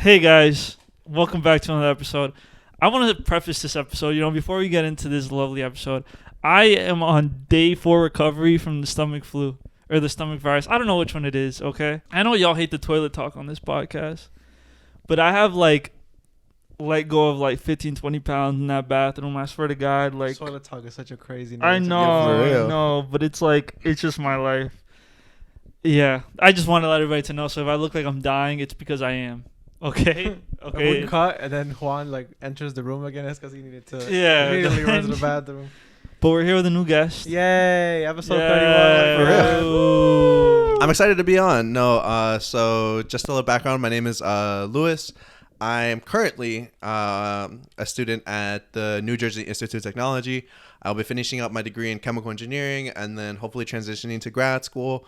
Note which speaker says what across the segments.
Speaker 1: Hey guys, welcome back to another episode. I want to preface this episode, before we get into this lovely episode, I am on day 4 recovery from the stomach flu or the stomach virus. I don't know which one it is, okay? I know y'all hate the toilet talk on this podcast, but I have let go of 15, 20 pounds in that bathroom. I swear to God,
Speaker 2: toilet talk is such a crazy
Speaker 1: I know, but it's just my life. Yeah, I just want to let everybody to know. So if I look like I'm dying, it's because I am. Okay.
Speaker 2: Okay. We cut, and then Juan enters the room again. It's because he needed to.
Speaker 1: Yeah.
Speaker 2: Immediately runs to the bathroom.
Speaker 1: But we're here with a new guest.
Speaker 2: Yay! Episode 31.
Speaker 3: For real. I'm excited to be on. So just a little background. My name is Louis. I am currently a student at the New Jersey Institute of Technology. I'll be finishing up my degree in chemical engineering and then hopefully transitioning to grad school.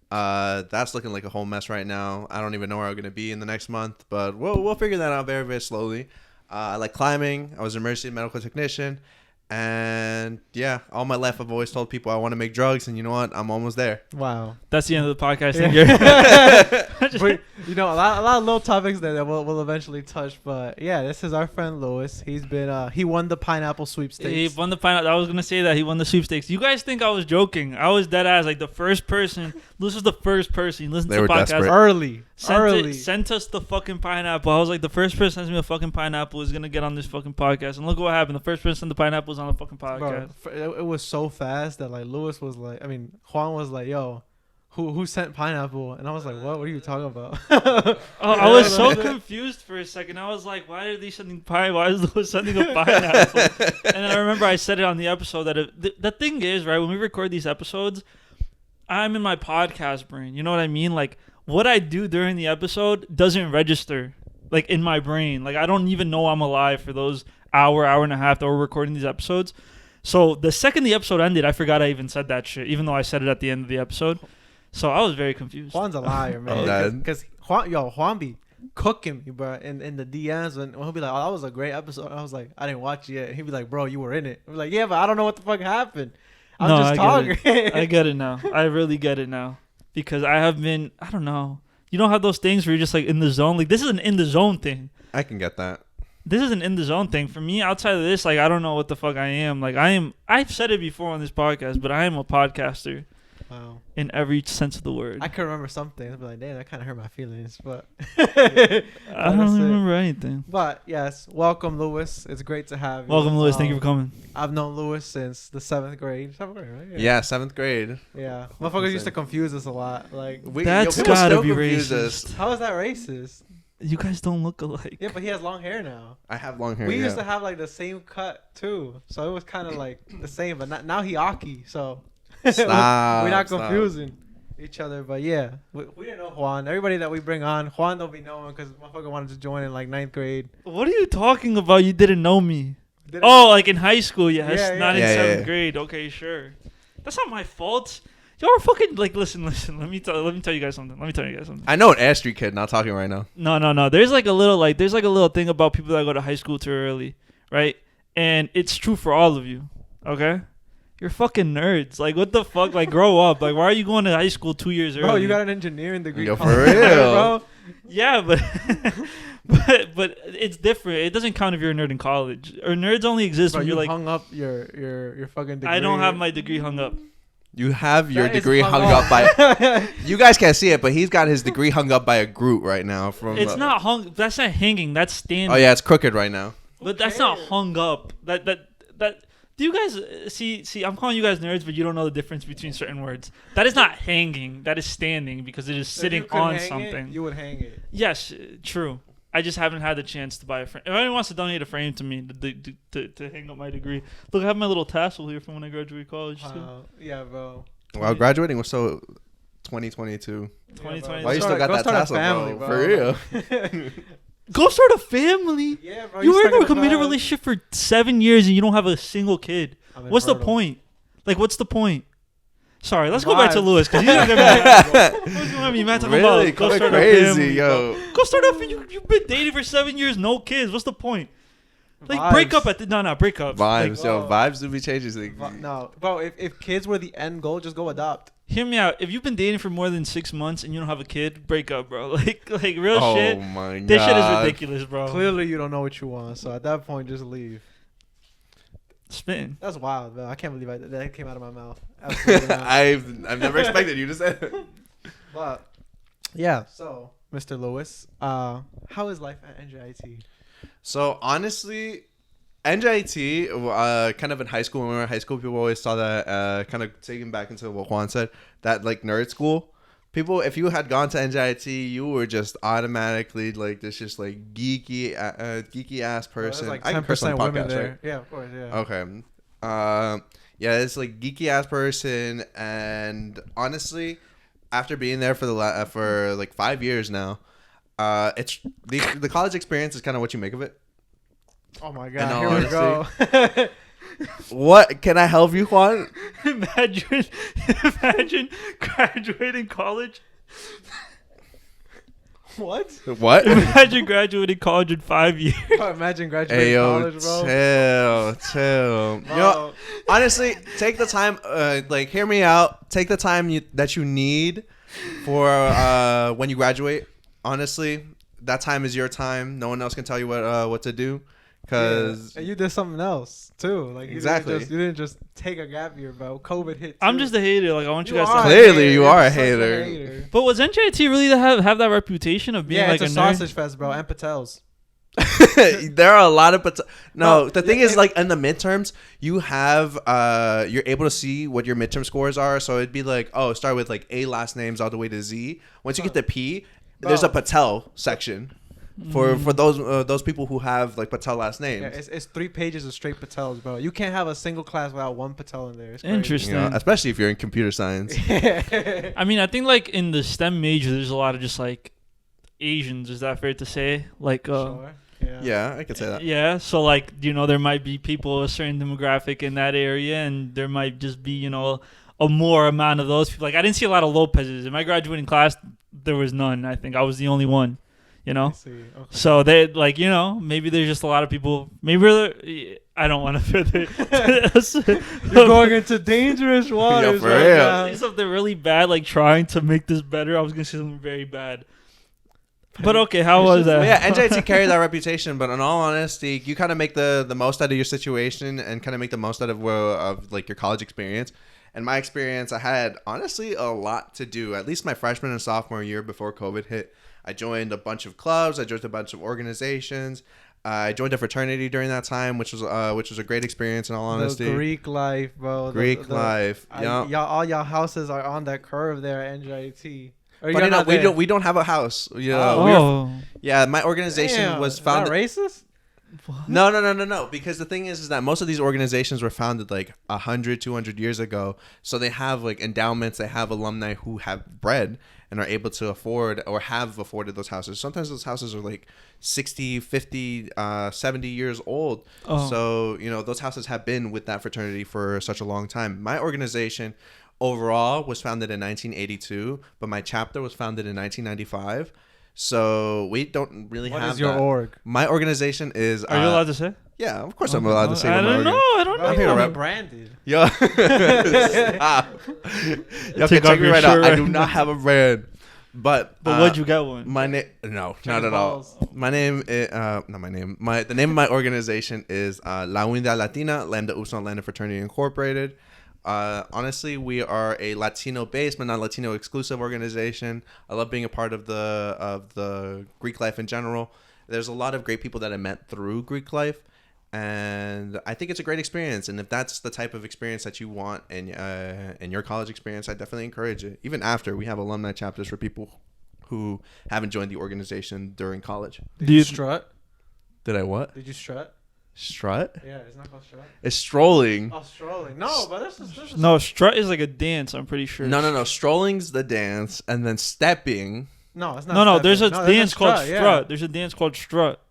Speaker 3: That's looking like a whole mess right now. I don't even know where I'm going to be in the next month, but we'll figure that out very, very slowly. I like climbing. I was an emergency medical technician. And yeah, all my life I've always told people I want to make drugs, and you know what? I'm almost there.
Speaker 2: Wow.
Speaker 1: That's the end of the podcast.
Speaker 2: But, a lot of little topics that we'll eventually touch. But yeah, this is our friend Louis. He's been he won the pineapple sweepstakes.
Speaker 1: He won the pineapple. I was gonna say that he won the sweepstakes. You guys think I was joking? I was dead ass. The first person. Louis was the first person. Listen to the podcast
Speaker 3: desperate.
Speaker 2: early.
Speaker 1: Sent us the fucking pineapple. I was like, the first person sends me a fucking pineapple is gonna get on this fucking podcast. And look what happened. The first person sent the pineapple was on the fucking podcast.
Speaker 2: Bro, it was so fast that Louis was Juan was like, yo, who sent pineapple? And I was like, what are you talking about?
Speaker 1: I was so confused for a second. I was like, why are they sending pie? Why is Louis sending a pineapple? And then I remember I said it on the episode that the thing is, right, when we record these episodes, I'm in my podcast brain. You know what I mean? What I do during the episode doesn't register in my brain. I don't even know I'm alive for those hour and a half that we're recording these episodes. So the second the episode ended, I forgot I even said that shit, even though I said it at the end of the episode. So I was very confused.
Speaker 2: Juan's a liar, man. Because Juan be cooking me, bro, in the DMs when he'll be like, oh, that was a great episode. And I was like, I didn't watch it yet. And he'd be like, bro, you were in it. I'm like, yeah, but I don't know what the fuck happened. I'm just talking.
Speaker 1: I get it now. I really get it now. Because I have been, I don't know. You don't have those things where you're just in the zone. This is an in the zone thing.
Speaker 3: I can get that.
Speaker 1: This is an in the zone thing. For me, outside of this, I don't know what the fuck I am. I've said it before on this podcast, but I am a podcaster.
Speaker 2: Wow.
Speaker 1: In every sense of the word.
Speaker 2: I can remember something. I'd be like, damn, that kind of hurt my feelings. But
Speaker 1: I don't remember anything.
Speaker 2: But yes, welcome, Louis. It's great to have you.
Speaker 1: Welcome, Louis. Thank you for coming.
Speaker 2: I've known Louis since the 7th grade. 7th grade, right?
Speaker 3: Yeah, 7th grade.
Speaker 2: Yeah. Motherfuckers used to confuse us a lot.
Speaker 1: That's gotta be racist.
Speaker 2: How is that racist?
Speaker 1: You guys don't look alike.
Speaker 2: Yeah, but he has long hair now.
Speaker 3: I have long hair.
Speaker 2: We used to have the same cut too, so it was kind of the same. But now he Aki, so we're not confusing each other. But yeah, we didn't know Juan. Everybody that we bring on, Juan don't be knowing because motherfucker wanted to join in 9th grade.
Speaker 1: What are you talking about? You didn't know me. In high school, yes,
Speaker 2: yeah,
Speaker 1: not in 7th grade. Okay, sure. That's not my fault. Y'all are fucking listen. Let me tell you guys something.
Speaker 3: I know an Air Street kid not talking right now.
Speaker 1: No. There's a little thing about people that go to high school too early, right? And it's true for all of you. Okay, you're fucking nerds. What the fuck? Grow up. Why are you going to high school 2 years early?
Speaker 2: Bro, you got an engineering degree.
Speaker 3: Yo, for real,
Speaker 2: bro.
Speaker 1: Yeah, but it's different. It doesn't count if you're a nerd in college. Or nerds only exist when you're
Speaker 2: hung up your fucking degree.
Speaker 1: I don't have my degree hung up.
Speaker 3: You have your degree hung up by. You guys can't see it, but he's got his degree hung up by a Groot right now.
Speaker 1: It's not hung. That's not hanging. That's standing.
Speaker 3: Oh yeah, it's crooked right now.
Speaker 1: But that's not hung up. That. Do you guys see? I'm calling you guys nerds, but you don't know the difference between certain words. That is not hanging. That is standing because it is sitting on something.
Speaker 2: You would hang it.
Speaker 1: Yes, true. I just haven't had the chance to buy a frame. If anyone wants to donate a frame to me to hang up my degree, look, I have my little tassel here from when I graduated college.
Speaker 2: Yeah, bro.
Speaker 3: Wow, graduating was so 2022.
Speaker 1: 2020.
Speaker 3: Why you still got that tassel,
Speaker 2: family,
Speaker 3: bro? For real.
Speaker 1: Go start a family.
Speaker 2: Yeah, bro.
Speaker 1: You were in a committed relationship for 7 years and you don't have a single kid. What's the point? What's the point? Sorry, let's go back to Louis because he's not gonna be mad.
Speaker 3: Really? Go start crazy, a family, yo.
Speaker 1: Go start a family. You've been dating for 7 years, no kids. What's the point? Break up break up.
Speaker 3: Vibes, vibes do be changing things.
Speaker 2: No, bro. If kids were the end goal, just go adopt.
Speaker 1: Hear me out. If you've been dating for more than 6 months and you don't have a kid, break up, bro. Like real shit.
Speaker 3: Oh my god.
Speaker 1: This shit is ridiculous, bro.
Speaker 2: Clearly, you don't know what you want. So at that point, just leave.
Speaker 1: Spin.
Speaker 2: That's wild, bro. I can't believe that came out of my mouth. Absolutely not.
Speaker 3: I've never expected you to say it.
Speaker 2: But yeah. So, Mr. Lewis, how is life at NJIT?
Speaker 3: So honestly, NJIT, kind of in high school, when we were in high school, people always saw that, kind of taking back into what Juan said, that like nerd school. People, if you had gone to NJIT, you were just automatically like this, just like geeky ass person.
Speaker 2: Like
Speaker 3: I can curse on
Speaker 2: 10%
Speaker 3: the
Speaker 2: women
Speaker 3: podcast,
Speaker 2: there.
Speaker 3: right?
Speaker 2: Yeah, of course. Yeah.
Speaker 3: Okay. Yeah, it's like geeky ass person, and honestly, after being there for like 5 years now, it's the college experience is kind of what you make of it.
Speaker 2: Oh my god! Here we go.
Speaker 3: What can I help you, Juan?
Speaker 1: Imagine graduating college.
Speaker 2: What?
Speaker 3: What?
Speaker 1: Imagine graduating college in 5 years.
Speaker 2: Imagine graduating college, bro.
Speaker 3: Chill. You know, honestly, take the time. Like, hear me out. Take the time that you need for when you graduate. Honestly, that time is your time. No one else can tell you what to do. Cause
Speaker 2: and you did something else too. Like
Speaker 3: exactly,
Speaker 2: you didn't just take a gap year, bro. COVID hit.
Speaker 1: I'm just a hater. Like I want you guys to
Speaker 3: clearly you are a hater.
Speaker 1: But was NJIT really to have that reputation of being like
Speaker 2: it's
Speaker 1: a
Speaker 2: sausage fest, bro, and Patels.
Speaker 3: There are a lot of the thing is, like, in the midterms you have you're able to see what your midterm scores are, so it'd be like, oh, start with like A last names all the way to Z. Once you get to P, there's a Patel section for those people who have like Patel last names.
Speaker 2: Yeah, it's 3 pages of straight Patels, bro. You can't have a single class without one Patel in there. It's
Speaker 1: interesting,
Speaker 3: you know, especially if you're in computer science.
Speaker 1: I mean, I think like in the STEM major there's a lot of just like Asians. Is that fair to say? Like
Speaker 2: sure.
Speaker 3: Yeah, I could say that.
Speaker 1: Yeah, so like, you know, there might be people a certain demographic in that area, and there might just be, you know, a more amount of those people. Like I didn't see a lot of Lopez's in my graduating class. There was none. I think I was the only one. You know,
Speaker 2: okay.
Speaker 1: So they like, you know, maybe there's just a lot of people. Maybe I don't want to further.
Speaker 2: You're going into dangerous waters.
Speaker 3: For real.
Speaker 1: Say something really bad, like trying to make this better. I was gonna say something very bad. But okay, how was that?
Speaker 3: Yeah, NJIT carried that reputation, but in all honesty, you kind of make the most out of your situation and kind of make the most out of like your college experience. And my experience, I had honestly a lot to do. At least my freshman and sophomore year before COVID hit, I joined a bunch of clubs. I joined a bunch of organizations. I joined a fraternity during that time, which was a great experience in all honesty.
Speaker 2: The Greek life, bro.
Speaker 3: Greek life.
Speaker 2: Yeah. All y'all houses are on that curve there at NJIT.
Speaker 3: But we don't have a house. Yeah, my organization was founded.
Speaker 2: Is that racist?
Speaker 3: What? No. Because the thing is that most of these organizations were founded like 100, 200 years ago. So they have like endowments. They have alumni who have bread and are able to afford or have afforded those houses. Sometimes those houses are like 60, 50, 70 years old. Oh. So, you know, those houses have been with that fraternity for such a long time. My organization overall was founded in 1982, but my chapter was founded in 1995. So we don't really have.
Speaker 2: What is your org?
Speaker 3: My organization is.
Speaker 1: Are you allowed to say?
Speaker 3: Yeah, of course I'm allowed to say.
Speaker 1: I don't know.
Speaker 2: I'm here to rep branded.
Speaker 3: Yo, stop. Yo, check me right out. I do not have a brand. But
Speaker 1: what'd you get one?
Speaker 3: My name? No, not at all. My name is not my name. The name of my organization is La Unidad Latina Lambda Upsilon Lambda Fraternity Incorporated. Honestly, we are a Latino-based but not Latino-exclusive organization. I love being a part of the Greek life in general. There's a lot of great people that I met through Greek life, and I think it's a great experience. And if that's the type of experience that you want in your college experience, I definitely encourage it. Even after, we have alumni chapters for people who haven't joined the organization during college.
Speaker 2: Did you strut?
Speaker 3: Did I what?
Speaker 2: Did you strut?
Speaker 3: Strut?
Speaker 2: Yeah, it's not called strut.
Speaker 3: It's strolling.
Speaker 2: Oh, strolling. No, but this is
Speaker 1: no, strut is like a dance, I'm pretty sure.
Speaker 3: No. Strolling's the dance, and then stepping.
Speaker 2: No, it's not.
Speaker 1: No, there's a dance called strut. Yeah. There's a dance called strut.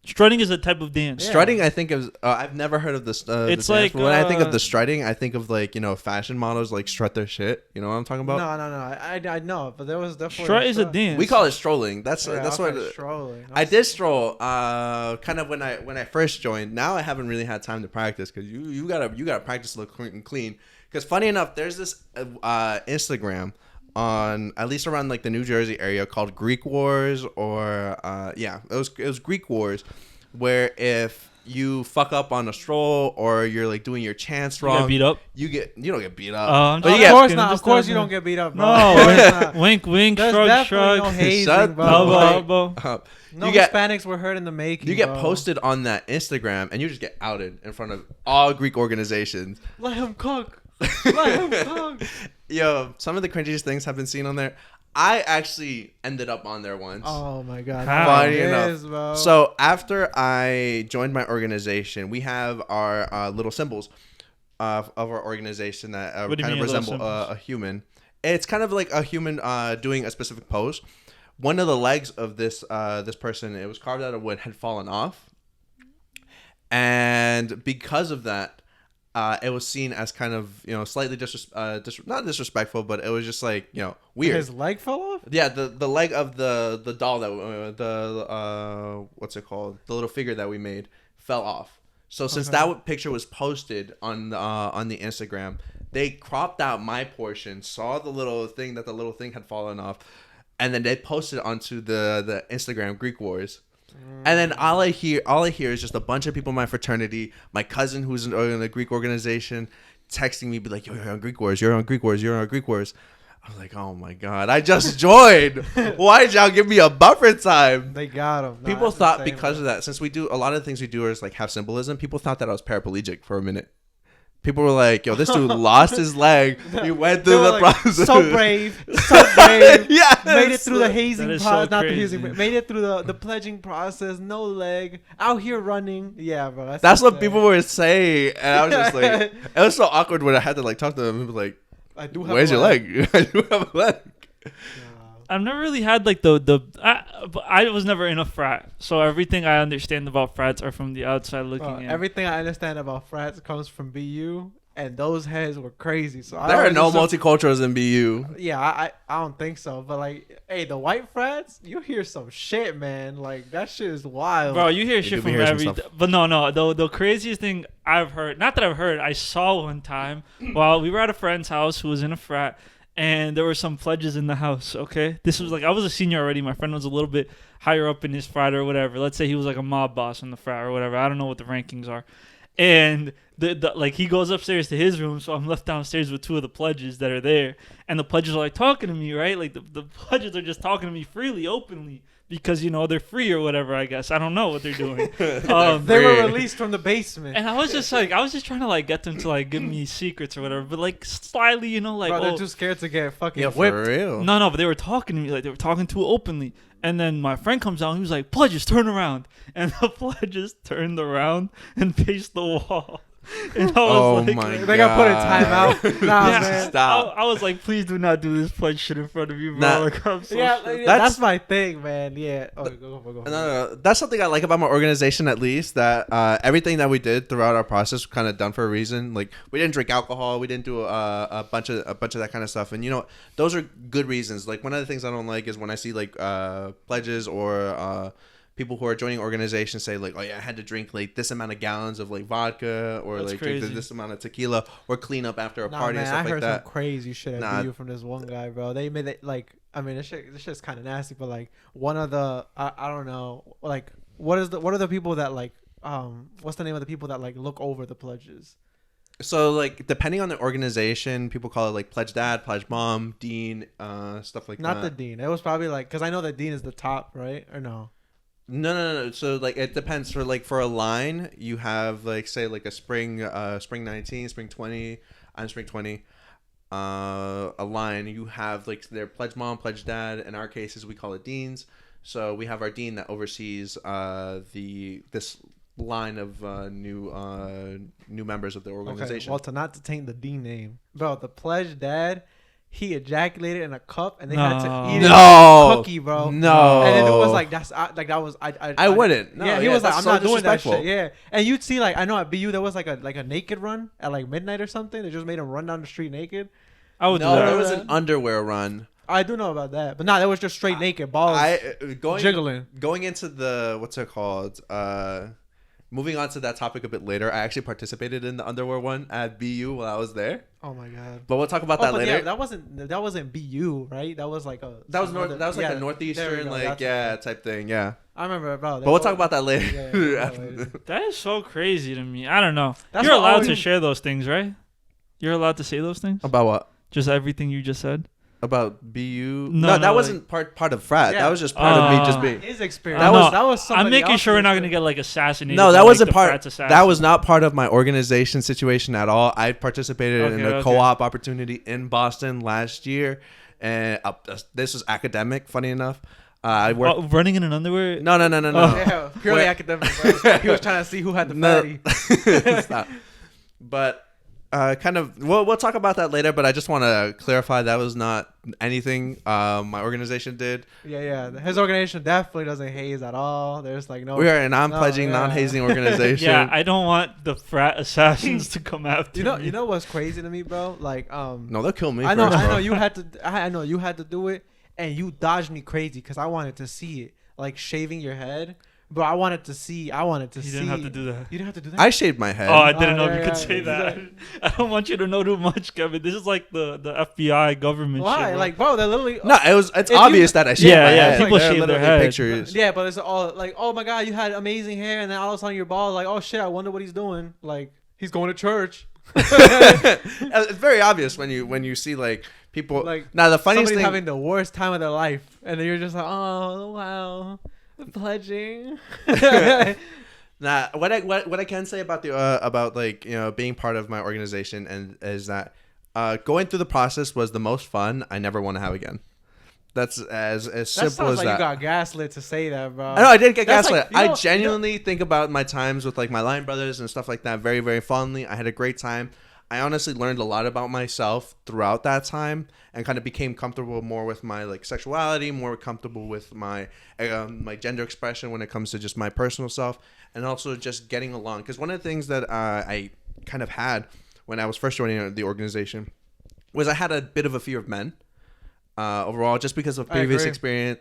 Speaker 1: Strutting is a type of dance.
Speaker 3: Yeah. Strutting, I think of. I've never heard of this.
Speaker 1: It's
Speaker 3: the
Speaker 1: like
Speaker 3: when I think of the strutting, I think of like, you know, fashion models like strut their shit. You know what I'm talking about?
Speaker 2: No. I know, but there was definitely
Speaker 1: strut is a dance.
Speaker 3: We call it strolling. That's what
Speaker 2: strolling.
Speaker 3: I did stroll. Kind of when I first joined. Now I haven't really had time to practice because you gotta practice to look clean. Because funny enough, there's this Instagram on at least around like the New Jersey area called Greek Wars, or it was Greek Wars, where if you fuck up on a stroll or you're like doing your chants wrong,
Speaker 1: you get beat up.
Speaker 3: You don't get beat up.
Speaker 1: I'm
Speaker 2: of
Speaker 1: just
Speaker 2: course
Speaker 1: asking,
Speaker 2: not.
Speaker 1: I'm
Speaker 2: Of course
Speaker 1: just
Speaker 2: you don't
Speaker 1: asking.
Speaker 2: get beat up, bro.
Speaker 1: No, wink, wink,
Speaker 2: There's
Speaker 1: shrug,
Speaker 2: definitely
Speaker 1: shrug.
Speaker 2: no hazing,
Speaker 3: Shut
Speaker 2: bro.
Speaker 1: Elbow,
Speaker 3: Like,
Speaker 1: elbow.
Speaker 2: No
Speaker 3: you get-
Speaker 2: Hispanics were hurt in the making.
Speaker 3: You get
Speaker 2: bro.
Speaker 3: posted on that Instagram and you just get outed in front of all Greek organizations.
Speaker 2: Let him cook. Let him cook.
Speaker 3: Yo, some of the cringiest things have been seen on there. I actually ended up on there once.
Speaker 2: Oh my god.
Speaker 1: How?
Speaker 3: Funny
Speaker 2: Yes,
Speaker 3: enough.
Speaker 2: bro.
Speaker 3: So after I joined my organization, we have our little symbols of our organization that
Speaker 1: What do you
Speaker 3: kind of
Speaker 1: mean, little
Speaker 3: resemble
Speaker 1: symbols?
Speaker 3: a human. It's kind of like a human doing a specific pose. One of the legs of this person, it was carved out of wood, had fallen off, and because of that, it was seen as kind of slightly not disrespectful, but it was just like weird.
Speaker 2: His leg fell off?
Speaker 3: Yeah, the leg of the doll that what's it called? The little figure that we made fell off. So since that picture was posted on the Instagram, they cropped out my portion, saw the little thing had fallen off, and then they posted onto the Instagram Greek Wars. And then all I hear is just a bunch of people in my fraternity, my cousin who's in a Greek organization, texting me, be like, "Yo, you're on Greek Wars. You're on Greek Wars. You're on Greek Wars." I was like, "Oh my god, I just joined. Why'd y'all give me a buffer time?"
Speaker 2: They got him.
Speaker 3: People thought because of that, since we do a lot of the things we do is like have symbolism, people thought that I was paraplegic for a minute. People were like, "Yo, this dude lost his leg. He went through the process.
Speaker 2: So brave. So brave.
Speaker 3: Yeah,
Speaker 2: Made it through the hazing
Speaker 1: That is so
Speaker 2: process. Not the
Speaker 1: crazy.
Speaker 2: hazing, but made it through the pledging process. No leg. Out here running. Yeah, bro.
Speaker 3: That's what
Speaker 2: insane.
Speaker 3: people were saying, and I was just like, it was so awkward when I had to like talk to them and be like,
Speaker 2: I do have
Speaker 3: "Where's
Speaker 2: a
Speaker 3: your leg? I do have a leg."
Speaker 1: I've never really had like I was never in a frat, so everything I understand about frats are from the outside looking
Speaker 2: Bro,
Speaker 1: in.
Speaker 2: everything I understand about frats comes from BU, and those heads were crazy. So
Speaker 3: There
Speaker 2: I
Speaker 3: are no
Speaker 2: always assume-
Speaker 3: multiculturals in BU.
Speaker 2: Yeah, I don't think so. But like, hey, the white frats, you hear some shit, man. Like that shit is wild.
Speaker 1: Bro, you hear
Speaker 3: They
Speaker 1: shit
Speaker 3: do be
Speaker 1: from
Speaker 3: hearing some
Speaker 1: every.
Speaker 3: stuff.
Speaker 1: But no. The craziest thing I've heard, not that I've heard, I saw one time while we were at a friend's house who was in a frat, and there were some pledges in the house. Okay, this was like I was a senior already. My friend was a little bit higher up in his frat or whatever. Let's say he was like a mob boss in the frat or whatever. I don't know what the rankings are. And the like he goes upstairs to his room, so I'm left downstairs with two of the pledges that are there, and the pledges are like talking to me, right? Like the pledges are just talking to me freely, openly, because they're free or whatever. I guess I don't know what they're doing.
Speaker 2: they were
Speaker 3: Free.
Speaker 2: released from the basement.
Speaker 1: And I was just trying to like get them to like give me secrets or whatever, but like slyly, like
Speaker 2: Bro, they're too scared to get fucking
Speaker 3: Yeah, for
Speaker 2: whipped.
Speaker 3: real.
Speaker 1: no, but they were talking to me, like they were talking too openly. And then my friend comes out, and he was like, "Pledges, turn around," and the pledges turned around and faced the wall. And I was
Speaker 3: Oh
Speaker 1: like,
Speaker 3: my
Speaker 2: They got put in
Speaker 3: God.
Speaker 2: timeout. Nah,
Speaker 1: Yeah.
Speaker 2: man.
Speaker 3: Stop.
Speaker 1: I was like, please do not do this pledge shit in front of you, bro.
Speaker 3: Nah.
Speaker 1: Like, I'm so
Speaker 2: Yeah,
Speaker 1: shook.
Speaker 2: like,
Speaker 3: That's-
Speaker 2: that's my thing, man. Yeah. Oh, go.
Speaker 3: No. That's something I like about my organization, at least, that everything that we did throughout our process was kind of done for a reason. Like, we didn't drink alcohol, we didn't do a bunch of that kind of stuff, and those are good reasons. Like, one of the things I don't like is when I see like pledges or people who are joining organizations say like, "Oh yeah, I had to drink like this amount of gallons of like vodka, or
Speaker 1: That's
Speaker 3: like drink
Speaker 1: crazy.
Speaker 3: this amount of tequila, or clean up after a
Speaker 2: Nah,
Speaker 3: party
Speaker 2: man,
Speaker 3: and stuff
Speaker 2: I
Speaker 3: like
Speaker 2: heard
Speaker 3: that."
Speaker 2: some crazy shit at
Speaker 3: Nah.
Speaker 2: BU from this one guy, bro. They made it like, I mean, this shit's kind of nasty, but like one of the, I don't know, like what are the people that like, what's the name of the people that like look over the pledges?
Speaker 3: So like depending on the organization, people call it like pledge dad, pledge mom, dean, stuff like
Speaker 2: Not the
Speaker 3: that.
Speaker 2: dean. It was probably like, because I know the dean is the top, right? Or no?
Speaker 3: No. So like it depends. For a line, you have like say like a spring 19, spring 20, and spring 20. A line, you have like their pledge mom, pledge dad. In our cases, we call it deans. So we have our dean that oversees this line of new members of the
Speaker 2: Okay.
Speaker 3: organization.
Speaker 2: Well, not to taint the dean name, bro. The pledge dad, he ejaculated in a cup, and they had to eat it
Speaker 3: No.
Speaker 2: like a cookie, bro.
Speaker 3: No.
Speaker 2: And then it was like that was
Speaker 3: I wouldn't. No,
Speaker 2: yeah, he was like,
Speaker 3: that's
Speaker 2: I'm not
Speaker 3: so
Speaker 2: doing that
Speaker 3: disrespectful.
Speaker 2: shit. Yeah, and you'd see like, I know at BU there was like a naked run at like midnight or something. They just made him run down the street naked.
Speaker 1: I would
Speaker 3: No,
Speaker 1: do
Speaker 3: there
Speaker 1: that.
Speaker 3: was an underwear run.
Speaker 2: I do know about that, but nah, that was just straight naked balls
Speaker 3: Going
Speaker 2: jiggling.
Speaker 3: going into the what's it called? moving on to that topic a bit later, I actually participated in the underwear one at BU while I was there.
Speaker 2: Oh my god!
Speaker 3: But we'll talk about that later.
Speaker 2: Yeah, that wasn't BU, right? That was like a
Speaker 3: like a northeastern type thing. Yeah,
Speaker 2: I remember about that.
Speaker 3: But we'll talk about that later.
Speaker 1: That is so crazy to me. I don't know.
Speaker 2: That's
Speaker 1: You're allowed to share those things, right? You're allowed to say those things
Speaker 3: about what?
Speaker 1: Just everything you just said.
Speaker 3: About BU?
Speaker 1: No,
Speaker 3: that wasn't part of frat.
Speaker 2: Yeah.
Speaker 3: That was just part of me just being
Speaker 2: his experience.
Speaker 3: That
Speaker 2: was.
Speaker 1: I'm making sure we're not gonna get like assassinated.
Speaker 3: No, that wasn't
Speaker 1: part.
Speaker 3: That was not part of my organization situation at all. I participated in a co-op opportunity in Boston last year, and this was academic. Funny enough, I worked
Speaker 1: running in an underwear.
Speaker 3: No.
Speaker 2: Yeah, purely academic. Right? He was trying to see who had the fatty.
Speaker 3: Stop. But. We'll talk about that later, but I just want to clarify that was not anything my organization did.
Speaker 2: Yeah. His organization definitely doesn't haze at all. There's like no.
Speaker 3: We are a non-pledging, non-hazing organization.
Speaker 1: Yeah, I don't want the frat assassins to come after me.
Speaker 2: You know what's crazy to me, bro? Like
Speaker 3: no, they'll kill me.
Speaker 2: I know you had to. I know you had to do it, and you dodged me crazy because I wanted to see it, like shaving your head. But I wanted to see. You didn't
Speaker 1: have to do that.
Speaker 2: You didn't have to do that.
Speaker 3: I shaved my head.
Speaker 1: Oh, I didn't know if you could say that. I don't want you to know too much, Kevin. This is like the FBI government.
Speaker 2: Why?
Speaker 1: Shit,
Speaker 2: like, bro, they're literally.
Speaker 3: No, it's obvious that I shaved my head.
Speaker 1: People shave their head.
Speaker 3: Pictures.
Speaker 2: Yeah, but it's all like, oh my god, you had amazing hair, and then all of a sudden you're bald. Like, oh shit, I wonder what he's doing. Like, he's going to church.
Speaker 3: It's very obvious when you see like people. Like, now the funniest thing,
Speaker 2: having the worst time of their life, and then you're just like, oh wow. Pledging.
Speaker 3: Nah, what I can say about about like being part of my organization and is that going through the process was the most fun I never want to have again. That's as simple as
Speaker 2: like
Speaker 3: that.
Speaker 2: You got gaslit to say that, bro.
Speaker 3: I know I did get gaslit.
Speaker 2: Like,
Speaker 3: I genuinely think about my times with like my line brothers and stuff like that very, very fondly. I had a great time. I honestly learned a lot about myself throughout that time and kind of became comfortable more with my like sexuality, more comfortable with my my gender expression when it comes to just my personal self, and also just getting along. Because one of the things that I kind of had when I was first joining the organization was I had a bit of a fear of men overall, just because of previous experience.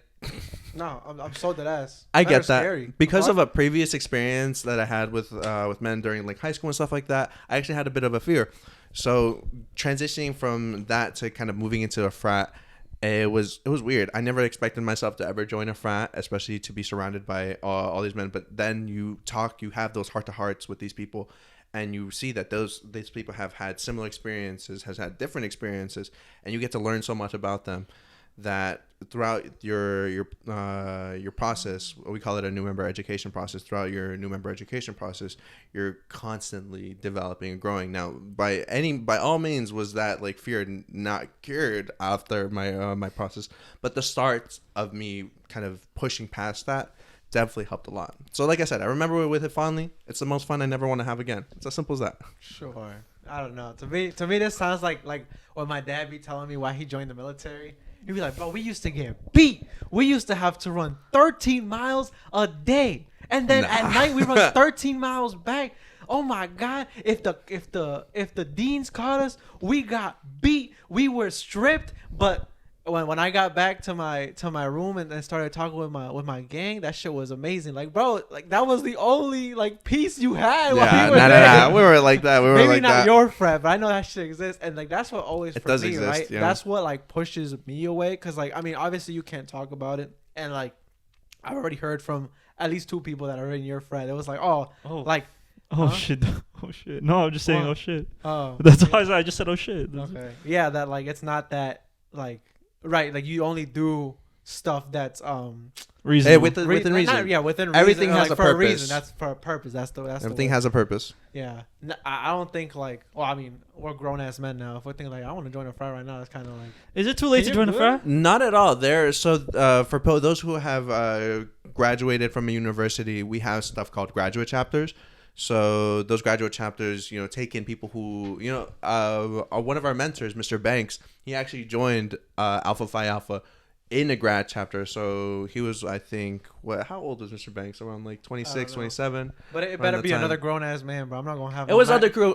Speaker 2: No, I'm so dead ass.
Speaker 3: I get that scary. Because of a previous experience that I had with men during like high school and stuff like that. I actually had a bit of a fear. So transitioning from that to kind of moving into a frat, it was weird. I never expected myself to ever join a frat, especially to be surrounded by all these men. But then you have those heart to hearts with these people, and you see that these people have had similar experiences, has had different experiences, and you get to learn so much about them. That throughout your process, we call it a new member education process. Throughout your new member education process, you're constantly developing and growing. Now, by all means, was that like fear not cured after my process, but the start of me kind of pushing past that definitely helped a lot. So, like I said, I remember with it fondly. It's the most fun I never want to have again. It's as simple as that.
Speaker 2: Sure. I don't know. To me, this sounds like when my dad be telling me why he joined the military. He'd be like, bro, we used to get beat. We used to have to run 13 miles a day. And then at night we run 13 miles back. Oh my God. If the deans caught us, we got beat. We were stripped. But when I got back to my room and then started talking with my gang, that shit was amazing. Like, bro, like that was the only like peace you had.
Speaker 3: Yeah, nah. We were like that.
Speaker 2: Maybe not your frat, but I know that shit exists, and like that's what always
Speaker 3: it
Speaker 2: for
Speaker 3: does
Speaker 2: me,
Speaker 3: exist,
Speaker 2: right?
Speaker 3: yeah.
Speaker 2: That's what like pushes me away, cause like I mean, obviously you can't talk about it, and like I've already heard from at least 2 people that are in your frat. It was like,
Speaker 1: shit. Oh shit. No, I'm just saying, oh shit.
Speaker 2: Oh,
Speaker 1: that's why I just said, oh shit.
Speaker 2: Okay. Yeah, that like it's not that like. Right, like you only do stuff that's
Speaker 3: reasonable. Hey, within reason.
Speaker 2: Within reason.
Speaker 3: Everything has
Speaker 2: like,
Speaker 3: a
Speaker 2: for
Speaker 3: purpose.
Speaker 2: A reason. That's for a purpose.
Speaker 3: Everything has a purpose.
Speaker 2: Yeah, I don't think like. Well, I mean, we're grown ass men now. If we're thinking like, I want to join a frat right now, it's kind of like.
Speaker 1: Is it too late to join a frat?
Speaker 3: Not at all. For those who have graduated from a university, we have stuff called graduate chapters. So those graduate chapters, take in people who, one of our mentors, Mr. Banks, he actually joined Alpha Phi Alpha in a grad chapter. So he was, I think, how old was Mr. Banks? Around like 26, 27.
Speaker 2: But it better be another grown ass man, bro. I'm not gonna have.
Speaker 3: It was other grown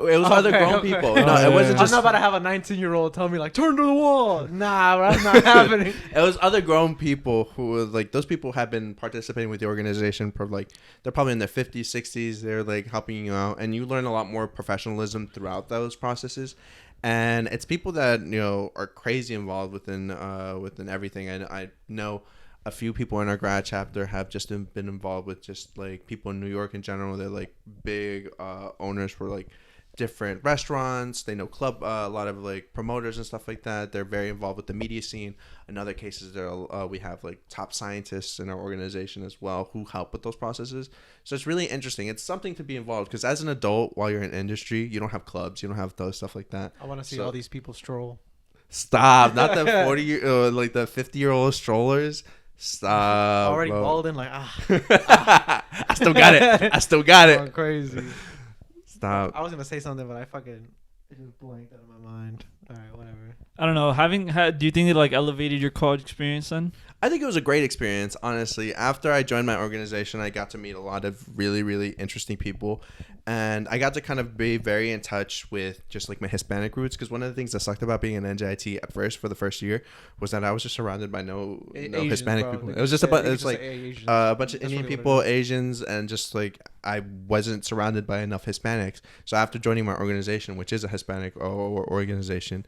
Speaker 3: people. No, it wasn't
Speaker 2: I'm
Speaker 3: just.
Speaker 2: not about to have a 19-year-old tell me like turn to the wall. Nah, bro, that's not happening.
Speaker 3: It was other grown people who were like, those people have been participating with the organization for like, they're probably in their 50s, 60s. They're like helping you out, and you learn a lot more professionalism throughout those processes. And it's people that, you know, are crazy involved within everything. And I know a few people in our grad chapter have just been involved with just like people in New York in general. They're like big owners for like different restaurants. They know a lot of like promoters and stuff like that. They're very involved with the media scene. In other cases, we have like top scientists in our organization as well who help with those processes. So it's really interesting. It's something to be involved because as an adult, while you're in industry, you don't have clubs, you don't have those stuff like that.
Speaker 2: I want to see all these people stroll.
Speaker 3: Stop! Not the 40 like the 50-year-old strollers. Stop!
Speaker 2: Already
Speaker 3: bro.
Speaker 2: balding like
Speaker 3: I still got it.
Speaker 2: Going crazy.
Speaker 3: Stop.
Speaker 2: I was gonna say something, but it just blanked out of my mind. All right, whatever.
Speaker 1: I don't know. Do you think it like elevated your college experience then?
Speaker 3: I think it was a great experience, honestly. After I joined my organization, I got to meet a lot of really, really interesting people. And I got to kind of be very in touch with just like my Hispanic roots. Because one of the things that sucked about being an NJIT at first, for the first year, was that I was just surrounded by no Asians, Hispanic people. It was just a bunch of Indian people, Asians, and just like I wasn't surrounded by enough Hispanics. So after joining my organization, which is a Hispanic organization,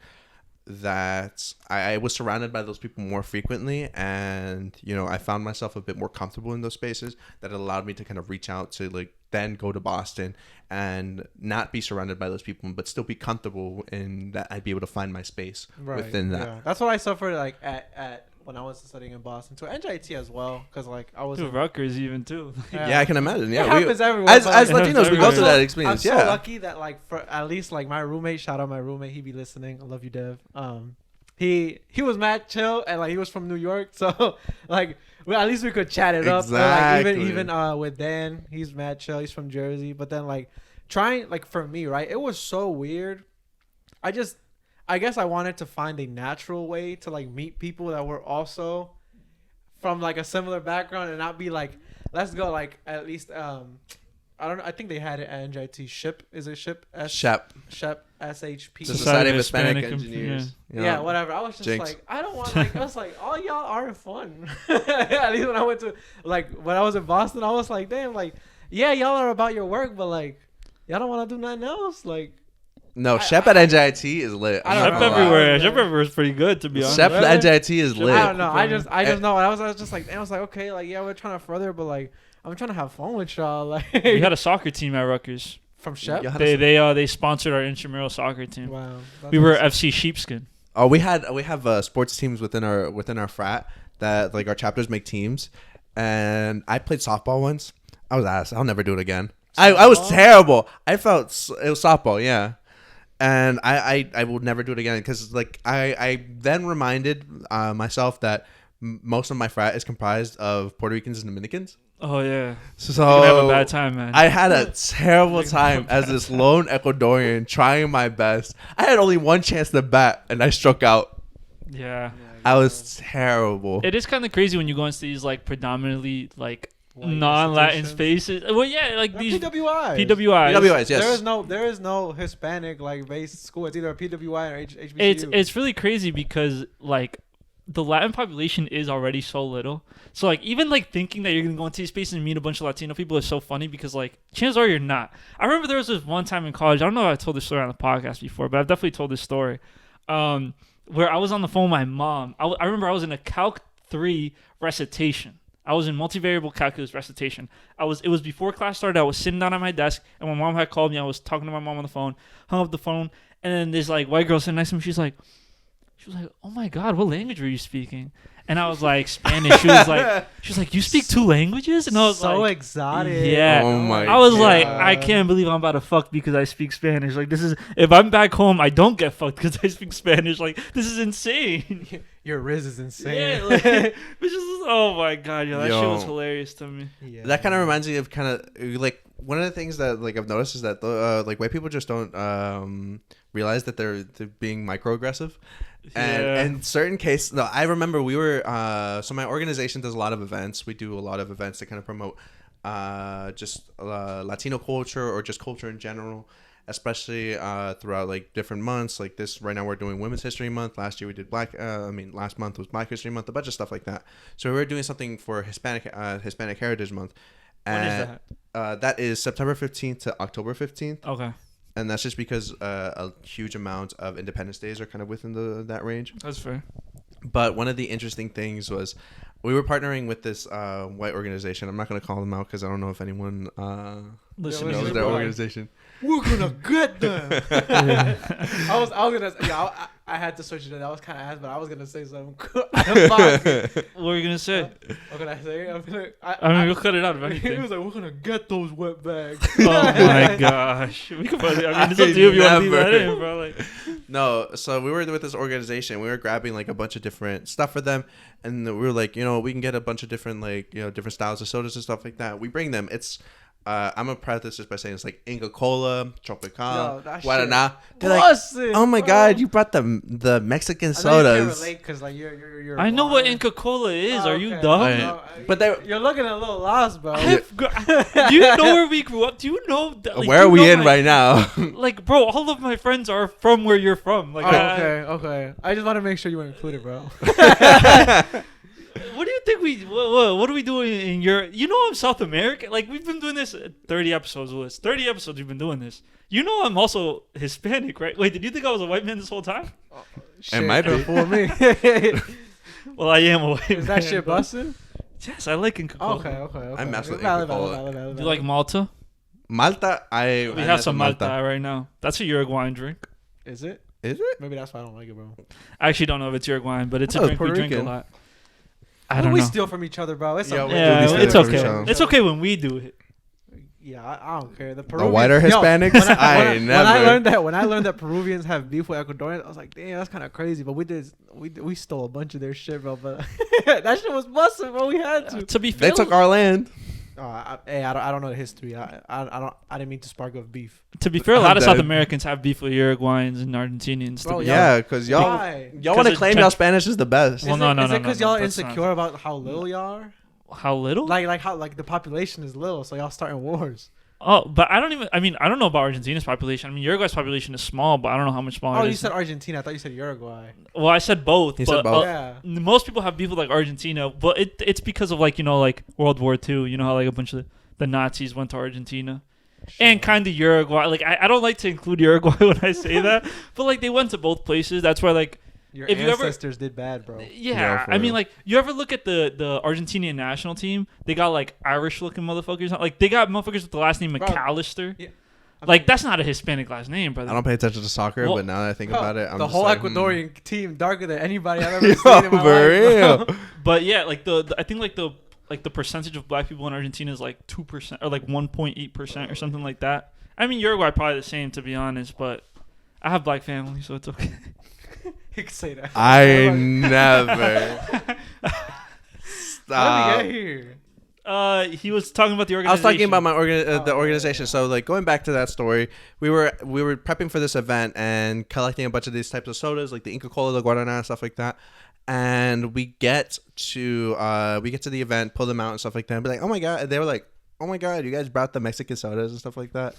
Speaker 3: that I was surrounded by those people more frequently, and you know I found myself a bit more comfortable in those spaces that allowed me to kind of reach out to like then go to Boston and not be surrounded by those people but still be comfortable in that I'd be able to find my space within that.
Speaker 2: Yeah. That's what I suffered like at when I was studying in Boston, to NJIT as well, because like I was
Speaker 1: to Rutgers even too.
Speaker 3: Yeah, I can imagine. Yeah,
Speaker 2: it happens everywhere.
Speaker 3: As Latinos, we go through that experience.
Speaker 2: I'm so lucky that like for at least like my roommate, shout out my roommate, he be listening. I love you, Dev. He was mad chill and like he was from New York, so like at least we could chat it up.
Speaker 3: Exactly.
Speaker 2: Like, even with Dan, he's mad chill. He's from Jersey, but then like trying like for me, right? It was so weird. I guess I wanted to find a natural way to like meet people that were also from like a similar background and not be like, let's go like at least I don't know. I think they had it at NJIT. SHIP. Is it SHIP?
Speaker 3: SHIP.
Speaker 2: SHP.
Speaker 3: Society of Hispanic Engineers.
Speaker 2: Yeah, whatever. I was just like, I don't want like, I was like, all y'all aren't fun. At least when I went to like when I was in Boston, I was like, damn, like, yeah, y'all are about your work, but like, y'all don't want to do nothing else, like.
Speaker 3: No, Shep at NJIT is lit.
Speaker 1: Shep everywhere. Shep everywhere is pretty good, to be honest.
Speaker 3: Shep at NJIT is lit.
Speaker 2: I don't know. I just know. I was just like, okay, like, yeah, we're trying to further, but like, I'm trying to have fun with y'all. Like,
Speaker 1: we had a soccer team at Rutgers.
Speaker 2: From Shep?
Speaker 1: They sponsored our intramural soccer team.
Speaker 2: Wow.
Speaker 1: We were FC Sheepskin.
Speaker 3: Oh, we have sports teams within our frat that like our chapters make teams, and I played softball once. I was ass. I'll never do it again. I was terrible. I felt it was softball, yeah. And I will never do it again because like I then reminded myself that most of my frat is comprised of Puerto Ricans and Dominicans.
Speaker 1: Oh yeah,
Speaker 3: so
Speaker 1: you're gonna have a bad time, man.
Speaker 3: I had a terrible time as this lone Ecuadorian trying my best. I had only one chance to bat and I struck out.
Speaker 1: Yeah,
Speaker 3: I was terrible.
Speaker 1: It is kind of crazy when you go into these like predominantly like non-Latin spaces. Well, yeah, like these PWIs.
Speaker 3: Yes.
Speaker 2: There is no Hispanic like based school. It's either a PWI or HBCU.
Speaker 1: It's really crazy because like the Latin population is already so little. So like even like thinking that you're gonna go into these spaces and meet a bunch of Latino people is so funny because like chances are you're not. I remember there was this one time in college. I don't know if I told this story on the podcast before, but I've definitely told this story. Where I was on the phone with my mom. I remember I was in a Calc 3 recitation. I was in multivariable calculus recitation. It was before class started. I was sitting down at my desk, and my mom had called me. I was talking to my mom on the phone, hung up the phone, and then this like white girl sitting next to me. She was like, "Oh my God, what language were you speaking?" And I was like, "Spanish." She was like, "You speak 2 languages?" And I was
Speaker 2: so
Speaker 1: like,
Speaker 2: exotic.
Speaker 1: Yeah.
Speaker 3: Oh my
Speaker 1: I was
Speaker 3: God.
Speaker 1: like, I can't believe I'm about to fuck because I speak Spanish. Like this is if I'm back home, I don't get fucked because I speak Spanish. Like this is insane.
Speaker 2: Your Riz is insane.
Speaker 1: Yeah, like, it's just, oh my God, that shit was hilarious to me.
Speaker 2: Yeah.
Speaker 3: That kind of reminds me of kind of like one of the things that like I've noticed is that like white people just don't realize that they're being microaggressive. And in certain cases, no, I remember we were so my organization does a lot of events. We do a lot of events to kind of promote just Latino culture or just culture in general, especially throughout like different months. Like this right now we're doing Women's History Month. Last year we did last month was Black History Month, a bunch of stuff like that. So we were doing something for Hispanic Heritage Month.
Speaker 1: When is that?
Speaker 3: That is September 15th to October 15th.
Speaker 1: Okay.
Speaker 3: And that's just because a huge amount of Independence Days are kind of within that range.
Speaker 1: That's fair.
Speaker 3: But one of the interesting things was we were partnering with this white organization. I'm not going to call them out because I don't know if anyone knows their organization.
Speaker 2: We're gonna get them. I was gonna. I had to switch it. That was kind of ass, but I was gonna say something.
Speaker 1: What were you gonna say?
Speaker 2: What can I say?
Speaker 1: I mean, we'll cut it out of anything.
Speaker 2: He was like, "We're gonna get those wet bags."
Speaker 1: Oh my gosh, we could probably. I mean, it's up to you if you want to leave that in, bro. Like,
Speaker 3: no, so we were with this organization. We were grabbing like a bunch of different stuff for them, and we were like, we can get a bunch of different different styles of sodas and stuff like that. We bring them. It's I'm gonna preface this by saying it's like Inca Cola, Tropical, Guaraná. They're like, oh my god, you brought the Mexican sodas.
Speaker 2: Because like you're
Speaker 1: I know what Inca Cola is. Are you dumb?
Speaker 3: No, but
Speaker 2: you're looking a little lost, bro.
Speaker 1: Do you know where we grew up? Do you know that,
Speaker 3: where are we in right now?
Speaker 1: Like, bro, all of my friends are from where you're from. Like,
Speaker 2: okay. I just want to make sure you were included, bro.
Speaker 1: What do you think what are we doing in Europe? I'm South American. Like, we've been doing this 30 episodes, Louis. 30 episodes we've been doing this. I'm also Hispanic, right? Wait, did you think I was a white man this whole time?
Speaker 3: It might be.
Speaker 2: For me.
Speaker 1: Well, I am a white man.
Speaker 2: Is that shit busting?
Speaker 1: Yes, I like Inca Cola.
Speaker 2: Okay.
Speaker 3: I mess with Inca Cola.
Speaker 1: Do you like Malta?
Speaker 3: Malta,
Speaker 1: we have some Malta right now. That's a Uruguayan drink.
Speaker 2: Is it? Maybe that's why I don't like it, bro.
Speaker 1: I actually don't know if it's Uruguayan, but it's a drink we drink a lot. I don't know.
Speaker 2: We steal from each other, bro. It's
Speaker 1: it's okay. It's okay when we do it.
Speaker 2: Yeah, I don't care. The
Speaker 3: whiter Hispanics,
Speaker 2: when I learned that Peruvians have beef with Ecuadorians, I was like, damn, that's kind of crazy. But we stole a bunch of their shit, bro. But that shit was busted, bro. We had to.
Speaker 1: To be fair,
Speaker 3: they took our land.
Speaker 2: I don't know the history. I didn't mean to spark up beef.
Speaker 1: To be fair, a lot of South Americans have beef with Uruguayans and Argentinians.
Speaker 3: Bro, yeah, because y'all want to claim y'all Spanish is the best.
Speaker 1: Well, no.
Speaker 2: Is it because y'all are insecure about how little y'all are?
Speaker 1: How little?
Speaker 2: Like how the population is little, so y'all starting wars.
Speaker 1: Oh, but I don't know about Argentina's population. I mean, Uruguay's population is small, but I don't know how much smaller.
Speaker 2: Oh, you said Argentina. I thought you said Uruguay.
Speaker 1: Well, I said both.
Speaker 3: He said both.
Speaker 2: Yeah.
Speaker 1: Most people have beef with like Argentina, but it's because of like World War II. You know how like a bunch of the Nazis went to Argentina. Sure. And kind of Uruguay. Like I don't like to include Uruguay when I say that, but like they went to both places. That's why like
Speaker 2: your ancestors did bad, bro.
Speaker 1: Yeah, I mean like you ever look at the Argentinian national team? They got like Irish looking motherfuckers. Like they got motherfuckers with the last name McAllister. Yeah. Like that's not a Hispanic last name, brother.
Speaker 3: I don't pay attention to soccer, but now that I think about it, I'm
Speaker 2: the
Speaker 3: just
Speaker 2: whole
Speaker 3: like,
Speaker 2: Ecuadorian team darker than anybody I've ever seen in my life. Bro.
Speaker 1: But yeah, like I think like the percentage of black people in Argentina is like 2% or like 1.8% or something like that. I mean, Uruguay probably the same, to be honest, but I have black family, so it's okay.
Speaker 2: You can say that.
Speaker 3: I never. Stop.
Speaker 2: How did we get here?
Speaker 1: He was talking about the organization.
Speaker 3: I was talking about the organization. So, like, going back to that story, we were prepping for this event and collecting a bunch of these types of sodas, like the Inca Cola, the Guaraná, stuff like that. And we get to the event, pull them out and stuff like that. And be like, oh my god! And they were like, oh my god, you guys brought the Mexican sodas and stuff like that.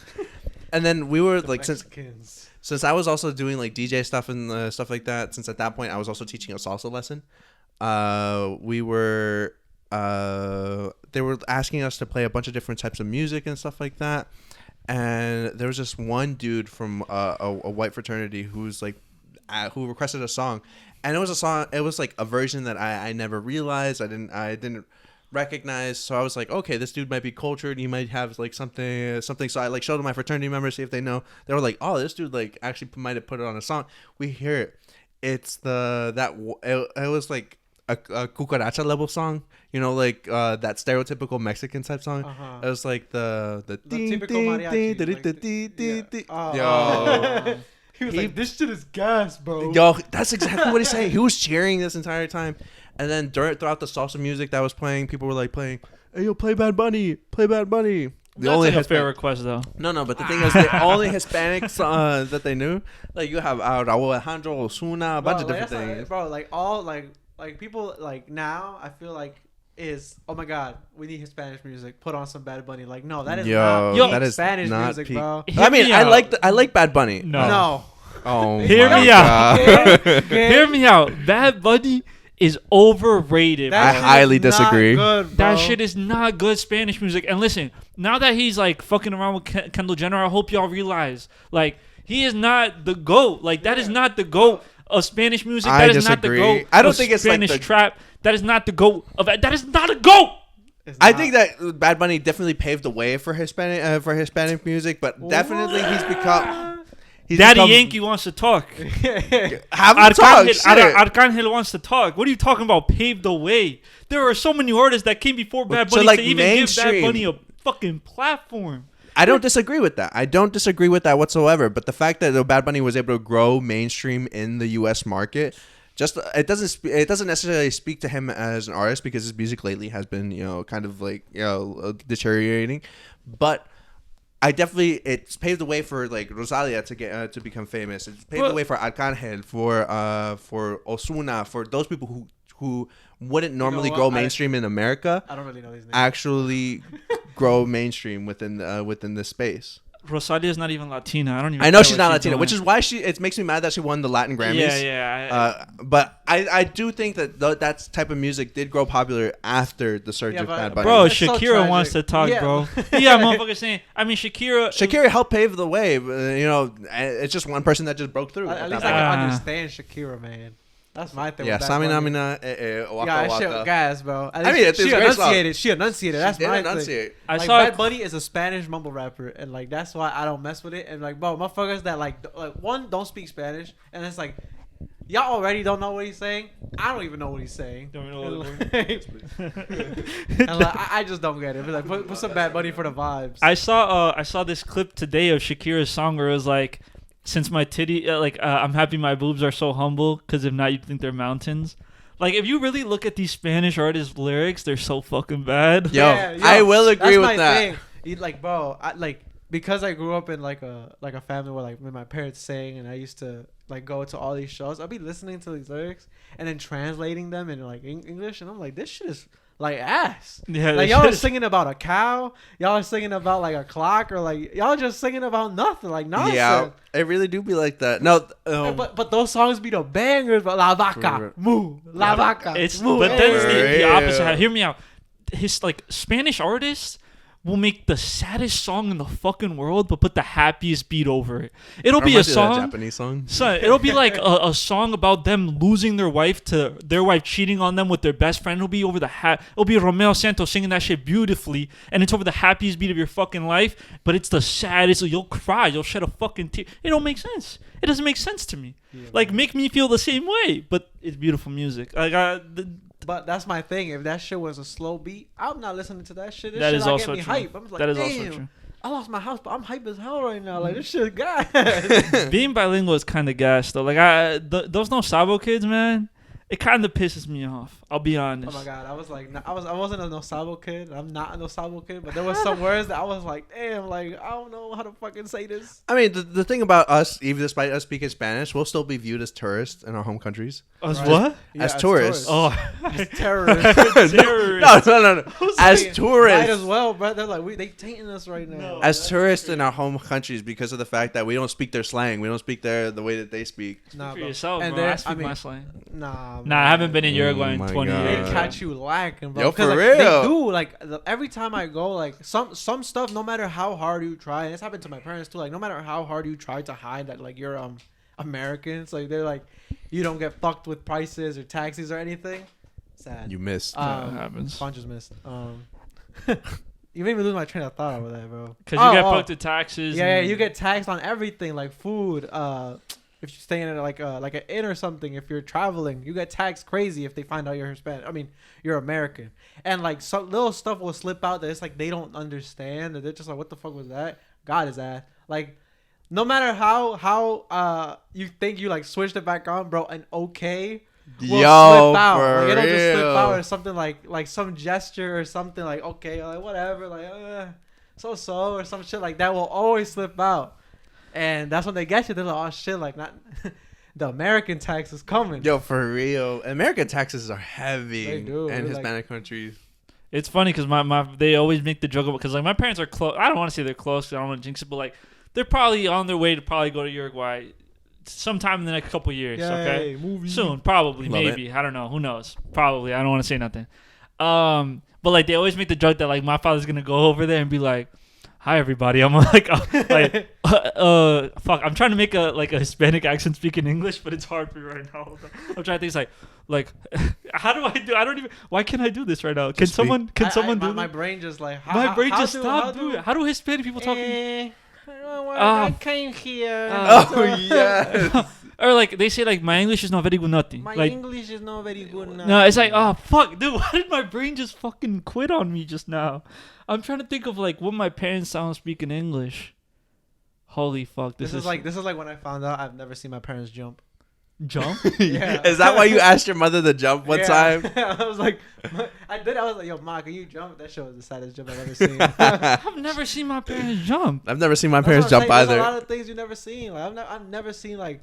Speaker 3: And then we were like, since I was also doing like DJ stuff and stuff like that. Since at that point I was also teaching a salsa lesson. They were asking us to play a bunch of different types of music and stuff like that. And there was just one dude from a white fraternity who's like, who requested a song. And it was a song. It was like a version that I never realized. I didn't recognize. So I was like, okay, this dude might be cultured. He might have like something. So I like showed my fraternity members, see if they know. They were like, oh, this dude like actually might have put it on a song. We hear it. It's it was like a cucaracha level song. Like that stereotypical Mexican type song. Uh-huh. It was like the
Speaker 2: typical mariachi.
Speaker 3: Yo.
Speaker 2: He was like, this shit is gas, bro.
Speaker 3: Yo, that's exactly what he's saying. He was cheering this entire time. And then throughout the salsa music that was playing, people were like playing, hey, yo, play Bad Bunny. Play Bad Bunny.
Speaker 1: That's
Speaker 3: only
Speaker 1: like a fair request, though.
Speaker 3: No, but the thing is, the only Hispanics that they knew, like you have Raul Alejandro, Osuna, a bunch of different things.
Speaker 2: Bro, like all like people like now, I feel like is, oh my god, we need Spanish music. Put on some Bad Bunny. Like, no, that is not
Speaker 3: that is
Speaker 2: Spanish
Speaker 3: not
Speaker 2: music, bro.
Speaker 3: I mean, I like Bad Bunny.
Speaker 2: No.
Speaker 3: Oh,
Speaker 1: Hear me out. Hear me out. Bad Bunny is overrated.
Speaker 3: I highly disagree.
Speaker 2: Good,
Speaker 1: that shit is not good Spanish music. And listen, now that he's like fucking around with Kendall Jenner, I hope y'all realize, like, he is not the GOAT. Like, that is not the GOAT of Spanish music. That is not the GOAT.
Speaker 3: I don't think it's
Speaker 1: Spanish
Speaker 3: like
Speaker 1: trap. That is not the GOAT of that is not a GOAT.
Speaker 3: I think that Bad Bunny definitely paved the way for Hispanic music, but definitely he's become.
Speaker 1: Daddy Yankee wants to talk.
Speaker 3: Have him talk.
Speaker 1: Arcángel wants to talk. What are you talking about? Paved the way. There are so many artists that came before Bad Bunny to even give Bad Bunny a fucking platform.
Speaker 3: I don't disagree with that. I don't disagree with that whatsoever. But the fact that Bad Bunny was able to grow mainstream in the U.S. market, it doesn't necessarily speak to him as an artist, because his music lately has been kind of like deteriorating, but. It's paved the way for like Rosalia to become famous. It's paved the way for Arcángel, for Osuna, for those people who wouldn't normally grow mainstream in America.
Speaker 2: I don't really know these names.
Speaker 3: Actually, grow mainstream within this space.
Speaker 1: Rosalia is not even Latina.
Speaker 3: I know she's not Latina, which is why it makes me mad that she won the Latin Grammys.
Speaker 1: Yeah.
Speaker 3: But I do think that that type of music did grow popular after the surge of Bad Bunny.
Speaker 1: Bro, Shakira wants to talk, bro. Yeah, motherfucker saying. I mean, Shakira
Speaker 3: helped pave the way. It's just one person that just broke through.
Speaker 2: At least I can understand Shakira, man. That's my thing.
Speaker 3: Yeah, Sami Namina, Waka Waka.
Speaker 2: Guys, bro.
Speaker 3: I mean,
Speaker 2: she enunciated. She enunciated. That's my thing.
Speaker 1: I
Speaker 2: saw Bad Bunny is a Spanish mumble rapper, and like that's why I don't mess with it. And like, bro, motherfuckers that like one don't speak Spanish, and it's like y'all already don't know what he's saying. I don't even know what he's saying.
Speaker 1: Don't know what
Speaker 2: and like, I just don't get it. But like, put some Bad Bunny for the vibes.
Speaker 1: I saw this clip today of Shakira's song where it was like, since my titty, I'm happy my boobs are so humble, because if not, you'd think they're mountains. Like, if you really look at these Spanish artists' lyrics, they're so fucking bad.
Speaker 3: Yo, I will agree with that.
Speaker 2: Thing. Like, bro, because I grew up in like a family where like when my parents sang, and I used to like go to all these shows, I'll be listening to these lyrics and then translating them in like English, and I'm like, this shit is like ass. Yeah, like y'all are singing about a cow, y'all are singing about like a clock, or like y'all just singing about nothing, like nonsense. Yeah,
Speaker 3: it really do be like that. No,
Speaker 2: but those songs be the bangers. But La Vaca, moo, La Vaca.
Speaker 1: It's moo. But then it's the opposite. Hear me out. His like Spanish artists will make the saddest song in the fucking world, but put the happiest beat over it. It'll be a song,
Speaker 3: Japanese song.
Speaker 1: Son, it'll be like a song about them losing their wife to their wife cheating on them with their best friend. It'll be over it'll be Romeo Santos singing that shit beautifully, and it's over the happiest beat of your fucking life, but it's the saddest. You'll cry. You'll shed a fucking tear. It don't make sense. It doesn't make sense to me. Yeah, like, make me feel the same way, but it's beautiful music. Like,
Speaker 2: but that's my thing. If that shit was a slow beat, I'm not listening to that shit. This
Speaker 1: that
Speaker 2: shit
Speaker 1: is also
Speaker 2: get me
Speaker 1: true.
Speaker 2: Hype. I'm like,
Speaker 1: that is
Speaker 2: damn,
Speaker 1: also true.
Speaker 2: I lost my house, but I'm hype as hell right now. Like, this shit gas.
Speaker 1: Being bilingual is kind of gas, though. Like, those No Sabo kids, man, it kind of pisses me off. I'll be honest.
Speaker 2: Oh my god, I was like, I wasn't a No Sabo kid. I'm not a No Sabo kid, but there was some words that I was like, damn, like I don't know how to fucking say this.
Speaker 3: I mean, the thing about us, even despite us speaking Spanish, we'll still be viewed as tourists in our home countries.
Speaker 1: As what?
Speaker 3: As tourists.
Speaker 1: Oh,
Speaker 2: terrorists.
Speaker 3: No. As tourists.
Speaker 2: Might as well, bro. They're like, they tainting us right now.
Speaker 3: No, as tourists in our home countries, because of the fact that we don't speak their slang, we don't speak the way that they speak.
Speaker 1: Nah, for yourself, bro. I speak my slang.
Speaker 2: Nah,
Speaker 1: I haven't been in Uruguay in 20 years.
Speaker 2: They catch you lacking, bro.
Speaker 3: Yo, for
Speaker 2: like,
Speaker 3: real.
Speaker 2: They do. Like, every time I go, like, some stuff, no matter how hard you try, and it's happened to my parents too, like, no matter how hard you try to hide that, like, you're Americans, like, they're like, you don't get fucked with prices or taxes or anything. Sad.
Speaker 3: You missed.
Speaker 1: That happens.
Speaker 2: Ponchos missed. You made me lose my train of thought over that, bro.
Speaker 1: Because you get fucked with taxes.
Speaker 2: Yeah, you get taxed on everything, like food, if you're staying at like an inn or something, if you're traveling, you get taxed crazy if they find out you're Hispanic. I mean, you're American, and like some little stuff will slip out that it's like they don't understand, and they're just like, "What the fuck was that?" God is that like, no matter how you think you like switched it back on, bro, an okay will slip out. Like, it'll just slip out or something like some gesture or something like okay, like whatever, like. so or some shit like that will always slip out, and that's when they get you. They're like, oh shit, like not the American tax is coming.
Speaker 3: Yo, for real, American taxes are heavy
Speaker 2: They do.
Speaker 3: in
Speaker 2: They're
Speaker 3: Hispanic countries.
Speaker 1: It's funny because they always make the joke about, because like my parents are close. I don't want to say they're close 'cause I don't want to jinx it, but like they're probably on their way to probably go to Uruguay sometime in the next couple years. Okay,
Speaker 2: movie.
Speaker 1: soon, probably,
Speaker 3: Love
Speaker 1: maybe. I don't know. Who knows? Probably. I don't want to say nothing. But like they always make the joke that like my father's gonna go over there and be like, "Hi everybody." I'm like, fuck. I'm trying to make a Hispanic accent speaking English, but it's hard for me right now. I'm trying to think like how do I do? I don't even. Why can't I do this right now? Can someone do
Speaker 2: my
Speaker 1: this?
Speaker 2: brain just like
Speaker 1: My brain just stopped doing it. How do Hispanic people talk?
Speaker 2: I came here.
Speaker 3: Oh yes.
Speaker 1: Or like they say like my English is not very good nothing.
Speaker 2: My
Speaker 1: Like
Speaker 2: English is not very good now.
Speaker 1: no, it's like oh fuck, dude. Why did my brain just fucking quit on me just now? I'm trying to think of like what my parents sound speaking English. Holy fuck,
Speaker 2: This is like when I found out I've never seen my parents jump.
Speaker 1: jump.
Speaker 2: Yeah.
Speaker 3: Is that why you asked your mother to jump one time?
Speaker 2: I was like, I was like, yo, Ma, can you jump? That show was the saddest jump I've ever seen.
Speaker 1: I've never seen my parents jump.
Speaker 3: I've never seen my
Speaker 2: That's
Speaker 3: parents
Speaker 2: what I'm
Speaker 3: jump
Speaker 2: saying.
Speaker 3: either.
Speaker 2: There's a lot of things you've never seen. Like I've never seen like,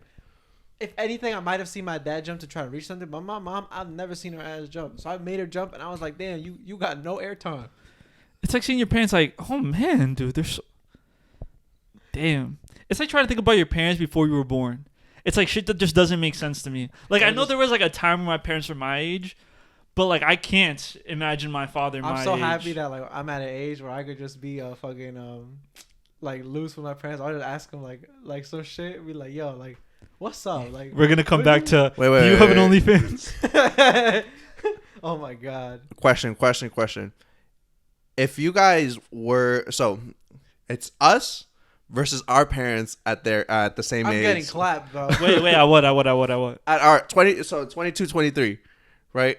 Speaker 2: if anything, I might have seen my dad jump to try to reach something, but my mom, I've never seen her ass jump. So I made her jump, and I was like, damn, you got no airtime.
Speaker 1: It's like seeing your parents like, oh man, dude, they're so damn. It's like trying to think about your parents before you were born. It's like shit that just doesn't make sense to me. Like I know there was like a time when my parents were my age, but like I can't imagine my father my age.
Speaker 2: I'm so happy that like I'm at an age where I could just be a fucking like loose with my parents. I just ask them like some shit. Be like, yo, like, what's up? Like
Speaker 1: We're gonna come back to.
Speaker 3: Wait,
Speaker 1: Do you have an
Speaker 3: wait.
Speaker 1: OnlyFans?
Speaker 2: Oh my god.
Speaker 3: Question. If you guys were it's us versus our parents at the same
Speaker 2: I'm
Speaker 3: age.
Speaker 2: getting clapped, bro.
Speaker 1: Wait, I would.
Speaker 3: At our 22, 23, right?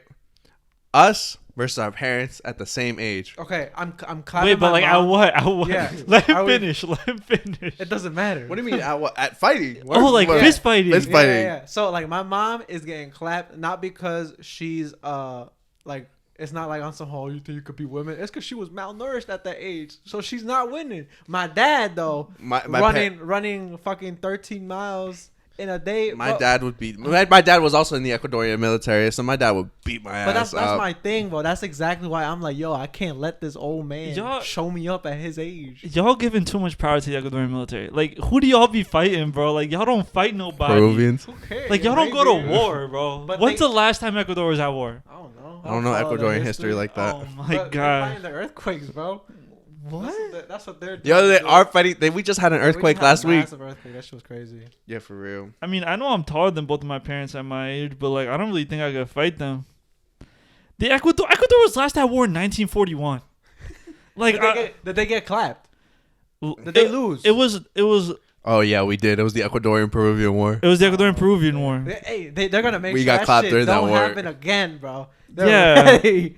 Speaker 3: Us versus our parents at the same age.
Speaker 2: Okay, I'm clapping.
Speaker 1: Wait, but
Speaker 2: my
Speaker 1: like
Speaker 2: mom.
Speaker 1: at what?
Speaker 2: Yeah.
Speaker 1: Let
Speaker 2: Are
Speaker 1: him
Speaker 2: we-
Speaker 1: finish. Let him finish.
Speaker 2: It doesn't matter.
Speaker 3: What do you mean at what? At fighting?
Speaker 1: Oh, like
Speaker 3: What?
Speaker 1: fist fighting.
Speaker 3: Fist fighting.
Speaker 2: Yeah. So like my mom is getting clapped not because she's like it's not like on some whole you think you could be women. It's because she was malnourished at that age, so she's not winning. My dad though,
Speaker 3: My
Speaker 2: running fucking 13 miles in a day.
Speaker 3: My dad would beat. My dad was also in the Ecuadorian military, so my dad would beat my ass.
Speaker 2: But that's
Speaker 3: up.
Speaker 2: my thing, bro. That's exactly why I'm like, yo, I can't let this old man
Speaker 1: Y'all-
Speaker 2: show me up at his age.
Speaker 1: Y'all giving too much power to the Ecuadorian military. Like, who do y'all be fighting, bro? Like, y'all don't fight nobody.
Speaker 3: Peruvians.
Speaker 2: Who cares?
Speaker 1: Like, y'all don't go to
Speaker 2: Maybe.
Speaker 1: war, bro.
Speaker 2: But
Speaker 1: When's
Speaker 2: they-
Speaker 1: the last time Ecuador was at war?
Speaker 2: I don't know.
Speaker 3: I don't know
Speaker 2: follow
Speaker 3: Ecuadorian
Speaker 2: their
Speaker 3: history like that.
Speaker 1: Oh my
Speaker 2: But they're
Speaker 1: god.
Speaker 2: fighting the earthquakes, bro.
Speaker 1: What?
Speaker 2: That's what they're doing.
Speaker 3: Yo, they
Speaker 2: bro.
Speaker 3: are fighting. We just had an
Speaker 2: We just
Speaker 3: earthquake
Speaker 2: had a
Speaker 3: last week.
Speaker 2: massive earthquake. That shit was crazy.
Speaker 3: Yeah, for real.
Speaker 1: I mean, I know I'm taller than both of my parents at my age, but like, I don't really think I could fight them. The Ecuador was last at war in 1941. Like,
Speaker 2: Did they get clapped?
Speaker 1: did
Speaker 2: Did they lose?
Speaker 1: It was
Speaker 3: Oh yeah, we did. It was the Ecuadorian Peruvian War.
Speaker 1: the Ecuadorian Peruvian war.
Speaker 2: They're gonna make
Speaker 3: We
Speaker 2: sure
Speaker 3: got
Speaker 2: that
Speaker 3: clapped
Speaker 2: shit
Speaker 3: during that
Speaker 2: don't
Speaker 3: war.
Speaker 2: happen again, bro. They're
Speaker 1: Yeah.
Speaker 2: ready.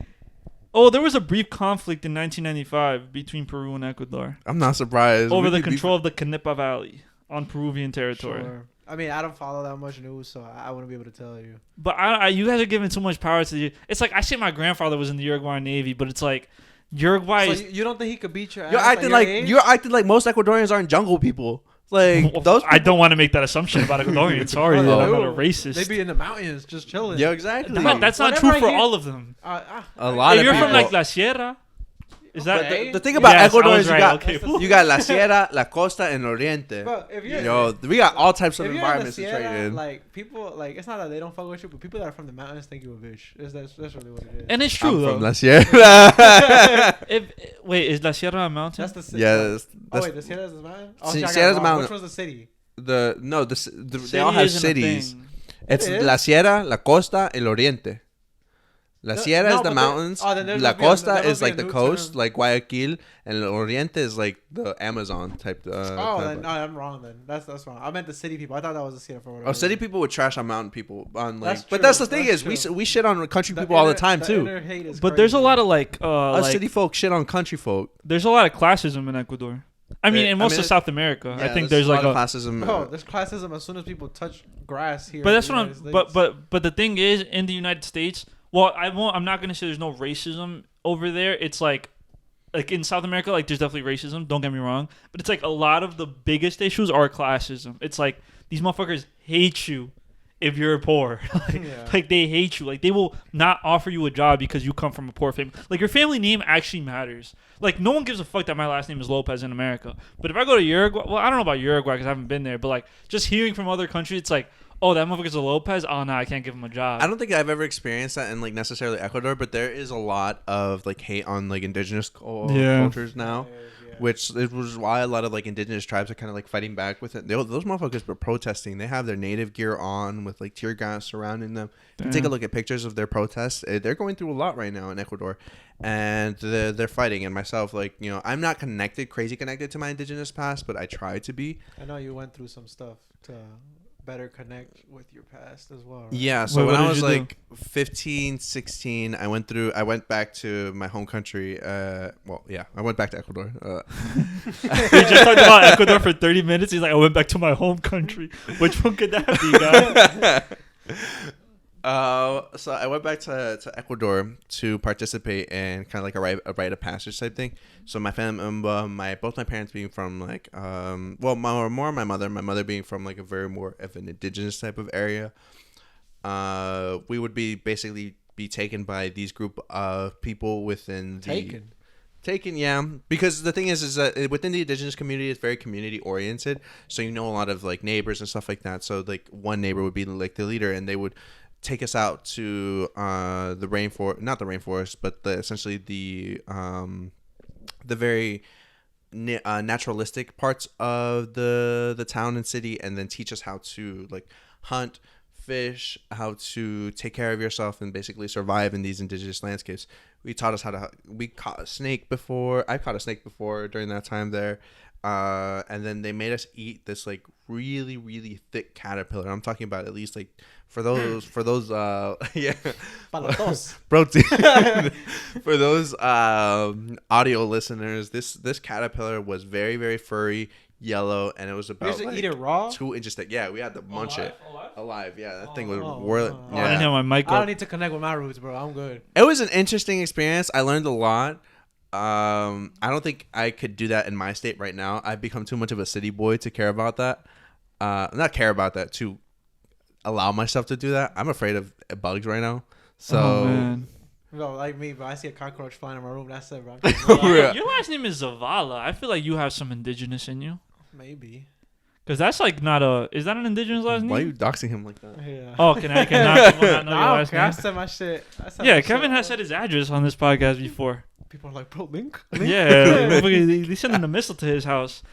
Speaker 1: Oh, there was a brief conflict in 1995 between Peru and Ecuador
Speaker 3: I'm not surprised.
Speaker 1: over
Speaker 3: We
Speaker 1: the
Speaker 3: could be-
Speaker 1: control of the Canepa Valley on Peruvian territory.
Speaker 2: Sure. I mean, I don't follow that much news, so I wouldn't be able to tell you.
Speaker 1: But you guys are giving too much power to the. It's like I say my grandfather was in the Uruguayan Navy, but it's like Uruguay
Speaker 2: So
Speaker 1: is.
Speaker 2: you don't think he could beat your ass?
Speaker 3: You're
Speaker 2: at
Speaker 3: acting
Speaker 2: your
Speaker 3: like
Speaker 2: age?
Speaker 3: you're acting like most Ecuadorians aren't jungle people. Like those.
Speaker 1: I don't want to make that assumption about Ecuadorians. Sorry,
Speaker 2: Oh,
Speaker 1: that I'm
Speaker 2: they
Speaker 1: not a
Speaker 2: do.
Speaker 1: racist.
Speaker 2: They be in the mountains just chilling.
Speaker 3: Yeah, exactly.
Speaker 1: But that's not
Speaker 2: Whenever
Speaker 1: true
Speaker 2: I
Speaker 1: for
Speaker 2: hear-
Speaker 1: all of them.
Speaker 3: A lot
Speaker 1: If
Speaker 3: of
Speaker 1: you're
Speaker 3: people.
Speaker 1: from like La Sierra, is that
Speaker 2: Okay.
Speaker 3: The thing about
Speaker 1: Yes, I
Speaker 3: Ecuador
Speaker 1: was
Speaker 3: is you
Speaker 1: right,
Speaker 3: got
Speaker 1: okay.
Speaker 3: you got La Sierra, La Costa, and Oriente.
Speaker 2: But if you're
Speaker 3: Yo, we got all types of
Speaker 2: if you're in the
Speaker 3: environments to trade
Speaker 2: Sierra,
Speaker 3: in.
Speaker 2: like people, like it's not that they don't fuck with you, but people that are from the mountains think you a bitch. That's really what it is.
Speaker 1: and it's true
Speaker 3: I'm
Speaker 1: though.
Speaker 3: from La Sierra.
Speaker 1: Wait, is La Sierra a mountain?
Speaker 2: That's the city.
Speaker 3: Yeah,
Speaker 2: Oh
Speaker 3: that's
Speaker 2: wait, the Sierra's the mountain. Oh,
Speaker 3: Si-
Speaker 2: see, I got
Speaker 3: Sierra's
Speaker 2: it
Speaker 3: a
Speaker 2: wrong.
Speaker 3: mountain.
Speaker 2: Which was the city?
Speaker 3: they
Speaker 1: City
Speaker 3: all have
Speaker 1: isn't a
Speaker 3: cities.
Speaker 1: thing.
Speaker 3: It's
Speaker 2: It is?
Speaker 3: La Sierra, La Costa, El Oriente. La
Speaker 2: No,
Speaker 3: Sierra
Speaker 2: no,
Speaker 3: is the
Speaker 2: but
Speaker 3: mountains.
Speaker 2: oh, then there
Speaker 3: La
Speaker 2: must be a-
Speaker 3: Costa
Speaker 2: there must
Speaker 3: is
Speaker 2: be a
Speaker 3: like the
Speaker 2: new
Speaker 3: coast,
Speaker 2: term.
Speaker 3: like Guayaquil, and El Oriente is like the Amazon type.
Speaker 2: Oh,
Speaker 3: type
Speaker 2: then
Speaker 3: of-
Speaker 2: no, I'm wrong. Then that's wrong. I meant the city people. I thought that was the Sierra for whatever.
Speaker 3: Oh, city people would trash on mountain people on like.
Speaker 2: That's
Speaker 3: But
Speaker 2: true,
Speaker 3: that's the thing
Speaker 2: that's
Speaker 3: is
Speaker 2: true.
Speaker 3: we shit on country
Speaker 2: The
Speaker 3: people all the
Speaker 2: inner-
Speaker 3: time too.
Speaker 2: inner hate is
Speaker 1: But there's a
Speaker 2: crazy.
Speaker 1: lot of like
Speaker 3: Us city folk shit on country folk.
Speaker 1: there's a lot of classism in Ecuador. I mean,
Speaker 3: Yeah,
Speaker 1: in most
Speaker 3: I mean,
Speaker 1: of South America, I
Speaker 3: Yeah,
Speaker 1: think there's
Speaker 3: a
Speaker 1: like
Speaker 3: lot
Speaker 1: a.
Speaker 3: of classism.
Speaker 2: Bro, there's classism as soon as people touch grass here.
Speaker 1: But
Speaker 2: in
Speaker 1: that's
Speaker 2: the
Speaker 1: what I'm.
Speaker 2: United States.
Speaker 1: But the thing is, in the United States, well, I'm not gonna say there's no racism over there. It's like like in South America, like there's definitely racism. Don't get me wrong, but it's like a lot of the biggest issues are classism. It's like these motherfuckers hate you if you're poor. Like they hate you. Like they will not offer you a job because you come from a poor family. Like your family name actually matters. Like no one gives a fuck that my last name is Lopez in America. But if I go to Uruguay, well, I don't know about Uruguay because I haven't been there. But like just hearing from other countries, it's like, oh, that motherfucker's a Lopez. Oh no, I can't give him a job.
Speaker 3: I don't think I've ever experienced that in like necessarily Ecuador, but there is a lot of like hate on like indigenous cultures now. Which was why a lot of like indigenous tribes are kind of like fighting back with it. Those motherfuckers were protesting. They have their native gear on with like tear gas surrounding them. If you take a look at pictures of their protests, they're going through a lot right now in Ecuador, and they're fighting. And myself, like I'm not crazy connected to my indigenous past, but I try to be.
Speaker 2: I know you went through some stuff to better connect with your past as well, right?
Speaker 3: Yeah, so when I was like 15, 16, I went back to my home country. I went back to Ecuador.
Speaker 1: We just talked about Ecuador for 30 minutes. He's like, I went back to my home country. Which one could that be, guys?
Speaker 3: So I went back to Ecuador to participate in kind of like a rite of passage type thing. So my family, both my parents being from like, more my mother being from like a very more of an indigenous type of area. We would basically be taken by these group of people within the taken, yeah. Because the thing is that within the indigenous community, it's very community oriented. So a lot of like neighbors and stuff like that. So like one neighbor would be like the leader, and they would take us out to the rainforest, not the rainforest, but essentially the very naturalistic parts of the town and city, and then teach us how to like hunt, fish, how to take care of yourself, and basically survive in these indigenous landscapes. We taught us we caught a snake before. I caught a snake before during that time there. And then they made us eat this like really, really thick caterpillar. I'm talking about at least like for those yeah, protein. For those audio listeners, this caterpillar was very, very furry, yellow, and it was about
Speaker 2: eat it raw,
Speaker 3: 2 inches thick. Yeah, we had to munch it alive. Yeah, that thing was
Speaker 1: whirling.
Speaker 3: Yeah.
Speaker 1: I didn't have my mic up.
Speaker 2: I don't need to connect with my roots, bro. I'm good.
Speaker 3: It was an interesting experience. I learned a lot. I don't think I could do that in my state right now. I've become too much of a city boy to care about that. Not care about that, to allow myself to do that. I'm afraid of bugs right now. So,
Speaker 2: no, like me, bro. I see a cockroach flying in my room. That's it, bro.
Speaker 1: Your last name is Zavala. I feel like you have some indigenous in you.
Speaker 2: Maybe.
Speaker 1: Because that's like not a... Is that an indigenous last name?
Speaker 3: Why are you doxing him like that?
Speaker 2: Yeah.
Speaker 1: Oh, can I not know your last name?
Speaker 2: I said my shit.
Speaker 1: Yeah, Kevin has said his address on this podcast before.
Speaker 2: People are like, bro, link?
Speaker 1: Yeah, they sending a missile to his house.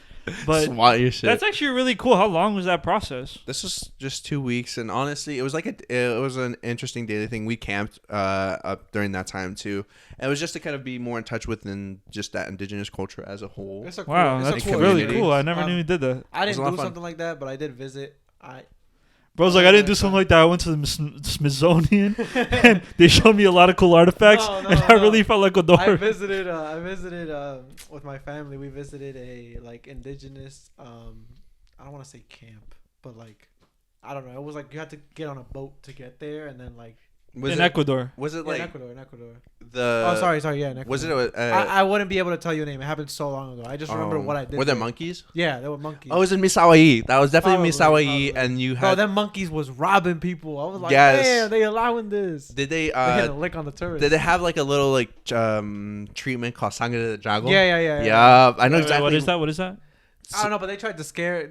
Speaker 1: But
Speaker 3: swat your shit.
Speaker 1: That's actually really cool. How long was that process?
Speaker 3: This was just 2 weeks, and honestly, it was like it was an interesting daily thing. We camped up during that time too. And it was just to kind of be more in touch with than just that indigenous culture as a whole.
Speaker 2: That's
Speaker 1: really cool. I never knew you did that.
Speaker 2: I didn't do something like that, but I did visit.
Speaker 1: Bro's like, I didn't do something like that. I went to the Smithsonian, and they showed me a lot of cool artifacts, and I really felt like a dork.
Speaker 2: I visited with my family. We visited a like indigenous, I don't want to say camp, but like, I don't know. It was like you had to get on a boat to get there, and then like.
Speaker 1: Ecuador.
Speaker 3: Was it like
Speaker 2: in Ecuador? Sorry. Yeah, in Ecuador.
Speaker 3: Was it?
Speaker 2: I wouldn't be able to tell you a name. It happened so long ago. I just remember what I did.
Speaker 3: Were there monkeys?
Speaker 2: Yeah, there were monkeys.
Speaker 3: Oh, it was in Misawayi. That was definitely Misawayi, and you had.
Speaker 2: Bro, them monkeys was robbing people. I was like, damn, they allowing this.
Speaker 3: Did they?
Speaker 2: They hit a lick on the tourists.
Speaker 3: Did they have like a little like treatment called sangre de dragon?
Speaker 2: Yeah.
Speaker 3: I know exactly.
Speaker 1: What is that?
Speaker 2: I don't know, but they tried to scare.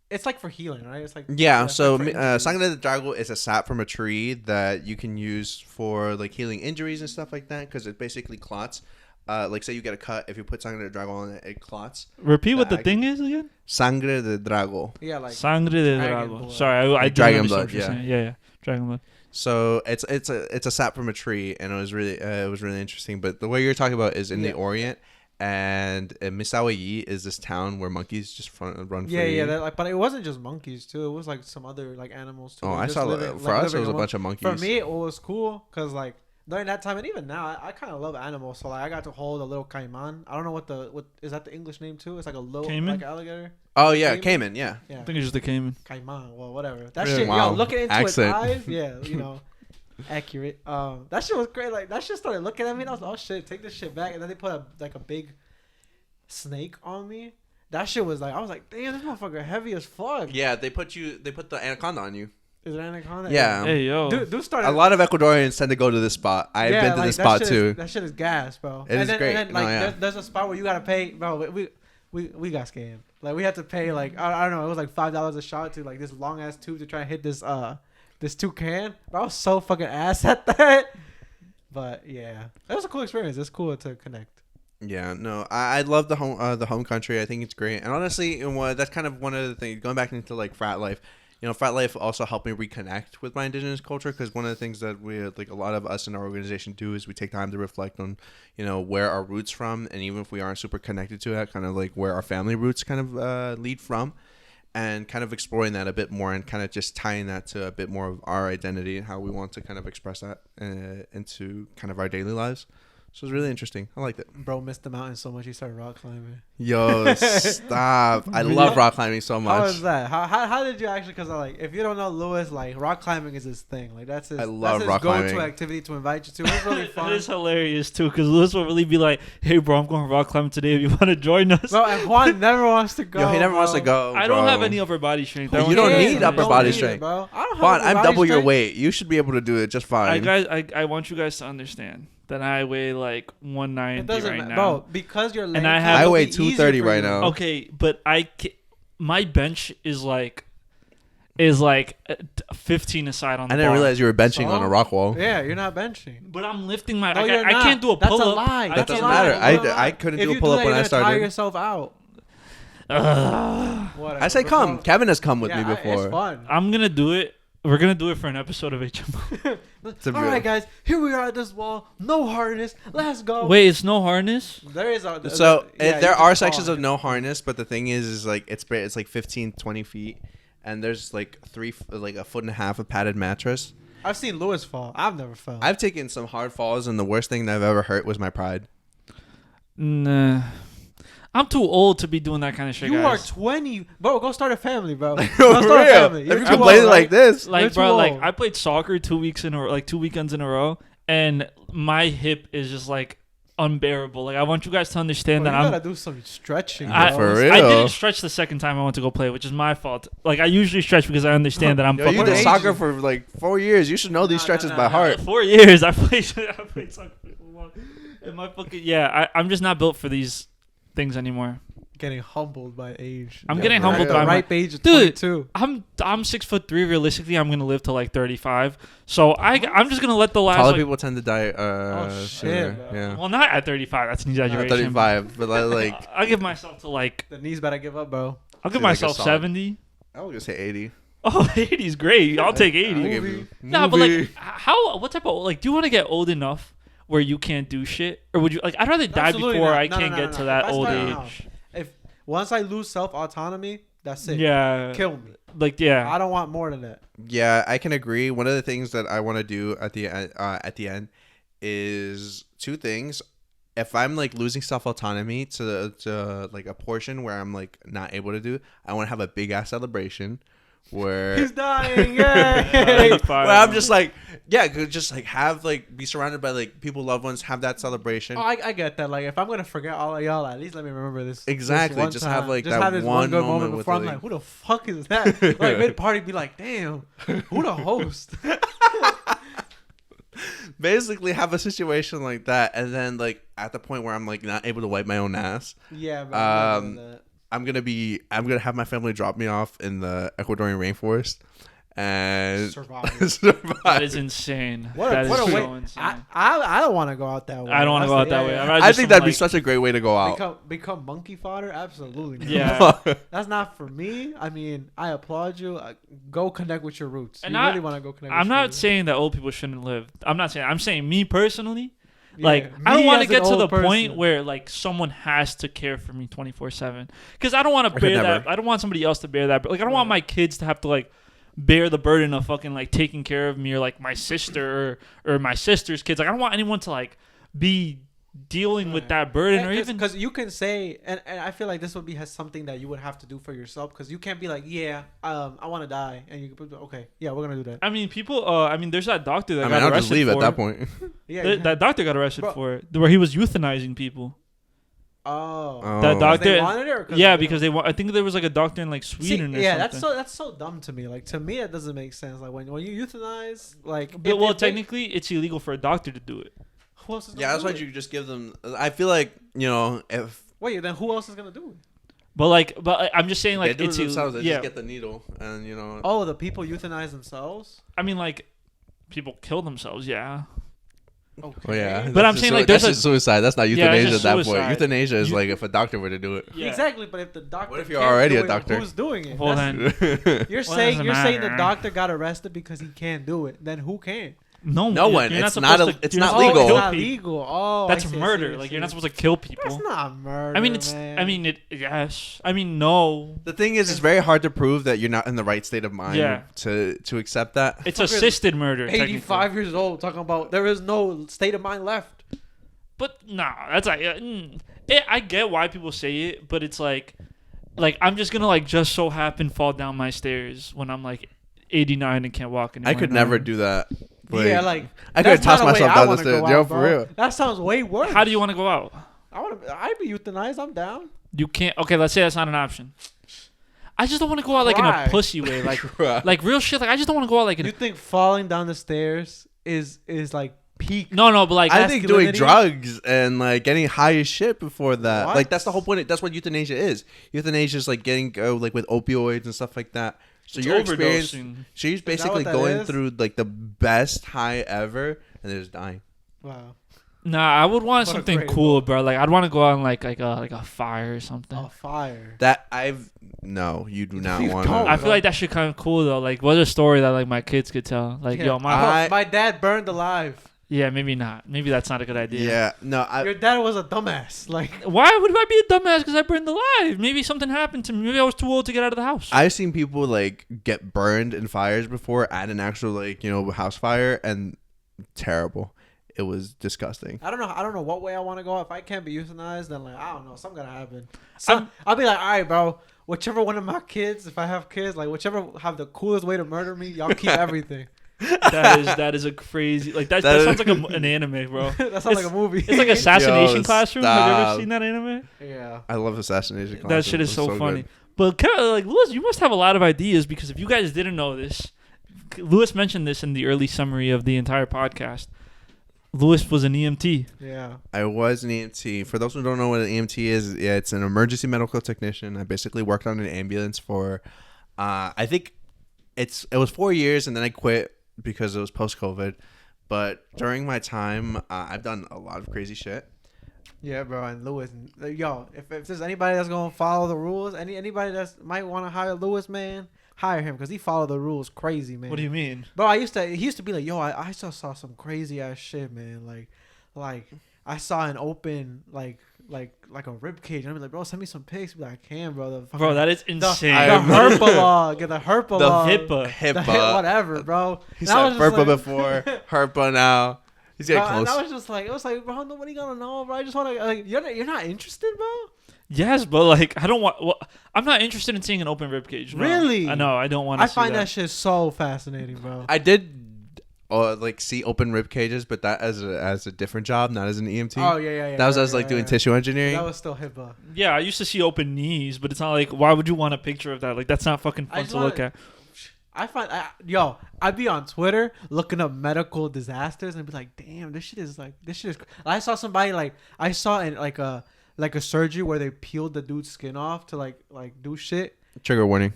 Speaker 2: It's like for healing, right? It's like
Speaker 3: So sangre de dragon is a sap from a tree that you can use for like healing injuries and stuff like that, because it basically clots. Like say you get a cut, if you put sangre de dragon on it, it clots.
Speaker 1: Repeat what the thing is again.
Speaker 3: Sangre de dragon.
Speaker 2: Yeah, like
Speaker 1: sangre de dragon. Sorry, I
Speaker 3: dragon blood.
Speaker 1: Yeah, dragon blood.
Speaker 3: So it's a sap from a tree, and it was really interesting. But the way you're talking about is in the Orient. And Misawayi is this town where monkeys just run free.
Speaker 2: Yeah. But it wasn't just monkeys too. It was like some other like animals too.
Speaker 3: Oh, I saw for us it was a bunch of monkeys.
Speaker 2: For me, it was cool because like during that time, and even now, I kind of love animals. So like I got to hold a little caiman. I don't know what is that the English name too? It's like a little like alligator.
Speaker 3: Oh yeah, caiman. Yeah.
Speaker 1: I think it's just a caiman.
Speaker 2: Caiman. Well, whatever. That shit. Wow. Yo, looking into its eyes. Yeah, you know. accurate. That shit was great. Like that shit started looking at me, and I was like, "Oh shit, take this shit back." And then they put a big snake on me. That shit was like, I was like, "Damn, this motherfucker heavy as fuck."
Speaker 3: Yeah, they put the anaconda on you.
Speaker 2: Is it anaconda?
Speaker 3: Yeah.
Speaker 1: Hey yo.
Speaker 2: Dude started.
Speaker 3: A lot of Ecuadorians tend to go to this spot. I've been to this spot too.
Speaker 2: That shit is gas, bro.
Speaker 3: It is great.
Speaker 2: And then, like, there's a spot where you gotta pay, bro. We got scammed. Like we had to pay like I don't know, it was like $5 a shot to like this long ass tube to try and hit this toucan. Bro, I was so fucking ass at that. But yeah, that was a cool experience. It's cool to connect.
Speaker 3: Yeah, no, I love the home country. I think it's great, and honestly, that's kind of one of the things. Going back into like frat life, frat life also helped me reconnect with my indigenous culture, because one of the things that we like a lot of us in our organization do is we take time to reflect on where our roots from, and even if we aren't super connected to that, kind of like where our family roots kind of lead from, and kind of exploring that a bit more, and kind of just tying that to a bit more of our identity and how we want to kind of express that into kind of our daily lives. So it was really interesting. I liked it.
Speaker 2: Bro missed the mountain so much he started rock climbing.
Speaker 3: Yo, stop. I love rock climbing so much.
Speaker 2: How was that? How did you actually, because like if you don't know Lewis, like rock climbing is his thing. Like that's his
Speaker 3: rock
Speaker 2: go-to
Speaker 3: climbing.
Speaker 2: activity to invite you to. It's really fun.
Speaker 1: It is hilarious too, because Lewis will really be like, "Hey bro, I'm going rock climbing today. If you want to join us."
Speaker 2: Bro, and Juan never wants to go.
Speaker 3: Yo, he never wants to go.
Speaker 1: I don't have any upper body strength.
Speaker 3: You don't need upper body
Speaker 2: need it,
Speaker 3: strength.
Speaker 2: bro. I don't have
Speaker 3: Juan,
Speaker 2: upper
Speaker 3: I'm
Speaker 2: body
Speaker 3: double your
Speaker 2: strength.
Speaker 3: weight. You should be able to do it just fine.
Speaker 1: I want you guys to understand that I weigh like 190
Speaker 2: It doesn't
Speaker 1: right
Speaker 2: matter,
Speaker 1: now.
Speaker 2: bro. Because you're lame.
Speaker 1: I
Speaker 3: weigh 230 right now.
Speaker 1: Okay, but my bench is like 15 aside on the
Speaker 3: I didn't
Speaker 1: bar.
Speaker 3: realize you were benching
Speaker 2: So?
Speaker 3: on a rock wall.
Speaker 2: Yeah, you're not benching.
Speaker 1: But I'm lifting my.
Speaker 2: No,
Speaker 1: I
Speaker 2: you're not.
Speaker 1: can't do a
Speaker 2: That's
Speaker 1: pull
Speaker 2: a
Speaker 1: up.
Speaker 2: lie.
Speaker 3: That
Speaker 2: That's a
Speaker 3: doesn't
Speaker 2: lie.
Speaker 3: matter.
Speaker 2: That's a lie.
Speaker 3: I couldn't
Speaker 2: If
Speaker 3: do a
Speaker 2: you
Speaker 3: pull up
Speaker 2: that,
Speaker 3: when
Speaker 2: you're
Speaker 3: I
Speaker 2: gonna tire
Speaker 3: started.
Speaker 2: yourself out. Whatever.
Speaker 3: I say come. Kevin has come with me
Speaker 2: It's
Speaker 3: before.
Speaker 2: fun.
Speaker 1: I'm gonna do it. We're gonna do it for an episode of HMO.
Speaker 3: a
Speaker 2: All right, guys. Here we are at this wall. No harness. Let's go.
Speaker 1: Wait, it's no harness.
Speaker 2: There is a.
Speaker 3: So
Speaker 2: yeah,
Speaker 3: there
Speaker 2: you
Speaker 3: are
Speaker 2: just
Speaker 3: sections
Speaker 2: fall.
Speaker 3: of no harness, but the thing is like it's like 15, 20 feet, and there's like a foot and a half of padded mattress.
Speaker 2: I've seen Lewis fall. I've never fell.
Speaker 3: I've taken some hard falls, and the worst thing that I've ever hurt was my pride.
Speaker 1: Nah, I'm too old to be doing that kind of shit.
Speaker 2: You
Speaker 1: guys.
Speaker 2: are 20, bro. Go start a family, bro.
Speaker 3: For
Speaker 2: Go start a
Speaker 3: real.
Speaker 2: family.
Speaker 3: If
Speaker 2: You're
Speaker 3: you
Speaker 2: too
Speaker 3: complain
Speaker 2: old,
Speaker 3: like
Speaker 2: right?
Speaker 3: this,
Speaker 1: Like,
Speaker 2: You're
Speaker 1: bro,
Speaker 2: too
Speaker 1: like
Speaker 2: old.
Speaker 1: I played soccer 2 weeks in a row, like 2 weekends in a row, and my hip is just like unbearable. Like I want you guys to understand
Speaker 2: Bro,
Speaker 1: that
Speaker 2: you
Speaker 1: I'm.
Speaker 2: gotta do some stretching.
Speaker 3: Yeah,
Speaker 2: bro.
Speaker 3: for real.
Speaker 1: I didn't stretch the second time I went to go play, which is my fault. Like I usually stretch because I understand that I'm
Speaker 3: yo,
Speaker 1: fucking.
Speaker 3: you did
Speaker 2: age
Speaker 3: soccer
Speaker 2: is-
Speaker 3: for like 4 years. You should know these
Speaker 2: No,
Speaker 3: stretches
Speaker 2: no,
Speaker 3: by
Speaker 2: no,
Speaker 3: heart.
Speaker 1: 4 years I played soccer for so long. And my fucking I'm just not built for these things anymore.
Speaker 2: Getting humbled by age.
Speaker 1: I'm
Speaker 3: Yeah,
Speaker 1: getting
Speaker 3: bro.
Speaker 1: humbled
Speaker 3: Yeah.
Speaker 1: by my.
Speaker 2: ripe age of
Speaker 1: Dude.
Speaker 2: 22.
Speaker 1: I'm 6'3". Realistically, I'm gonna live to like 35. So I'm just gonna let the last.
Speaker 3: Taller
Speaker 1: Like,
Speaker 3: people tend to die
Speaker 2: shit,
Speaker 3: sooner.
Speaker 2: bro.
Speaker 3: Yeah.
Speaker 1: well, not at 35. That's an
Speaker 3: Not
Speaker 1: exaggeration.
Speaker 3: 35, but like
Speaker 1: I'll give myself to like.
Speaker 2: The knees better give up, bro.
Speaker 1: I'll give
Speaker 3: Dude, like a
Speaker 1: myself
Speaker 3: solid-
Speaker 1: 70.
Speaker 3: I was gonna say 80.
Speaker 1: Oh, 80 is great. I'll take 80.
Speaker 3: I'll give
Speaker 2: Movie.
Speaker 3: you-
Speaker 1: Nah, but
Speaker 3: movie.
Speaker 1: like, what type of like? Do you want to get old enough where you can't do shit, or would you like? I'd rather die
Speaker 2: Absolutely
Speaker 1: before
Speaker 2: not.
Speaker 1: I
Speaker 2: No,
Speaker 1: can't
Speaker 2: no,
Speaker 1: get
Speaker 2: no,
Speaker 1: to
Speaker 2: no.
Speaker 1: that
Speaker 2: If I
Speaker 1: old
Speaker 2: start
Speaker 1: age.
Speaker 2: now, If once I lose self autonomy, that's it.
Speaker 1: Yeah,
Speaker 2: Kill me.
Speaker 1: like yeah.
Speaker 2: I don't want more than that.
Speaker 3: Yeah, I can agree. One of the things that I want to do at the end is two things. If I'm like losing self autonomy to like a portion where I'm like not able to do it, I want to have a big ass celebration where
Speaker 2: He's dying. Yay.
Speaker 3: where I'm just like, yeah, could just like have like be surrounded by like people, loved ones, have that celebration.
Speaker 2: Oh, I get that. Like, if I'm gonna forget all of y'all, at least let me remember this.
Speaker 3: Exactly.
Speaker 2: This one
Speaker 3: just
Speaker 2: time.
Speaker 3: have like
Speaker 2: Just
Speaker 3: that
Speaker 2: have this
Speaker 3: one
Speaker 2: good
Speaker 3: moment with
Speaker 2: before I'm
Speaker 3: like,
Speaker 2: like, who the fuck is that? Like mid party, be like, damn, who the host?
Speaker 3: basically have a situation like that, and then like at the point where I'm like not able to wipe my own ass,
Speaker 2: Yeah, bro. I'm not doing that.
Speaker 3: I'm gonna have my family drop me off in the Ecuadorian rainforest and
Speaker 2: Survive.
Speaker 3: survive.
Speaker 1: That is insane.
Speaker 2: What
Speaker 1: That
Speaker 2: a,
Speaker 1: is
Speaker 2: what a
Speaker 1: so
Speaker 2: way.
Speaker 1: insane.
Speaker 2: I don't want to go out that way.
Speaker 1: I don't wanna
Speaker 2: That's
Speaker 1: go out
Speaker 2: the-
Speaker 1: that
Speaker 2: yeah,
Speaker 1: way.
Speaker 2: yeah.
Speaker 1: I'd rather
Speaker 3: I
Speaker 1: just
Speaker 3: think that'd be
Speaker 1: like-
Speaker 3: such a great way to go out.
Speaker 2: Become monkey fodder? Absolutely. not.
Speaker 1: Yeah.
Speaker 2: That's not for me. I mean, I applaud you. Go connect with your roots.
Speaker 1: And
Speaker 2: you
Speaker 1: I-
Speaker 2: really want to go connect.
Speaker 1: I'm
Speaker 2: with your
Speaker 1: not
Speaker 2: roots.
Speaker 1: saying that old people shouldn't live. I'm saying me personally.
Speaker 2: Yeah,
Speaker 1: Like I don't
Speaker 2: me
Speaker 1: want
Speaker 2: as
Speaker 1: to
Speaker 2: an
Speaker 1: get to the
Speaker 2: old person.
Speaker 1: point where like someone has to care for me 24/7. Because I don't want to
Speaker 3: could
Speaker 1: bear
Speaker 3: never.
Speaker 1: that. I don't want somebody else to bear that. But like I don't want
Speaker 2: Right.
Speaker 1: my kids to have to like bear the burden of fucking like taking care of me, or like my sister or my sister's kids. Like I don't want anyone to like be dealing with that burden, or even
Speaker 2: because you can say, and I feel like this would be something that you would have to do for yourself, because you can't be like, I want to die, and you can, okay, yeah, we're gonna do that.
Speaker 1: I mean, people. I mean, there's that doctor that got
Speaker 3: I'll
Speaker 1: arrested
Speaker 3: just leave
Speaker 1: for
Speaker 3: at that point.
Speaker 1: That doctor got arrested for it, where he was euthanizing people.
Speaker 2: Oh,
Speaker 1: that doctor.
Speaker 2: They wanted it, or
Speaker 1: because they want. I think there was like a doctor in like Sweden or something.
Speaker 2: that's so dumb to me. Like, to me, it doesn't make sense. Like, when you euthanize, like,
Speaker 1: technically, it's illegal for a doctor to do it.
Speaker 2: Who else is gonna
Speaker 3: that's why you just give them. I feel like, if
Speaker 2: then who else is gonna do it?
Speaker 1: But I'm just saying, like,
Speaker 3: they do
Speaker 1: it's
Speaker 3: it themselves, they
Speaker 1: yeah.
Speaker 3: just get the needle and
Speaker 2: Oh, the people euthanize themselves.
Speaker 1: I mean, like, people kill themselves. Yeah.
Speaker 2: Okay.
Speaker 3: Oh yeah,
Speaker 1: but I'm saying like
Speaker 3: that's just suicide. That's not euthanasia at that point.
Speaker 1: suicide.
Speaker 3: Euthanasia is like if a doctor were to do it.
Speaker 1: Yeah.
Speaker 2: Exactly, but if the doctor,
Speaker 3: what if you're already a doctor?
Speaker 2: Who's doing it?
Speaker 1: Well, then,
Speaker 2: you're saying the doctor got arrested because he can't do it. Then who can?
Speaker 3: No one.
Speaker 1: You're
Speaker 3: it's not legal.
Speaker 2: It's not legal. Oh,
Speaker 1: that's murder. Like, you're not supposed to kill people.
Speaker 2: That's not murder.
Speaker 1: I mean, it's.
Speaker 2: Man.
Speaker 1: I mean, it. Yes. I mean, no.
Speaker 3: The thing is, it's very hard to prove that you're not in the right state of mind.
Speaker 1: Yeah.
Speaker 3: To accept that.
Speaker 1: It's assisted murder.
Speaker 2: 85 years old, talking about there is no state of mind left.
Speaker 1: But nah, that's like. I get why people say it, but it's like I'm just gonna like just so happen fall down my stairs when I'm like 89 and can't walk anymore.
Speaker 3: I could never do that.
Speaker 2: Like
Speaker 3: I could toss myself down the stairs. Yo, for real.
Speaker 2: That sounds way worse.
Speaker 1: How do you want to go out?
Speaker 2: I'd be euthanized. I'm down.
Speaker 1: You can't. Okay, let's say that's not an option. I just don't want to go out like in a pussy way, like real shit. Like, I just don't want to go out like.
Speaker 2: You think falling down the stairs is like peak?
Speaker 1: No, but like
Speaker 3: I think doing drugs and like getting high as shit before that.
Speaker 2: What?
Speaker 3: Like, that's the whole point. That's what euthanasia is. Euthanasia is like getting like with opioids and stuff like that. So your experience, she's basically going through like the best high ever, and they're just dying.
Speaker 2: Wow.
Speaker 1: Nah, I would want something cool, bro. Like, I'd want to go on like a fire or something.
Speaker 2: A fire.
Speaker 3: No, you do not want to.
Speaker 1: I feel like that shit kind of cool though. Like, what's a story that like my kids could tell? Like, yo,
Speaker 2: my dad burned alive.
Speaker 1: Yeah, maybe not. Maybe that's not a good idea.
Speaker 3: Yeah, no.
Speaker 2: Your dad was a dumbass. Like,
Speaker 1: why would I be a dumbass because I burned alive? Maybe something happened to me. Maybe I was too old to get out of the house.
Speaker 3: I've seen people like get burned in fires before at an actual like house fire, and terrible. It was disgusting.
Speaker 2: I don't know what way I want to go. If I can't be euthanized, then like I don't know, something gonna happen. I'll be like, all right, bro. Whichever one of my kids, if I have kids, like whichever have the coolest way to murder me, y'all keep everything.
Speaker 1: That is a crazy that sounds like an anime, bro.
Speaker 2: That sounds like a movie.
Speaker 1: It's like Assassination Classroom.
Speaker 3: Stop.
Speaker 1: Have you ever seen that anime?
Speaker 2: Yeah,
Speaker 3: I love Assassination Classroom.
Speaker 1: That shit is so funny.
Speaker 3: Good.
Speaker 1: But like Lewis, you must have a lot of ideas, because if you guys didn't know this, Lewis mentioned this in the early summary of the entire podcast. Lewis was an EMT.
Speaker 2: Yeah,
Speaker 3: I was an EMT. For those who don't know what an EMT is, yeah, it's an emergency medical technician. I basically worked on an ambulance for, I think it was 4 years, and then I quit because it was post-COVID. But during my time, I've done a lot of crazy shit.
Speaker 2: Yeah, bro. And Lewis, yo, if there's anybody that's gonna follow the rules, anybody that might want to hire Lewis, man, hire him, because he followed the rules crazy, man.
Speaker 1: What do you mean?
Speaker 2: Bro, he used to be like, yo, I just saw some crazy ass shit, man. Like I saw an open like a rib cage, and I'd be like, bro, send me some pics. Be like, I can, bro.
Speaker 1: Bro, that is insane.
Speaker 2: The herpa log, the herpa log,
Speaker 3: HIPAA,
Speaker 2: whatever, bro.
Speaker 3: He said herpa before, herpa now. He's getting close.
Speaker 2: And I was just like, it was like, bro, nobody gonna know, bro. I just want to, like, you're not interested, bro.
Speaker 1: Yes, but like I don't want. Well, I'm not interested in seeing an open ribcage. No.
Speaker 2: Really?
Speaker 1: I know. I don't want to.
Speaker 2: I find that shit so fascinating, bro.
Speaker 3: I did like see open rib cages, but that as a different job, not as an EMT.
Speaker 2: Oh yeah.
Speaker 3: That was doing tissue engineering.
Speaker 2: That was still HIPAA.
Speaker 1: Yeah, I used to see open knees, but it's not like, why would you want a picture of that? Like, that's not fucking fun to look at.
Speaker 2: I find I'd be on Twitter looking up medical disasters and be like, damn, this shit is. I saw somebody I saw in like a surgery where they peeled the dude's skin off to like do shit.
Speaker 3: Trigger warning.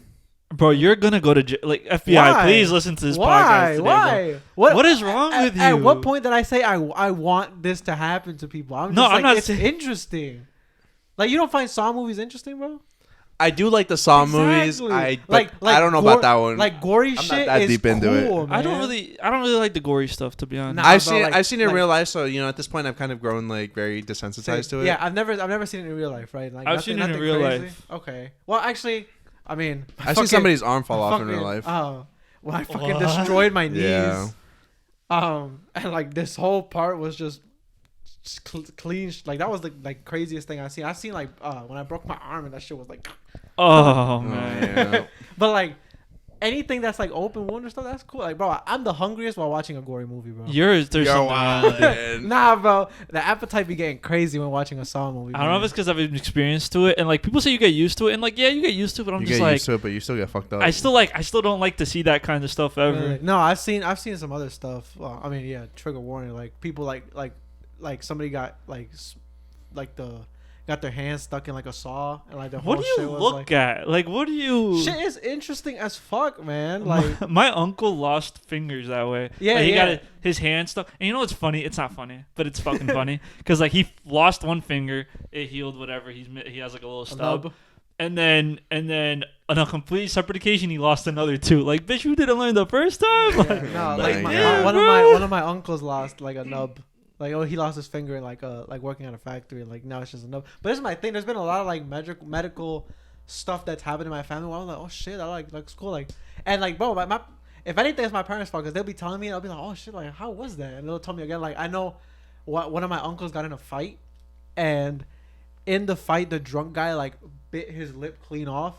Speaker 1: Bro, you're gonna go to jail. Like, FBI,
Speaker 2: Why?
Speaker 1: Please listen to this podcast today,
Speaker 2: Why?
Speaker 1: Bro. What is wrong with you?
Speaker 2: At what point did I say I want this to happen to people? I'm not. It's interesting. Like, you don't find Saw movies interesting, bro?
Speaker 3: I do like the Saw movies. I don't know about that one.
Speaker 2: Like gory
Speaker 3: I'm
Speaker 2: shit
Speaker 3: not that
Speaker 2: is
Speaker 3: deep into
Speaker 2: cool,
Speaker 3: it.
Speaker 2: man.
Speaker 1: I don't really like the gory stuff, to be honest.
Speaker 2: Nah,
Speaker 3: I've seen it in real life, so at this point I've kind of grown like very desensitized to it.
Speaker 2: Yeah, I've never seen it in real life, right? Like,
Speaker 1: I've seen it in real life.
Speaker 2: Okay. Well, actually, I mean,
Speaker 3: I've seen somebody's arm fall off in real life.
Speaker 2: Oh, well, I fucking destroyed my knees.
Speaker 3: Yeah.
Speaker 2: And like this whole part was just clean. Like that was the like craziest thing I seen. I seen like when I broke my arm and that shit was like.
Speaker 1: Oh man.
Speaker 3: Yeah.
Speaker 2: But like anything that's like open wound or stuff, that's cool. Like bro, I'm the hungriest while watching a gory movie, bro.
Speaker 1: There's
Speaker 3: You're
Speaker 1: something
Speaker 3: wild,
Speaker 1: wrong with it.
Speaker 3: man.
Speaker 2: Nah, bro, the appetite be getting crazy when watching a Saw movie.
Speaker 1: I don't know if it's because I've been experienced to it, and like people say you get used to it, and like yeah, you get used to it, but I'm
Speaker 3: You
Speaker 1: just
Speaker 3: get
Speaker 1: like
Speaker 3: used to it, but you still get fucked up.
Speaker 1: I still don't like to see that kind of stuff ever.
Speaker 2: Really? No, I've seen some other stuff. Well, I mean, yeah, trigger warning. Like people like somebody got got their hands stuck in like a saw and like their whole
Speaker 1: What do you
Speaker 2: shit was
Speaker 1: look
Speaker 2: like,
Speaker 1: at? Like what do you?
Speaker 2: shit is interesting as fuck, man. Like
Speaker 1: my uncle lost fingers that way.
Speaker 2: Yeah,
Speaker 1: like, he
Speaker 2: yeah.
Speaker 1: got his hand stuck. And you know what's funny? It's not funny, but it's fucking funny because like he lost one finger, it healed whatever. He has like a little stub.
Speaker 2: nub.
Speaker 1: And then on a completely separate occasion, he lost another two. Like, bitch, you didn't learn the first time.
Speaker 2: Yeah,
Speaker 1: Like,
Speaker 2: no,
Speaker 3: Like,
Speaker 2: like
Speaker 3: yeah,
Speaker 2: one of my uncles lost like a nub. Like he lost his finger in like working at a factory, and like now it's just a nub. But this is my thing. There's been a lot of like medical stuff that's happened in my family. Where I'm like, oh shit, I like school, like, and like bro, my if anything, it's my parents' fault because they'll be telling me, and I'll be like, oh shit, like how was that? And they'll tell me again, like I know one of my uncles got in a fight, and in the fight, the drunk guy like bit his lip clean off.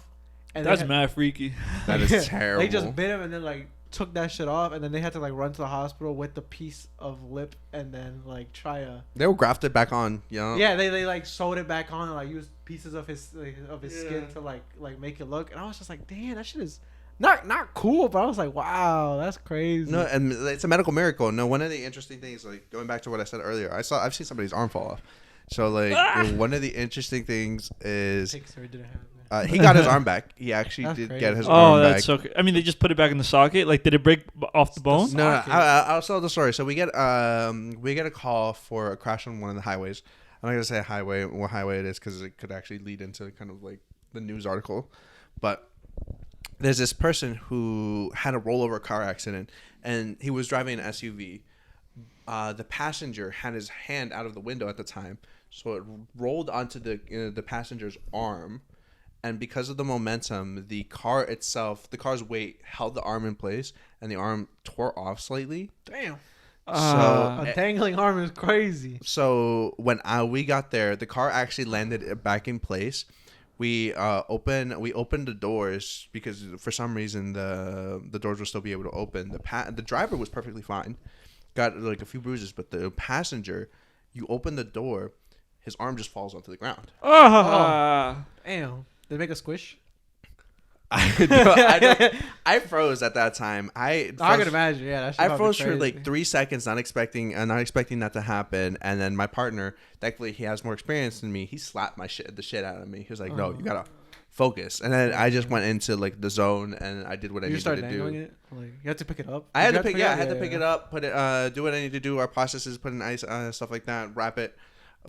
Speaker 2: And
Speaker 1: that's mad freaky.
Speaker 3: That is terrible.
Speaker 2: They just bit him and then like took that shit off, and then they had to like run to the hospital with the piece of lip and then like try a.
Speaker 3: They were grafted back on, you know?
Speaker 2: Yeah, they like sewed it back on and like used pieces of his skin to like make it look, and I was just like, damn, that shit is not cool, but I was like, wow, that's crazy.
Speaker 3: No, and it's a medical miracle. No, one of the interesting things, like going back to what I said earlier, I've seen somebody's arm fall off. So like one of the interesting things is
Speaker 2: Pixar didn't have that.
Speaker 3: he got his arm back. He actually
Speaker 2: That's
Speaker 3: did
Speaker 2: crazy.
Speaker 3: get his
Speaker 1: Oh,
Speaker 3: arm back.
Speaker 1: that's so. I mean, they just put it back in the socket. Like, did it break off the bone?
Speaker 3: No,
Speaker 2: socket.
Speaker 3: I'll tell the story. So we get a call for a crash on one of the highways. I'm not gonna say what highway it is because it could actually lead into kind of like the news article. But there's this person who had a rollover car accident, and he was driving an SUV. The passenger had his hand out of the window at the time, so it rolled onto the passenger's arm. And because of the momentum, the car's weight held the arm in place, and the arm tore off slightly.
Speaker 2: Damn.
Speaker 3: So
Speaker 2: A dangling arm is crazy.
Speaker 3: So when we got there, the car actually landed back in place. We opened the doors because for some reason the doors will still be able to open. The driver was perfectly fine, got like a few bruises, but the passenger, you open the door, his arm just falls onto the ground.
Speaker 2: Damn. Did it make a squish?
Speaker 3: I froze at that time. I
Speaker 2: can imagine. Yeah, that shit
Speaker 3: I froze for
Speaker 2: crazy.
Speaker 3: like 3 seconds, not expecting that to happen. And then my partner, thankfully, he has more experience than me. He slapped the shit out of me. He was like, "No, you gotta focus." And then I just went into like the zone, and I did what I needed to do.
Speaker 2: It? Like, you had to pick it up.
Speaker 3: I had to pick it up, put it, do what I need to do. Our processes, put in ice, stuff like that, wrap it.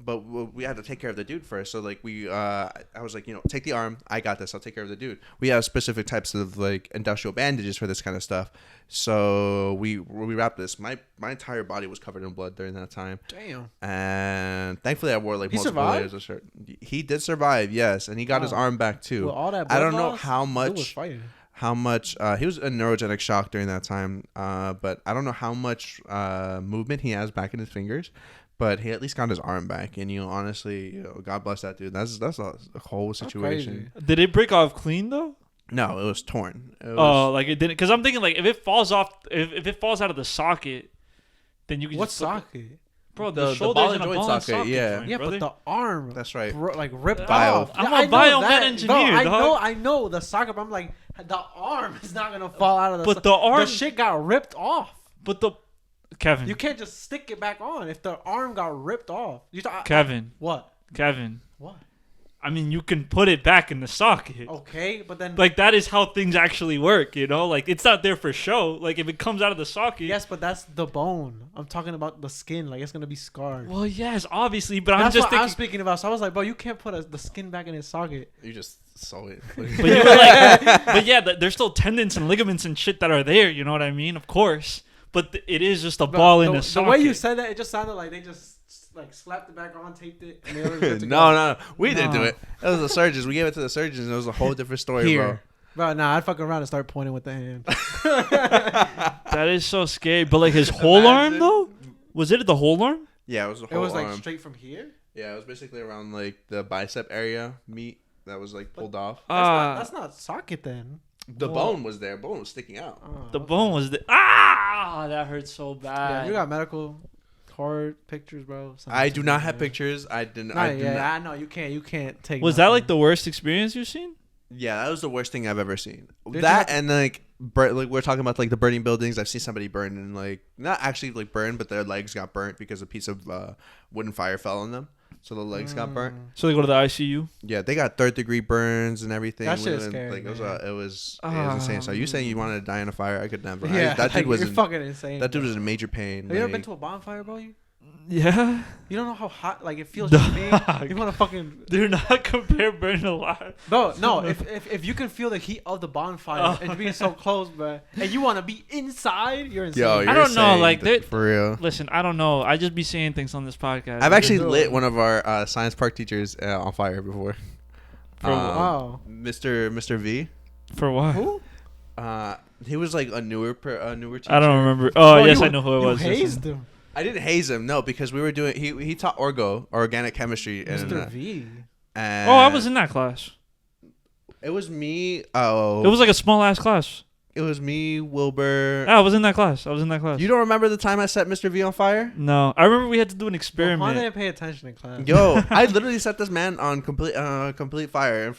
Speaker 3: But we had to take care of the dude first. So like I was like, take the arm. I got this. I'll take care of the dude. We have specific types of like industrial bandages for this kind of stuff. So we wrapped this. My entire body was covered in blood during that time.
Speaker 2: Damn.
Speaker 3: And thankfully I wore like
Speaker 2: He
Speaker 3: multiple
Speaker 2: survived?
Speaker 3: layers of shirt. He did survive, yes, and he got his arm back too.
Speaker 2: With all that
Speaker 3: I don't
Speaker 2: blood
Speaker 3: know
Speaker 2: loss,
Speaker 3: how
Speaker 2: who was
Speaker 3: much.
Speaker 2: fighting?
Speaker 3: How much he was in neurogenic shock during that time, but I don't know how much movement he has back in his fingers. But he at least got his arm back, and honestly, God bless that dude. That's a whole situation.
Speaker 1: Did it break off clean though?
Speaker 3: No, it was torn.
Speaker 1: Like it didn't. Because I'm thinking like if it falls off, if it falls out of the socket, then you can.
Speaker 2: What
Speaker 1: just flip it.
Speaker 2: socket?
Speaker 1: Bro,
Speaker 3: The
Speaker 1: the shoulders
Speaker 3: ball
Speaker 1: and
Speaker 3: and
Speaker 1: a
Speaker 3: joint
Speaker 1: ball and
Speaker 3: socket,
Speaker 1: socket
Speaker 3: yeah.
Speaker 1: joint,
Speaker 2: Yeah,
Speaker 1: brother.
Speaker 2: but the arm.
Speaker 3: That's right.
Speaker 2: Like ripped
Speaker 3: Bio.
Speaker 2: off.
Speaker 1: I'm
Speaker 2: Yeah,
Speaker 1: a
Speaker 2: I know
Speaker 1: biomedical
Speaker 2: that.
Speaker 1: engineer,
Speaker 2: No,
Speaker 1: dog.
Speaker 2: I know the socket. But I'm like, the arm is not gonna fall out of the.
Speaker 1: But the arm-
Speaker 2: the shit got ripped off.
Speaker 1: But the Kevin,
Speaker 2: You can't just stick it back on if the arm got ripped off.
Speaker 1: Kevin,
Speaker 2: What?
Speaker 1: What? I mean, you can put it back in the socket.
Speaker 2: Okay, but then.
Speaker 1: Like that is how things actually work, Like it's not there for show. Like if it comes out of the socket.
Speaker 2: Yes, but that's the bone. I'm talking about the skin. Like it's gonna be scarred.
Speaker 1: Well, yes, obviously, but
Speaker 2: That's
Speaker 1: I'm just
Speaker 2: what
Speaker 1: thinking.
Speaker 2: I'm speaking about. So I was like, bro, you can't put the skin back in his socket.
Speaker 3: You just saw it.
Speaker 1: But you were like, but yeah, there's still tendons and ligaments and shit that are there. You know what I mean? Of course, but it is just a ball in the socket.
Speaker 2: The way you said that, it just sounded like they just like slapped it back on, taped it. And they were good to go.
Speaker 3: No, we didn't do it. That was the surgeons. We gave it to the surgeons, and it was a whole different story,
Speaker 2: Here. Bro, nah, I'd fuck around and start pointing with the hand.
Speaker 1: That is so scary. But like his whole arm though, was it the whole arm?
Speaker 3: Yeah, it was the
Speaker 2: It
Speaker 3: whole
Speaker 2: was like
Speaker 3: arm.
Speaker 2: straight from here.
Speaker 3: Yeah, it was basically around like the bicep area meat that was like pulled off.
Speaker 2: That's not socket then.
Speaker 3: The bone was there. Bone was sticking out.
Speaker 1: The bone was that hurt so
Speaker 2: Yeah,
Speaker 1: bad.
Speaker 2: you got medical card pictures, bro.
Speaker 3: I do not have pictures. I didn't. I do not.
Speaker 2: I know you can't. You can't take.
Speaker 1: Was that like the worst experience you've seen?
Speaker 3: Yeah, that was the worst thing I've ever seen.
Speaker 2: Did
Speaker 3: That
Speaker 2: you
Speaker 3: and like we're talking about like the burning buildings. I've seen somebody burn and like not actually like burned, but their legs got burnt because a piece of wooden fire fell on them, so the legs got burnt.
Speaker 1: So they go to the ICU.
Speaker 3: Yeah, they got 3rd-degree burns and everything.
Speaker 2: That shit is
Speaker 3: And,
Speaker 2: scary,
Speaker 3: like,
Speaker 2: man.
Speaker 3: it was insane. So you saying you wanted to die in a fire? I could never.
Speaker 2: Yeah,
Speaker 3: That dude was
Speaker 2: you're fucking insane.
Speaker 3: that dude was in major pain.
Speaker 2: Have you ever been
Speaker 3: like-
Speaker 2: to a bonfire, bro?
Speaker 1: Yeah.
Speaker 2: You don't know how hot like it feels.
Speaker 1: Dog.
Speaker 2: To me. You want to fucking.
Speaker 1: Do not compare burning alive.
Speaker 2: Bro, no. If you can feel the heat of the bonfire and being so close, bro, and you want to be inside, you're insane.
Speaker 3: Yo,
Speaker 1: I
Speaker 3: you're
Speaker 1: don't know,
Speaker 3: saying
Speaker 1: like,
Speaker 3: that for real.
Speaker 1: Listen, I don't know. I just be saying things on this podcast.
Speaker 3: I've actually
Speaker 2: Dude.
Speaker 3: lit one of our science park teachers on fire before.
Speaker 1: For
Speaker 2: Wow.
Speaker 3: Mr. V.
Speaker 1: For what?
Speaker 2: Who?
Speaker 3: He was like a newer teacher.
Speaker 1: I don't remember. Oh,
Speaker 2: Bro,
Speaker 1: yes,
Speaker 2: you-
Speaker 1: I know who it
Speaker 2: you
Speaker 1: was.
Speaker 2: hazed him,
Speaker 3: I didn't haze him, no, because we were doing. He taught organic chemistry, and
Speaker 2: Mr. V.
Speaker 3: and
Speaker 1: Oh, I was in that class.
Speaker 3: It was me. Oh,
Speaker 1: It was like a small ass class.
Speaker 3: It was me, Wilbur.
Speaker 1: Yeah, I was in that class.
Speaker 3: You don't remember the time I set Mr. V on fire?
Speaker 1: No, I remember we had to do an
Speaker 2: Well,
Speaker 1: experiment.
Speaker 2: didn't pay attention in class.
Speaker 3: Yo, I literally set this man on complete fire.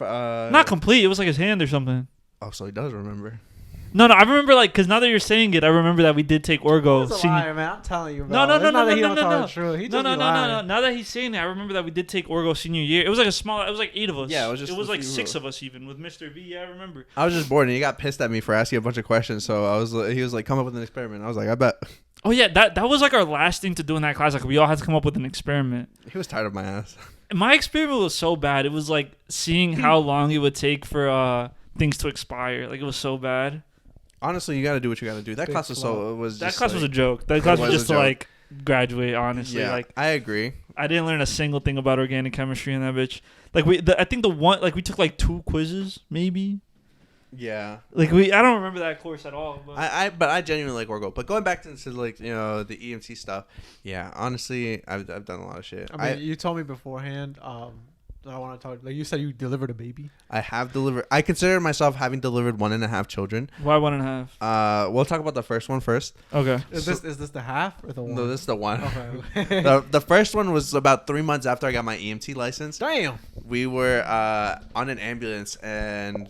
Speaker 1: Not complete. It was like his hand or something.
Speaker 3: Oh, so he does remember.
Speaker 1: No, I remember like because now that you're saying it, I remember that we did take Orgo.
Speaker 2: He's a liar, man. I'm telling you, bro.
Speaker 1: No, no,
Speaker 2: It's
Speaker 1: no,
Speaker 2: not
Speaker 1: no,
Speaker 2: that he
Speaker 1: no,
Speaker 2: don't
Speaker 1: no,
Speaker 2: tell
Speaker 1: no.
Speaker 2: the truth. He
Speaker 1: No,
Speaker 2: just
Speaker 1: no,
Speaker 2: be
Speaker 1: no, no,
Speaker 2: lying.
Speaker 1: no. Now that he's saying it, I remember that we did take Orgo senior year. It was like a small. It was like 8 of us.
Speaker 3: Yeah, it was just a
Speaker 1: like
Speaker 3: few
Speaker 1: 6
Speaker 3: of
Speaker 1: of us even with Mr. V. Yeah, I remember.
Speaker 3: I was just bored, and he got pissed at me for asking a bunch of questions. So he was like, "Come up with an experiment." I was like, "I bet."
Speaker 1: Oh yeah, that was like our last thing to do in that class. Like we all had to come up with an experiment.
Speaker 3: He was tired of my ass.
Speaker 1: My experiment was so bad. It was like seeing how long it would take for things to expire. Like it was so bad.
Speaker 3: Honestly, you got to do what you got to do. That
Speaker 2: Big
Speaker 3: class was
Speaker 2: flaw.
Speaker 1: That class was a joke. That class was
Speaker 3: was a
Speaker 1: just to
Speaker 3: joke.
Speaker 1: like graduate. Honestly,
Speaker 3: Yeah,
Speaker 1: like
Speaker 3: I agree.
Speaker 1: I didn't learn a single thing about organic chemistry in that bitch. Like I think we took like 2 quizzes maybe.
Speaker 3: Yeah,
Speaker 1: Like I don't remember that course at all. But
Speaker 3: but I genuinely like Orgo. But going back to like the EMT stuff, yeah. Honestly, I've done a lot of shit.
Speaker 2: I mean, you told me beforehand. That I want to talk. Like you said, you delivered a baby.
Speaker 3: I have delivered. I consider myself having delivered 1.5 children.
Speaker 1: why 1.5?
Speaker 3: We'll talk about the first one first.
Speaker 1: Okay.
Speaker 2: Is this the half or the one?
Speaker 3: No, this is the one.
Speaker 2: Okay.
Speaker 3: The first one was about 3 months after I got my EMT license.
Speaker 2: Damn.
Speaker 3: We were on an ambulance, and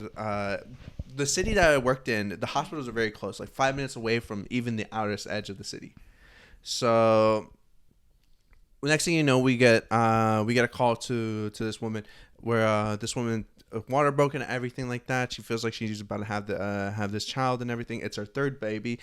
Speaker 3: the city that I worked in, the hospitals are very close, like 5 minutes away from even the outermost edge of the city. So next thing you know, we get a call to this woman where this woman water broken and everything like that. She feels like she's about to have this child and everything. It's her 3rd baby,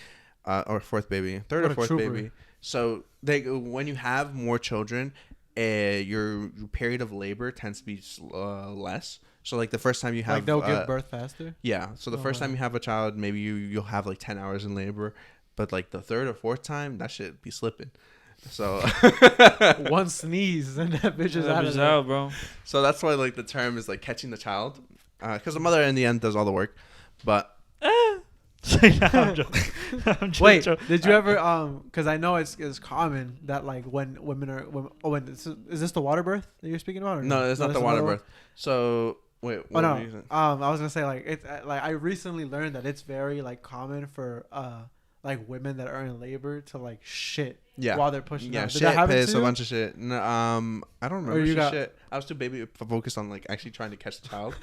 Speaker 3: or 4th baby, 3rd or 4th baby. So when you have more children, your period of labor tends to be less. So like the first time you have
Speaker 2: Like they'll give birth faster.
Speaker 3: Yeah. So the first time you have a child, maybe you'll have like 10 hours in labor, but like the 3rd or 4th time, that shit be slipping. So
Speaker 2: One sneeze and that bitch is
Speaker 1: That
Speaker 2: out.
Speaker 1: was
Speaker 2: Of there.
Speaker 1: out, bro.
Speaker 3: so that's why like the term is like catching the child, because the mother in the end does all the work. But
Speaker 1: I'm joking. I'm just
Speaker 2: Wait,
Speaker 1: joking.
Speaker 2: did you ever because I know it's common that like when women are is this the water birth that you're speaking about? Or
Speaker 3: no, it's not the
Speaker 2: that's
Speaker 3: water
Speaker 2: another
Speaker 3: birth. So wait,
Speaker 2: one?
Speaker 3: what
Speaker 2: Oh
Speaker 3: were
Speaker 2: no,
Speaker 3: you saying?
Speaker 2: I was gonna say like it's like I recently learned that it's very like common for like women that are in labor to like shit
Speaker 3: Yeah.
Speaker 2: while they're pushing
Speaker 3: Yeah,
Speaker 2: out. Did
Speaker 3: shit,
Speaker 2: that happen
Speaker 3: piss,
Speaker 2: to
Speaker 3: a
Speaker 2: you?
Speaker 3: bunch of shit. No, I don't remember
Speaker 2: you got-
Speaker 3: shit. I was too focused on like actually trying to catch the child.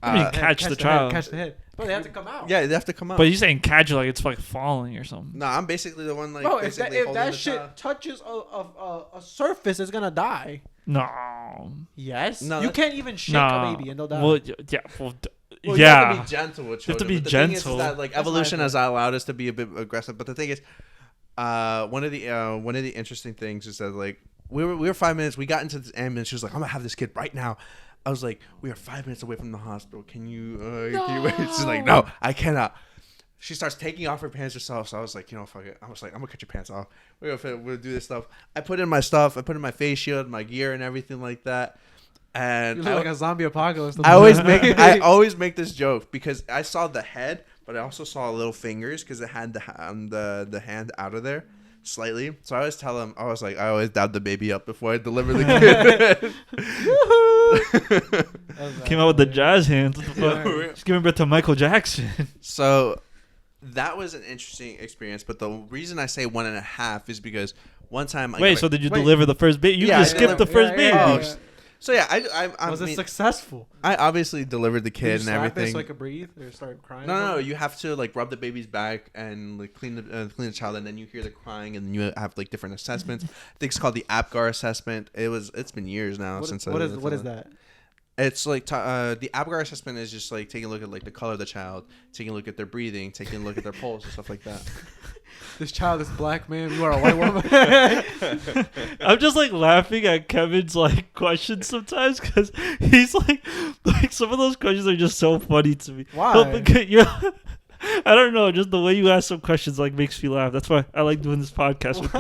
Speaker 1: I mean, catch the child.
Speaker 2: Catch the head. Bro, they have to come out.
Speaker 3: Yeah, they have to come out.
Speaker 1: But you're saying catch it like it's like falling or something.
Speaker 3: No, I'm basically the one like.
Speaker 2: Bro, if
Speaker 3: basically
Speaker 2: that
Speaker 3: holding the
Speaker 2: shit
Speaker 3: child.
Speaker 2: touches a surface, it's gonna die.
Speaker 1: No.
Speaker 2: Yes.
Speaker 3: No,
Speaker 2: you
Speaker 3: that's-
Speaker 2: can't even shake
Speaker 1: No.
Speaker 2: a baby and they'll die.
Speaker 1: Well, yeah. Well,
Speaker 3: Well,
Speaker 1: yeah.
Speaker 3: You have to be gentle with children.
Speaker 1: have to be
Speaker 3: but the thing is
Speaker 1: gentle.
Speaker 3: that like
Speaker 2: That's
Speaker 3: evolution
Speaker 2: my
Speaker 3: has allowed us to be a bit aggressive. But the thing is, one of the interesting things is that like we were 5 minutes. We got into this ambulance. She was like, "I'm gonna have this kid right now." I was like, "We are 5 minutes away from the hospital. Can you wait?" She's like, "No, I cannot." She starts taking off her pants herself. So I was like, fuck it. I was like, I'm gonna cut your pants off. We'll do this stuff. I put in my stuff. I put in my face shield, my gear, and everything like that. And
Speaker 2: you look like a zombie apocalypse.
Speaker 3: I always make this joke because I saw the head, but I also saw little fingers because it had the hand out of there. slightly. So I always tell him, I always dab the baby up before I deliver the kid.
Speaker 1: Came out with the jazz hands. What the fuck? Just giving birth to Michael Jackson.
Speaker 3: So that was an interesting experience. But the reason I say 1.5 is because one time.
Speaker 1: So did you deliver the first baby? You just skipped the first baby.
Speaker 2: Yeah.
Speaker 3: So yeah, I
Speaker 2: was it successful?
Speaker 3: I obviously delivered the kid and everything.
Speaker 2: So I could breathe or start crying.
Speaker 3: No. You have to like rub the baby's back and like clean the child, and then you hear the crying, and then you have like different assessments. I think it's called the APGAR assessment. It's been years now since.
Speaker 2: What is that?
Speaker 3: It's like the APGAR assessment is just like taking a look at like the color of the child, taking a look at their breathing, taking a look at their pulse and stuff like that.
Speaker 2: This child is black, man. You are a white woman.
Speaker 1: I'm just like laughing at Kevin's like questions sometimes because he's like some of those questions are just so funny to me.
Speaker 2: Why?
Speaker 1: I don't know. Just the way you ask some questions like makes me laugh. That's why I like doing this podcast with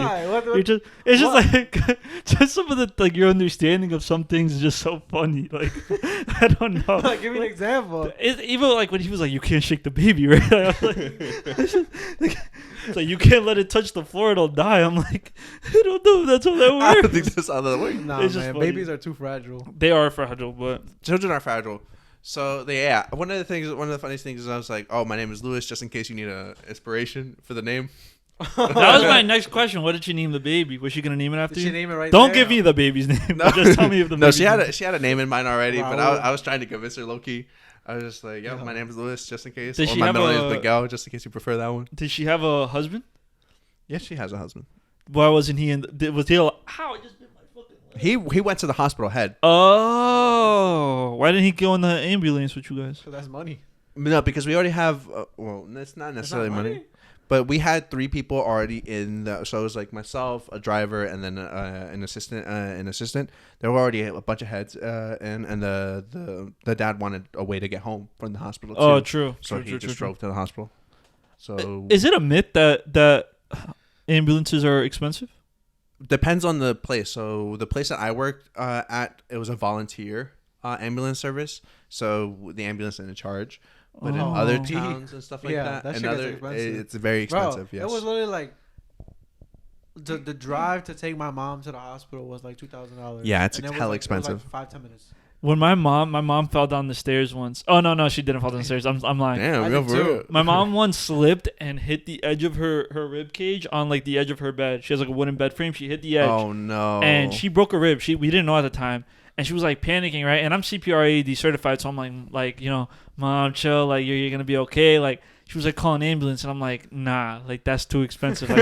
Speaker 1: you. It's just like just some of the like your understanding of some things is just so funny. Like I don't know.
Speaker 2: Like, give me an example.
Speaker 1: Even like when he was like, "You can't shake the baby," right? I was like, you can't let it touch the floor; it'll die. I'm like, I don't know if that's how that works.
Speaker 3: I don't think that's how that works.
Speaker 2: Nah, man. Babies are too fragile.
Speaker 1: They are fragile, but
Speaker 3: children are fragile. So one of the funniest things is I was like, "Oh, my name is Lewis," just in case you need a inspiration for the name.
Speaker 1: That was my next question. What did she name the baby? Was she gonna name it after
Speaker 2: did
Speaker 1: you?
Speaker 2: She name it right
Speaker 1: Don't
Speaker 2: there?
Speaker 1: give me the baby's name.
Speaker 3: No.
Speaker 1: Just tell me if the
Speaker 3: No,
Speaker 1: baby's
Speaker 3: she had a name in mind already,
Speaker 2: Wow.
Speaker 3: but I was trying to convince her low key. I was just like, my name is Lewis, just in case.
Speaker 1: Does
Speaker 3: Or
Speaker 1: she
Speaker 3: my
Speaker 1: have
Speaker 3: middle name is Miguel, just in case you prefer that one.
Speaker 1: Did she have a husband?
Speaker 3: Yeah, she has a husband.
Speaker 1: Why wasn't he in? Was he? How? I just bit my fucking leg.
Speaker 3: He went to the hospital head.
Speaker 1: Oh, why didn't he go in the ambulance with you guys?
Speaker 2: So that's money.
Speaker 3: No, because we already have. Well, it's not necessarily money. But we had 3 people already in the, so it was like myself, a driver, and then an assistant. There were already a bunch of heads, and the dad wanted a way to get home from the hospital too.
Speaker 1: Oh, true.
Speaker 3: So he just drove to the hospital. So
Speaker 1: is it a myth that ambulances are expensive?
Speaker 3: Depends on the place. So the place that I worked at, it was a volunteer ambulance service. So the ambulance didn't charge. But in other towns and stuff like that it's very expensive.
Speaker 2: Bro, yes. It was literally like the drive to take my mom to the hospital was like $2,000.
Speaker 3: Yeah, it's hella expensive.
Speaker 2: It was like 5-10 minutes.
Speaker 1: When my mom fell down the stairs once. Oh no, she didn't fall down the stairs. I'm lying.
Speaker 3: Damn,
Speaker 1: my mom once slipped and hit the edge of her rib cage on like the edge of her bed. She has like a wooden bed frame. She hit the edge.
Speaker 3: Oh no!
Speaker 1: And she broke a rib. We didn't know at the time. And she was like panicking, right? And I'm CPR AED certified, so I'm like, mom, chill, like you're gonna be okay. Like she was like calling an ambulance, and I'm like, nah, like that's too expensive. Like,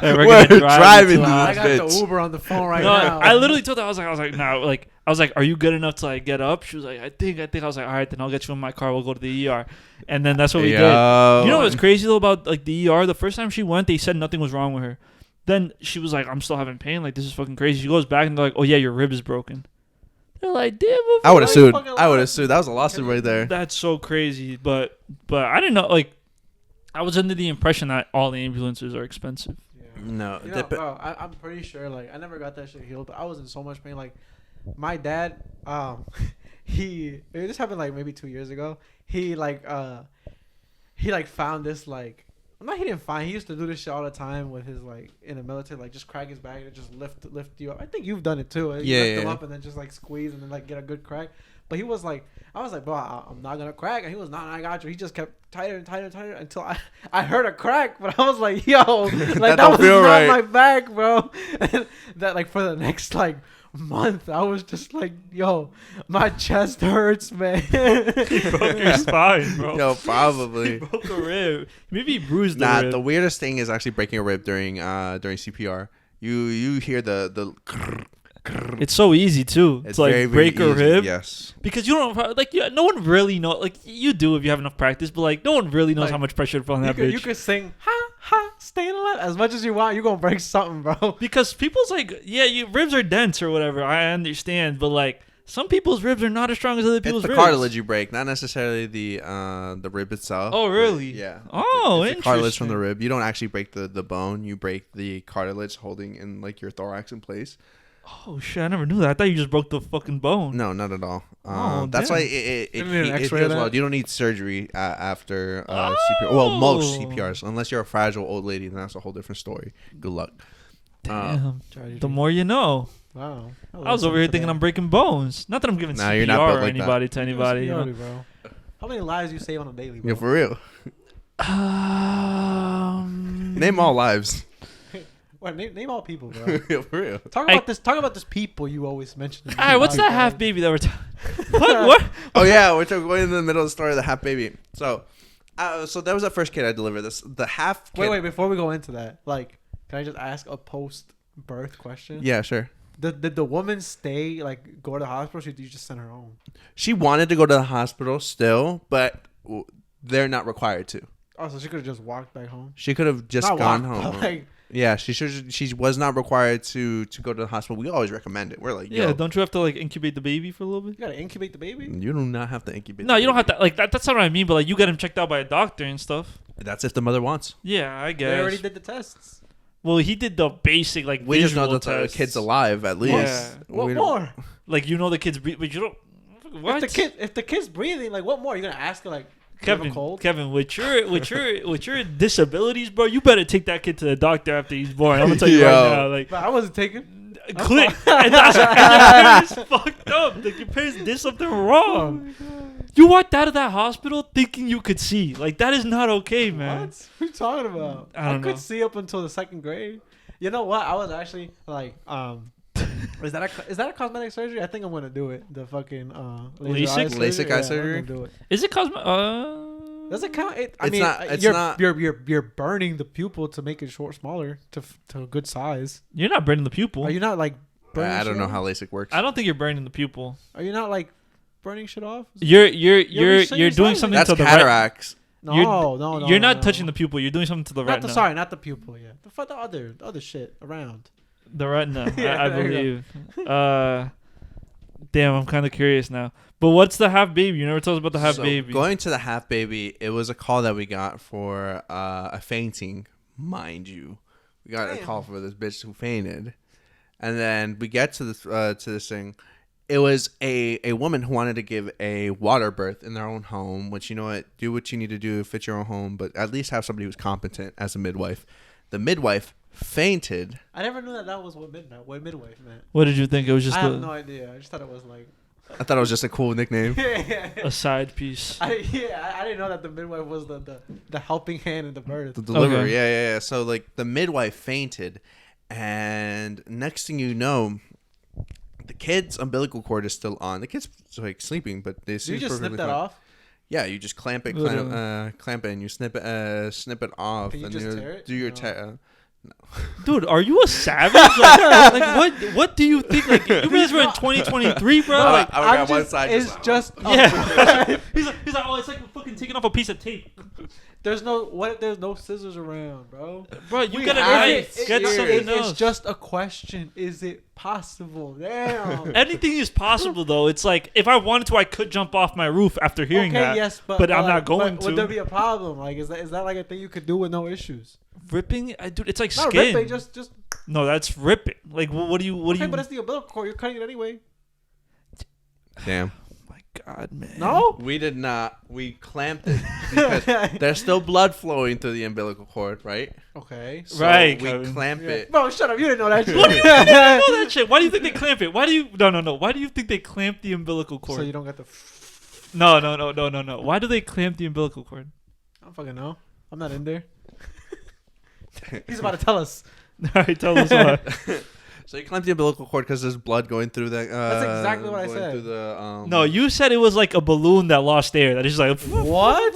Speaker 1: we're gonna drive to
Speaker 2: I got the Uber on the phone right now.
Speaker 1: I literally told her, I was like, nah, like I was like, are you good enough to like get up? She was like, I think. I was like, all right, then I'll get you in my car. We'll go to the ER. And then that's what we did. You know what's crazy though about like the ER? The first time she went, they said nothing was wrong with her. Then she was like, I'm still having pain. Like this is fucking crazy. She goes back and they're like, oh yeah, your rib is broken. They're like, damn.
Speaker 3: I would have sued. That was a lawsuit right there.
Speaker 1: That's so crazy. But I didn't know. Like, I was under the impression that all the ambulances are expensive.
Speaker 3: Yeah. No,
Speaker 2: bro, I'm pretty sure. Like, I never got that shit healed, but I was in so much pain. Like, my dad, this happened like maybe 2 years ago. He found this like. He didn't find. He used to do this shit all the time with his like in the military, like just crack his back and just lift you up. I think you've done it too. Lift him up and then just like squeeze and then like get a good crack. But he was like, I was like, bro, I'm not gonna crack, and he was not. I got you. He just kept tighter and tighter and tighter until I heard a crack. But I was like, yo, like that was not right. My back, bro. And that like for the next like month, I was just like, yo, my chest hurts, man.
Speaker 1: You broke your spine, bro.
Speaker 3: Yo, probably.
Speaker 1: You broke a rib. Maybe you bruised the rib.
Speaker 3: The weirdest thing is actually breaking a rib during CPR. You hear the
Speaker 1: it's so easy too. It's like very, break very a rib.
Speaker 3: Yes.
Speaker 1: Because you don't like no one really know. Like you do if you have enough practice, but like no one really knows like, how much pressure to put on that bitch.
Speaker 2: You could sing staying alive as much as you want. You're gonna break something, bro.
Speaker 1: Because people's like, yeah, ribs are dense or whatever. I understand, but like some people's ribs are not as strong as other people's ribs.
Speaker 3: It's the cartilage you break, not necessarily the rib itself.
Speaker 1: Oh, really?
Speaker 3: Yeah.
Speaker 1: Oh,
Speaker 3: it's
Speaker 1: interesting.
Speaker 3: The cartilage from the rib. You don't actually break the bone. You break the cartilage holding in like your thorax in place.
Speaker 1: Oh shit! I never knew that. I thought you just broke the fucking bone.
Speaker 3: No, not at all.
Speaker 1: Oh,
Speaker 3: That's
Speaker 1: damn.
Speaker 3: why it
Speaker 2: Didn't need an
Speaker 3: heals
Speaker 2: X-ray of
Speaker 3: well.
Speaker 2: that?
Speaker 3: You don't need surgery after CPR. Well, most
Speaker 1: Oh.
Speaker 3: CPRs, unless you're a fragile old lady, then that's a whole different story. Good luck.
Speaker 1: Damn.
Speaker 2: Tragedy.
Speaker 1: The more you know.
Speaker 2: Wow.
Speaker 1: I was over here thinking I'm breaking bones. Not that I'm giving
Speaker 3: Nah,
Speaker 1: CPR
Speaker 3: you're not built
Speaker 1: or
Speaker 3: like that.
Speaker 1: anybody to anybody. You know?
Speaker 2: bro. How many lives do you save on a daily, bro?
Speaker 3: Yeah, for real. Name all lives.
Speaker 2: What, name all people, bro.
Speaker 3: Yeah, for real.
Speaker 2: Talk about this people you always mention.
Speaker 1: All right, what's that half baby that we're talking? What?
Speaker 3: Oh yeah, we're going in the middle of the story of the half baby. So that was the first kid I delivered. The half kid.
Speaker 2: Wait, before we go into that, like, can I just ask a post-birth question?
Speaker 3: Yeah, sure.
Speaker 2: Did the woman stay, like, go to the hospital, or did you just send her home?
Speaker 3: She wanted to go to the hospital still, but they're not required to.
Speaker 2: Oh, so she could have just walked back home?
Speaker 3: She could have just
Speaker 2: Not
Speaker 3: gone
Speaker 2: walked,
Speaker 3: home.
Speaker 2: but, like,
Speaker 3: Yeah, she was not required to go to the hospital. We always recommend it. We're like,
Speaker 1: Yeah,
Speaker 3: yo,
Speaker 1: don't you have to like incubate the baby for a little bit?
Speaker 2: you gotta incubate the baby?
Speaker 3: you do not have to incubate.
Speaker 1: No,
Speaker 3: the
Speaker 1: you don't
Speaker 3: baby.
Speaker 1: have to. Like that's not what I mean. But like you get him checked out by a doctor and stuff.
Speaker 3: That's if the mother wants.
Speaker 1: Yeah, I
Speaker 2: They
Speaker 1: guess.
Speaker 2: already did the tests.
Speaker 1: Well, he did the basic like
Speaker 3: We just know
Speaker 1: visual
Speaker 3: that the
Speaker 1: tests.
Speaker 3: kid's alive at least.
Speaker 1: Yeah.
Speaker 2: What
Speaker 3: We don't-
Speaker 2: more?
Speaker 1: Like you know the kid's breathing, but you don't. What?
Speaker 2: If the kid's breathing, like, what more? You're gonna ask her, like, you have a cold?
Speaker 1: Kevin, with your disabilities, bro, you better take that kid to the doctor after he's born. I'm gonna tell you
Speaker 3: Yo.
Speaker 1: right now, like.
Speaker 2: But I wasn't taking.
Speaker 1: Click. And that's and your parents fucked up. Like your parents did something wrong. You walked out of that hospital thinking you could see. Like that is not okay, man.
Speaker 2: What? What are you talking about?
Speaker 1: I don't know.
Speaker 2: could see up until the second grade. You know what? I was actually like, is that a cosmetic surgery? I think I'm gonna do it. The fucking
Speaker 1: LASIK?
Speaker 3: eye
Speaker 2: I'm
Speaker 3: surgery?
Speaker 2: gonna do it.
Speaker 1: Is it cosmetic?
Speaker 2: Does it count? You're burning the pupil to make it smaller to a good size.
Speaker 1: You're not burning the pupil.
Speaker 2: Are you not like burning?
Speaker 3: I don't
Speaker 2: shit
Speaker 3: know
Speaker 2: off?
Speaker 3: how LASIK works.
Speaker 1: I don't think you're burning the pupil.
Speaker 2: Are you not like burning shit off?
Speaker 1: You're
Speaker 2: you're
Speaker 1: doing something
Speaker 3: That's
Speaker 1: to the
Speaker 3: cataracts.
Speaker 2: No,
Speaker 1: you're, You're not touching the pupil. You're doing something to the
Speaker 2: Not
Speaker 1: retina.
Speaker 2: not the pupil. Yeah, the other shit around.
Speaker 1: The retina,
Speaker 2: Yeah,
Speaker 1: I
Speaker 2: there you
Speaker 1: believe. Damn, I'm kind of curious now. But what's the half baby? You never told us about the half baby.
Speaker 3: Going to the half baby, it was a call that we got for a fainting, mind you. We got a call for this bitch who fainted, and then we get to this thing. It was a woman who wanted to give a water birth in their own home, which, you know what, do what you need to do, fit your own home, but at least have somebody who's competent as a midwife. The midwife fainted.
Speaker 2: I never knew that was what midwife meant.
Speaker 1: What did you think? It was just
Speaker 2: I have no idea. I just thought it was like
Speaker 3: I thought it was just a cool nickname.
Speaker 1: a side piece.
Speaker 2: I didn't know that the midwife was the helping hand in the birth.
Speaker 3: The delivery,
Speaker 1: Okay.
Speaker 3: yeah. So like the midwife fainted, and next thing you know, the kid's umbilical cord is still on. The kid's like sleeping, but they
Speaker 2: Did you just snip that off?
Speaker 3: Yeah, you just clamp it, clamp it, and you snip it off.
Speaker 2: Can you
Speaker 3: and
Speaker 2: just
Speaker 3: you
Speaker 2: tear it?
Speaker 3: do your
Speaker 2: No.
Speaker 3: tear.
Speaker 1: Dude, are you a savage? Like what do you think? Like you realize we're in 2023, bro?
Speaker 3: No,
Speaker 1: Like,
Speaker 3: I got one side.
Speaker 2: It's just
Speaker 1: yeah. he's like, oh, it's like fucking taking off a piece of tape.
Speaker 2: there's no scissors around, bro.
Speaker 1: Bro, you
Speaker 2: We
Speaker 1: get it
Speaker 2: have
Speaker 1: right.
Speaker 2: it.
Speaker 1: Get something else.
Speaker 2: It's just a question. Is it possible? Damn.
Speaker 1: Anything is possible, though. It's like if I wanted to, I could jump off my roof after hearing that.
Speaker 2: Yes, but
Speaker 1: I'm
Speaker 2: like,
Speaker 1: not going
Speaker 2: Would
Speaker 1: to.
Speaker 2: there be a problem? Like, is that like a thing you could do with no issues?
Speaker 1: Ripping, dude, it's like
Speaker 2: Not
Speaker 1: skin.
Speaker 2: ripping, just.
Speaker 1: No, that's ripping. Like, what do you?
Speaker 2: Okay, but it's the umbilical cord. You're cutting it anyway.
Speaker 3: Damn.
Speaker 1: My God, man.
Speaker 2: No.
Speaker 3: We did not. We clamped it because there's still blood flowing through the umbilical cord, right?
Speaker 2: Okay.
Speaker 3: So
Speaker 1: Right,
Speaker 3: we
Speaker 1: Kevin.
Speaker 3: clamp
Speaker 2: Yeah.
Speaker 3: it.
Speaker 2: Bro, shut up. You didn't know that shit.
Speaker 1: What do you think? I know that shit. Why do you think they clamp it? Why do you? No. Why do you think they clamp the umbilical cord?
Speaker 2: So you don't get the.
Speaker 1: No. Why do they clamp the umbilical cord?
Speaker 2: I don't fucking know. I'm not in there. He's about to tell us.
Speaker 1: All right, tell us why.
Speaker 3: So you clamp the umbilical cord because there's blood going through the.
Speaker 2: That's exactly what I
Speaker 3: going
Speaker 2: said.
Speaker 3: Through the,
Speaker 1: No, you said it was like a balloon that lost air. That is like.
Speaker 2: What?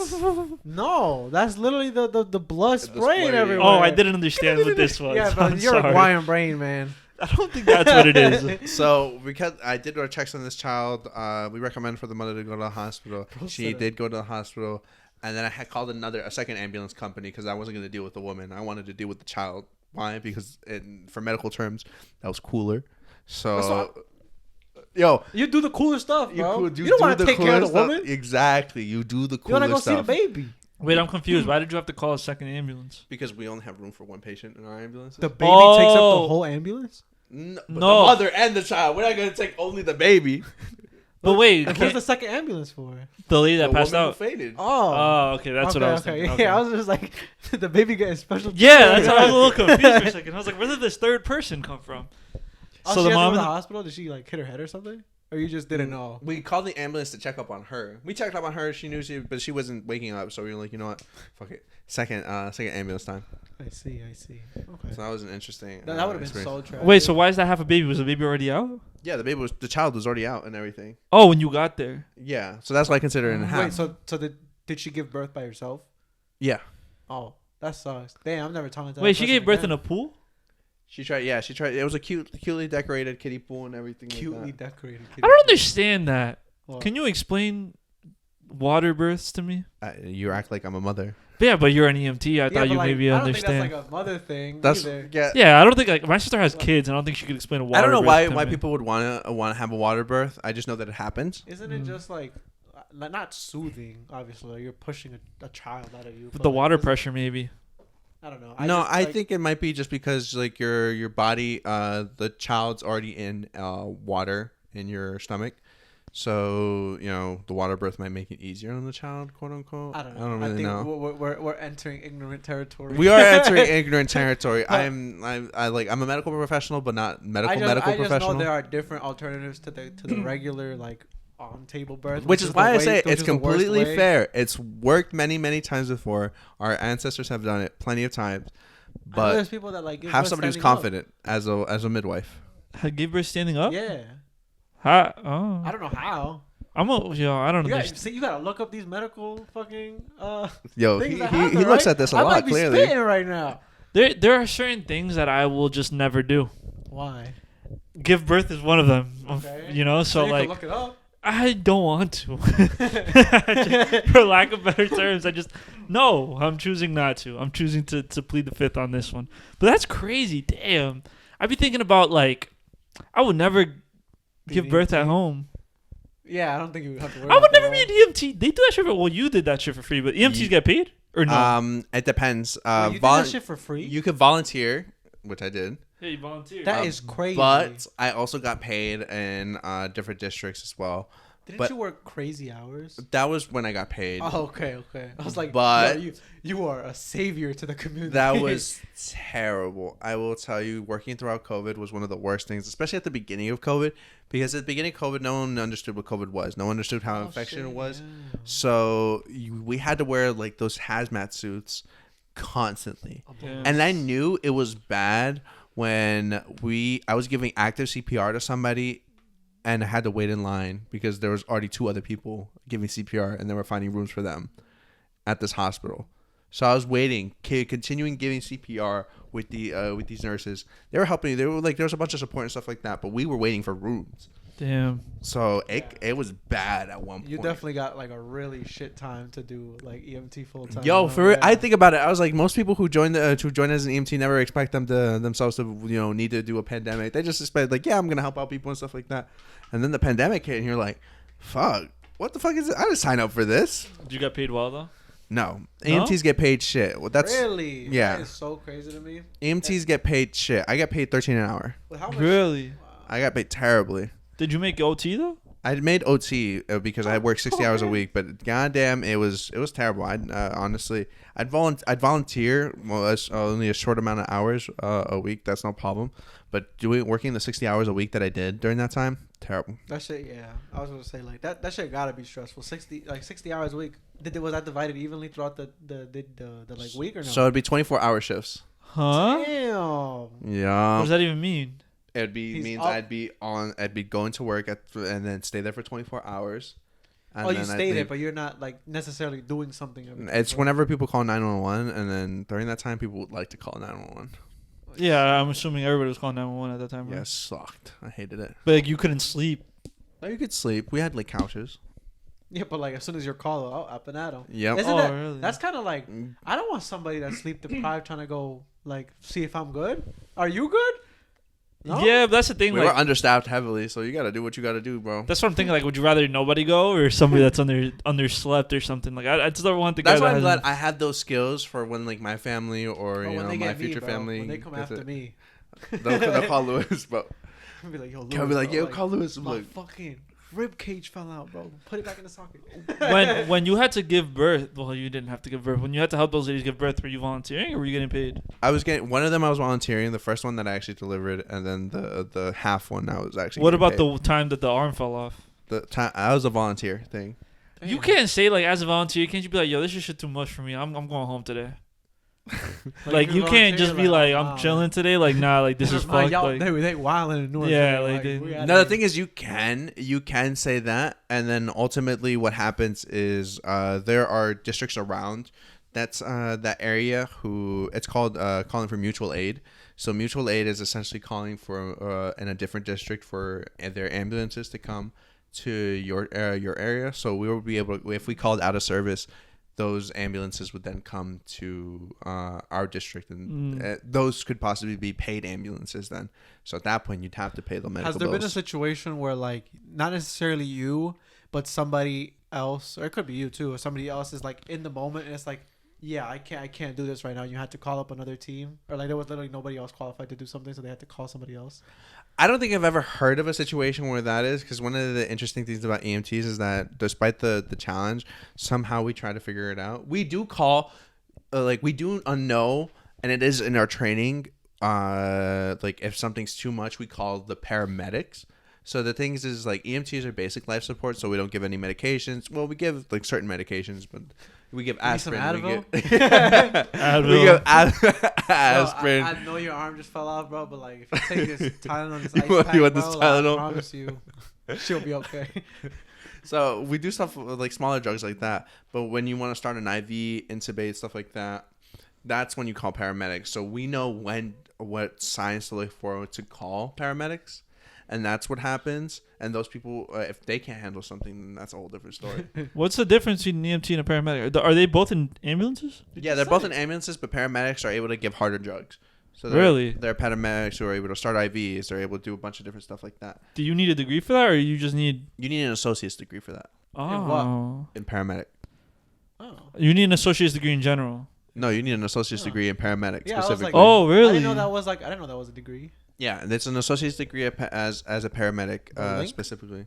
Speaker 2: No, that's literally the blood spraying
Speaker 3: spray.
Speaker 2: everywhere.
Speaker 1: Oh, I didn't understand what this was.
Speaker 2: Yeah, but
Speaker 1: I'm
Speaker 2: you're
Speaker 1: sorry.
Speaker 2: a Hawaiian brain, man.
Speaker 1: I don't think that's what it is.
Speaker 3: So because I did our checks on this child, we recommend for the mother to go to the hospital. She did go to the hospital, and then I had called a second ambulance company because I wasn't going to deal with the woman. I wanted to deal with the child. Why? Because for medical terms, that was cooler. So, yo,
Speaker 2: You do the cooler stuff, bro. You,
Speaker 3: do
Speaker 2: don't want
Speaker 3: the
Speaker 2: to take care of the
Speaker 3: cooler
Speaker 2: woman.
Speaker 3: stuff. Exactly. You do the
Speaker 2: You
Speaker 3: cooler
Speaker 2: want to go
Speaker 3: stuff.
Speaker 2: see the baby.
Speaker 1: Wait, I'm confused. Why did you have to call a second ambulance?
Speaker 3: Because we only have room for one patient in our ambulance.
Speaker 2: The baby takes up
Speaker 1: Oh.
Speaker 2: the whole ambulance.
Speaker 3: No, but
Speaker 1: No.
Speaker 3: the mother and the child. We're not gonna take only the baby.
Speaker 1: But wait,
Speaker 2: What's the second ambulance for?
Speaker 1: the lady that
Speaker 3: The
Speaker 1: passed
Speaker 3: woman who
Speaker 1: out?
Speaker 3: fainted.
Speaker 1: Oh, okay, that's what I was thinking. Okay.
Speaker 2: Yeah, I was just like, the baby getting special.
Speaker 1: Yeah, that's why I was a little confused for a second. I was like, where did this third person come from?
Speaker 2: Oh,
Speaker 1: So
Speaker 2: she
Speaker 1: the
Speaker 2: had to go
Speaker 1: mom
Speaker 2: to the
Speaker 1: and
Speaker 2: hospital. Did she like hit her head or something? Or you just didn't know?
Speaker 3: We called the ambulance to check up on her. We checked up on her. She knew but she wasn't waking up. So we were like, you know what? Fuck it. Second ambulance time.
Speaker 2: I see. Okay.
Speaker 3: So that was an interesting.
Speaker 2: That would have been
Speaker 3: experience.
Speaker 2: so tragic.
Speaker 1: Wait, so why does that have a baby? Was the baby already out?
Speaker 3: Yeah, the child was already out and everything.
Speaker 1: Oh, when you got there.
Speaker 3: Yeah, so that's why I consider it in half.
Speaker 2: Wait, so did she give birth by herself?
Speaker 3: Yeah,
Speaker 2: Oh, that sucks. Damn, I'm never talking to.
Speaker 1: Wait, she gave birth in a pool?
Speaker 3: she tried. Yeah, she tried. It was a cutely decorated kiddie pool and everything.
Speaker 2: cutely
Speaker 3: like that.
Speaker 2: decorated.
Speaker 1: I don't understand that.
Speaker 2: What?
Speaker 1: Can you explain water births to me?
Speaker 3: You act like I'm a mother.
Speaker 1: But yeah, but you're an EMT. I thought
Speaker 2: but
Speaker 1: you
Speaker 2: like,
Speaker 1: maybe
Speaker 2: I don't
Speaker 1: understand.
Speaker 2: think that's like a mother thing.
Speaker 3: That's
Speaker 2: either.
Speaker 3: yeah.
Speaker 1: Yeah, I don't think like my sister has kids, and I don't think she could explain a water.
Speaker 3: I don't know
Speaker 1: birth to
Speaker 3: why
Speaker 1: me.
Speaker 3: people would want to have a water birth. I just know that it happens.
Speaker 2: Isn't it just like not soothing? Obviously, like, you're pushing a child out of you.
Speaker 1: With
Speaker 2: but,
Speaker 1: the
Speaker 2: like,
Speaker 1: water
Speaker 2: isn't-
Speaker 1: pressure, maybe.
Speaker 2: I don't know.
Speaker 3: I think it might be just because like your body, the child's already in water in your stomach, so you know the water birth might make it easier on the child, quote unquote.
Speaker 2: I don't know.
Speaker 3: I don't really know.
Speaker 2: We're entering ignorant territory.
Speaker 3: We are entering ignorant territory. I'm a medical professional, but not medical
Speaker 2: I just
Speaker 3: professional.
Speaker 2: know there are different alternatives to the regular like on table birth,
Speaker 3: Which is why I say it's
Speaker 2: which is the worst
Speaker 3: completely
Speaker 2: way.
Speaker 3: fair. It's worked many times before. Our ancestors have done it plenty of times.
Speaker 2: I know
Speaker 3: But
Speaker 2: there's people that like give
Speaker 3: have
Speaker 2: birth
Speaker 3: somebody who's
Speaker 2: standing up.
Speaker 3: confident as a midwife.
Speaker 1: Give birth standing up?
Speaker 2: Yeah,
Speaker 1: Oh.
Speaker 2: I don't know how.
Speaker 1: I don't
Speaker 2: You
Speaker 1: understand.
Speaker 2: you gotta look up these medical fucking
Speaker 3: Yo,
Speaker 2: things
Speaker 3: he
Speaker 2: that happen,
Speaker 3: looks
Speaker 2: right?
Speaker 3: at this a
Speaker 2: I
Speaker 3: lot,
Speaker 2: might be
Speaker 3: clearly.
Speaker 2: spitting right now.
Speaker 1: There are certain things that I will just never do.
Speaker 2: Why?
Speaker 1: Give birth is one of them.
Speaker 2: Okay.
Speaker 1: You know, so
Speaker 2: you
Speaker 1: like
Speaker 2: can look it up.
Speaker 1: I don't want to. For lack of better terms, I'm choosing not to. I'm choosing to plead the fifth on this one. But that's crazy. Damn. I'd be thinking about like I would never give birth at home.
Speaker 2: Yeah, I don't think you would have to worry.
Speaker 1: I would
Speaker 2: about
Speaker 1: never
Speaker 2: that.
Speaker 1: be an EMT. They do that shit for you did that shit for free, but EMTs get paid? Or no?
Speaker 3: It depends.
Speaker 2: Wait, you do that shit for free?
Speaker 3: You could volunteer, which I did.
Speaker 1: Yeah, you volunteer.
Speaker 2: That is crazy.
Speaker 3: But I also got paid in different districts as well.
Speaker 2: Didn't you work crazy hours?
Speaker 3: That was when I got paid.
Speaker 2: Oh, okay. I was like,
Speaker 3: But-
Speaker 2: yo, you are a savior to the community.
Speaker 3: That was terrible. I will tell you, working throughout COVID was one of the worst things, especially at the beginning of COVID, because at the beginning of COVID, no one understood what COVID was. No one understood how infection it was.
Speaker 2: Yeah.
Speaker 3: So we had to wear like those hazmat suits constantly.
Speaker 1: Yeah.
Speaker 3: And I knew it was bad when I was giving active CPR to somebody and I had to wait in line because there was already 2 other people giving CPR and they were finding rooms for them at this hospital. So I was waiting, continuing giving CPR with these nurses. They were helping me. They were like, there was a bunch of support and stuff like that, but we were waiting for rooms.
Speaker 1: Damn.
Speaker 3: So it was bad at one point.
Speaker 2: You definitely got like a really shit time to do like EMT full time.
Speaker 3: Yo, for real, I think about it. I was like, most people who join as an EMT never expect themselves to need to do a pandemic. They just expect like, yeah, I'm gonna help out people and stuff like that. And then the pandemic hit, and you're like, fuck, what the fuck is it? I didn't sign up for this.
Speaker 1: Did you get paid well though?
Speaker 3: No, EMTs get paid shit. Well, that's
Speaker 2: really
Speaker 3: yeah.
Speaker 2: That is so crazy to me.
Speaker 3: EMTs get paid shit. I got paid $13 an hour.
Speaker 2: Well, how much?
Speaker 1: Really?
Speaker 3: I got paid terribly.
Speaker 1: Did you make OT though?
Speaker 3: I made OT because I worked 60 hours a week, but goddamn, it was terrible. Honestly, I'd volunteer. Well, that's only a short amount of hours a week. That's no problem. But working the 60 hours a week that I did during that time, terrible.
Speaker 2: That shit, yeah. I was gonna say like that shit gotta be stressful. 60 hours a week. Was that divided evenly throughout the like week or no?
Speaker 3: So it'd be 24-hour shifts.
Speaker 1: Huh?
Speaker 2: Damn.
Speaker 3: Yeah.
Speaker 1: What does that even mean?
Speaker 3: It'd
Speaker 2: He's
Speaker 3: means
Speaker 2: up.
Speaker 3: I'd be going to work and then stay there for 24 hours. And
Speaker 2: Oh, you
Speaker 3: then
Speaker 2: stay
Speaker 3: I'd
Speaker 2: there,
Speaker 3: leave.
Speaker 2: but you're not like necessarily doing something.
Speaker 3: It's whenever people call 911, and then during that time, people would like to call 911.
Speaker 1: Yeah, I'm assuming everybody was calling 911 at that time.
Speaker 3: Yeah,
Speaker 1: Right?
Speaker 3: it sucked. I hated it.
Speaker 1: But like, you couldn't sleep.
Speaker 3: No, you could sleep. We had like couches.
Speaker 2: Yeah, but like as soon as you're called, up and at 'em.
Speaker 3: Yep.
Speaker 2: Isn't
Speaker 1: Oh,
Speaker 2: that?
Speaker 1: really?
Speaker 2: That's kind of like I don't want somebody that's sleep deprived trying to go like see if I'm good. Are you good? No?
Speaker 1: Yeah, but that's the thing.
Speaker 3: We
Speaker 1: Like,
Speaker 3: were understaffed heavily, so you gotta do what you gotta do, bro.
Speaker 1: that's what I'm thinking. Like, would you rather nobody go or somebody that's underslept or something? Like, I just don't want the guy
Speaker 3: That's
Speaker 1: that
Speaker 3: why I'm
Speaker 1: has
Speaker 3: glad I had those skills for when like my family or
Speaker 2: Oh, when they
Speaker 3: my
Speaker 2: get
Speaker 3: future
Speaker 2: me, bro.
Speaker 3: family.
Speaker 2: When they come
Speaker 3: gets
Speaker 2: after
Speaker 3: it.
Speaker 2: me.
Speaker 3: They'll call Lewis, bro.
Speaker 2: I'll be like, yo, Lewis.
Speaker 3: I'll be like,
Speaker 2: bro,
Speaker 3: yo, call Lewis. I'm
Speaker 2: my
Speaker 3: like,
Speaker 2: fucking rib cage fell out, bro. Put it back in the socket.
Speaker 1: When you had to give birth, well, you didn't have to give birth. When you had to help those ladies give birth, were you volunteering or were you getting paid?
Speaker 3: I was getting one of them. I was volunteering. The first one that I actually delivered, and then the half one I was actually.
Speaker 1: What about
Speaker 3: paid.
Speaker 1: the time that the arm fell off?
Speaker 3: The time? I was a volunteer thing.
Speaker 2: Damn.
Speaker 1: You can't say like as a volunteer, can't you be like, yo, this is shit too much for me. I'm going home today. Like you can't just be like, I'm chilling today. Like nah, like this is fucked.
Speaker 2: Y'all,
Speaker 1: Like,
Speaker 2: they wilding in North.
Speaker 1: Yeah,
Speaker 2: Korea,
Speaker 1: like they-
Speaker 2: we outta
Speaker 3: No, the
Speaker 2: here.
Speaker 3: thing is, you can say that, and then ultimately, what happens is there are districts around that's that area who it's called calling for mutual aid. So mutual aid is essentially calling for in a different district for their ambulances to come to your area. So we would be able, if we called out of service, those ambulances would then come to our district, and those could possibly be paid ambulances then. So at that point, you'd have to pay the medical
Speaker 2: Has there
Speaker 3: bills.
Speaker 2: been a situation where, like, not necessarily you, but somebody else, or it could be you too, or somebody else is like in the moment, and it's like, yeah, I can't do this right now. You had to call up another team, or like there was literally nobody else qualified to do something, so they had to call somebody else.
Speaker 3: I don't think I've ever heard of a situation where that is, because one of the interesting things about EMTs is that despite the challenge, somehow we try to figure it out. We do call, we do know, and it is in our training, like if something's too much, we call the paramedics. So the things is like EMTs are basic life support, so we don't give any medications. Well, we give like certain medications, but we give aspirin.
Speaker 2: Advil?
Speaker 3: We give aspirin.
Speaker 2: I know your arm just fell off, bro, but like if you take this Tylenol, this ice
Speaker 3: You
Speaker 2: pack,
Speaker 3: want
Speaker 2: bro,
Speaker 3: this
Speaker 2: like, I
Speaker 3: Tylenol?
Speaker 2: promise you, she'll be okay.
Speaker 3: So we do stuff with, like smaller drugs like that. But when you want to start an IV, intubate, stuff like that, that's when you call paramedics. So we know what signs to look for to call paramedics. And that's what happens. And those people, if they can't handle something, then that's a whole different story.
Speaker 1: What's the difference between an EMT and a paramedic? Are they both in ambulances?
Speaker 3: Yeah, they're both in ambulances, but paramedics are able to give harder drugs. So
Speaker 1: Really?
Speaker 3: They're paramedics who are able to start IVs. They're able to do a bunch of different stuff like that.
Speaker 1: Do you need a degree for that, or you just need?
Speaker 3: You need an associate's degree for that
Speaker 1: Oh,
Speaker 3: in paramedic.
Speaker 2: Oh.
Speaker 1: you need an associate's degree in general.
Speaker 3: No, you need an associate's degree in paramedic
Speaker 2: Yeah, I was
Speaker 3: specifically.
Speaker 2: like,
Speaker 1: Oh, really?
Speaker 2: I didn't know that was a degree.
Speaker 3: Yeah, and it's an associate's degree as a paramedic
Speaker 2: Link?
Speaker 3: specifically.